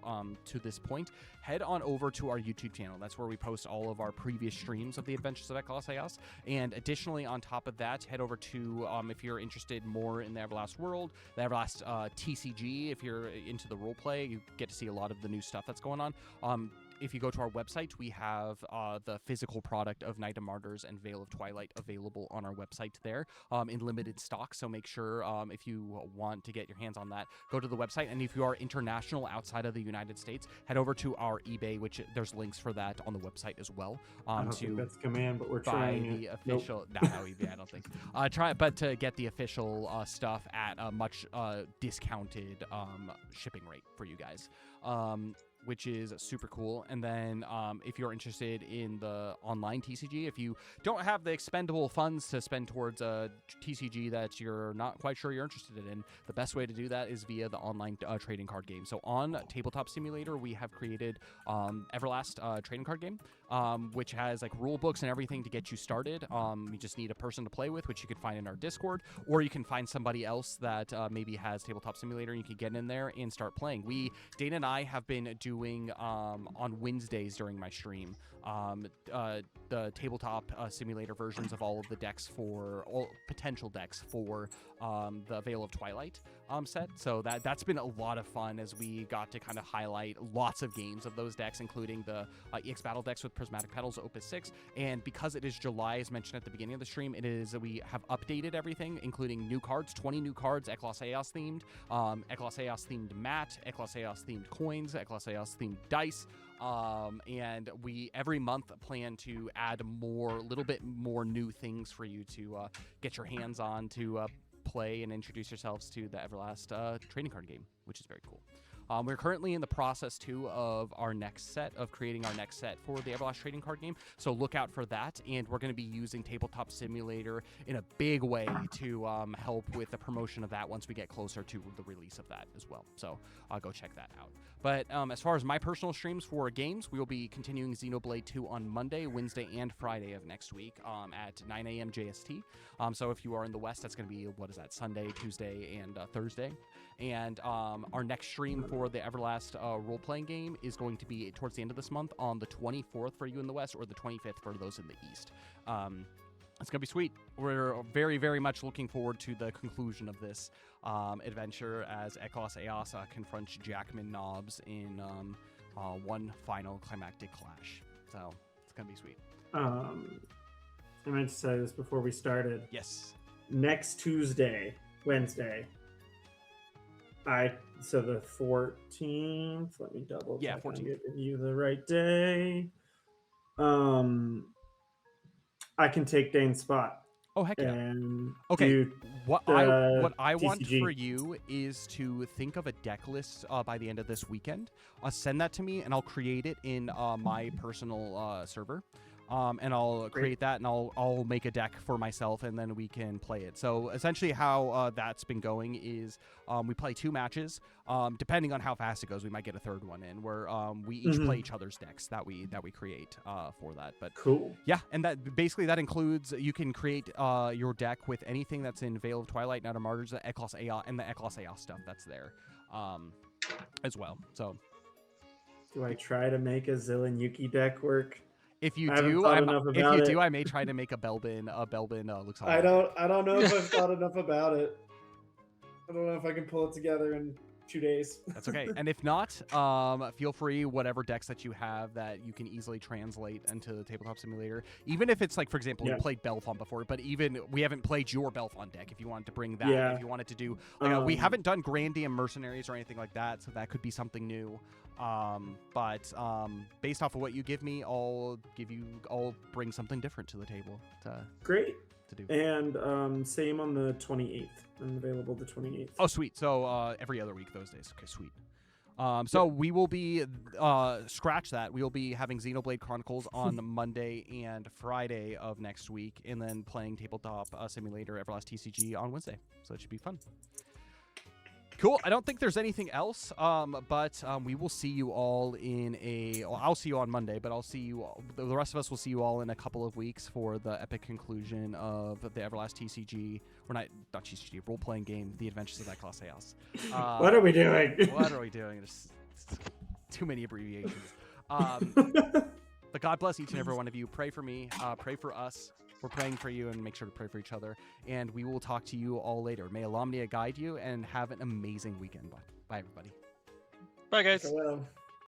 to this point, head on over to our YouTube channel. That's where we post all of our previous streams of the adventures of Eclaas. And additionally, on top of that, head over to, if you're interested more in the Everlast world, the Everlast TCG. If you're into the role play, you get to see a lot of the new stuff that's going on. if you go to our website, we have the physical product of Knight of Martyrs and Veil of Twilight available on our website there in limited stock. So make sure if you want to get your hands on that, go to the website. And if you are international outside of the United States, head over to our eBay, which there's links for that on the website as well. I don't think that's command, but we're buy trying the it. official. No, eBay, I don't think. But to get the official stuff at a much discounted shipping rate for you guys. Which is super cool. And then if you're interested in the online TCG, if you don't have the expendable funds to spend towards a TCG that you're not quite sure you're interested in, the best way to do that is via the online trading card game. So on Tabletop Simulator, we have created Everlast trading card game, which has like rule books and everything to get you started. You just need a person to play with, which you can find in our Discord, or you can find somebody else that maybe has Tabletop Simulator and you can get in there and start playing. Dana and I have been doing on Wednesdays during my stream the Tabletop Simulator versions of all of the decks for all potential decks for the Veil of Twilight set. So that's been a lot of fun as we got to kind of highlight lots of games of those decks, including the EX Battle decks with Prismatic Petals Opus 6. And because it is July, as mentioned at the beginning of the stream, we have updated everything, including new cards, 20 new cards, Eclaas themed, Eclaas themed mat, Eclaas themed coins, Eclaas themed dice. And we every month plan to add a little bit more new things for you to get your hands on to play and introduce yourselves to the Everlast trading card game, which is very cool. We're currently in the process, too, of creating our next set for the Everlast trading card game. So look out for that. And we're going to be using Tabletop Simulator in a big way to help with the promotion of that once we get closer to the release of that as well. So go check that out. But as far as my personal streams for games, we will be continuing Xenoblade 2 on Monday, Wednesday, and Friday of next week at 9 a.m. JST. So if you are in the West, that's going to be, Sunday, Tuesday, and Thursday. And our next stream for the Everlast role-playing game is going to be towards the end of this month on the 24th for you in the West, or the 25th for those in the East. It's going to be sweet. We're very, very much looking forward to the conclusion of this adventure as Eeas confronts Jackman Nobbs in one final climactic clash. So it's going to be sweet. I meant to say this before we started. Yes. Next Wednesday, so the 14th. Let me double check. Yeah, 14th. Give you the right day. I can take Dane's spot. Oh, heck yeah. And okay. What I want TCG. for you is to think of a deck list by the end of this weekend. Send that to me, and I'll create it in my personal server. And I'll create that, and I'll make a deck for myself, and then we can play it. So essentially how that's been going is we play 2 matches. Depending on how fast it goes, we might get a third one in, where we each play each other's decks that we create for that. But cool. Yeah, and that includes you can create your deck with anything that's in Veil of Twilight, Knight of Martyrs, the Eclaas and the Eclaas stuff that's there as well. So do I try to make a Zillion Yuki deck work? If you do, I may try to make a Belbin. Looks. I don't know if I've thought enough about it. I don't know if I can pull it together in 2 days. That's okay. And if not, feel free, whatever decks that you have that you can easily translate into the Tabletop Simulator. Even if it's like, for example, we played Belfont before, but even we haven't played your Belfont deck. If you wanted to bring that, if you wanted to do, we haven't done Grandium Mercenaries or anything like that, so that could be something new. But based off of what you give me, I'll bring something different to the table. Great. To do. And same on the 28th. I'm available the 28th. Oh, sweet. So every other week those days. Okay, sweet. So we will be scratch that. We will be having Xenoblade Chronicles on Monday and Friday of next week, and then playing Tabletop Simulator Everlast TCG on Wednesday. So it should be fun. Cool. I don't think there's anything else, but we will see you all I'll see you on Monday, but I'll see you the rest of us will see you all in a couple of weeks for the epic conclusion of the Everlast TCG, or not TCG, role-playing game, The Adventures of Eclaas. What are we doing? What are we doing? There's too many abbreviations. But God bless each and every one of you. Pray for me. Pray for us. We're praying for you, and make sure to pray for each other. And we will talk to you all later. May Alomnia guide you, and have an amazing weekend. Bye, everybody. Bye, guys. Farewell.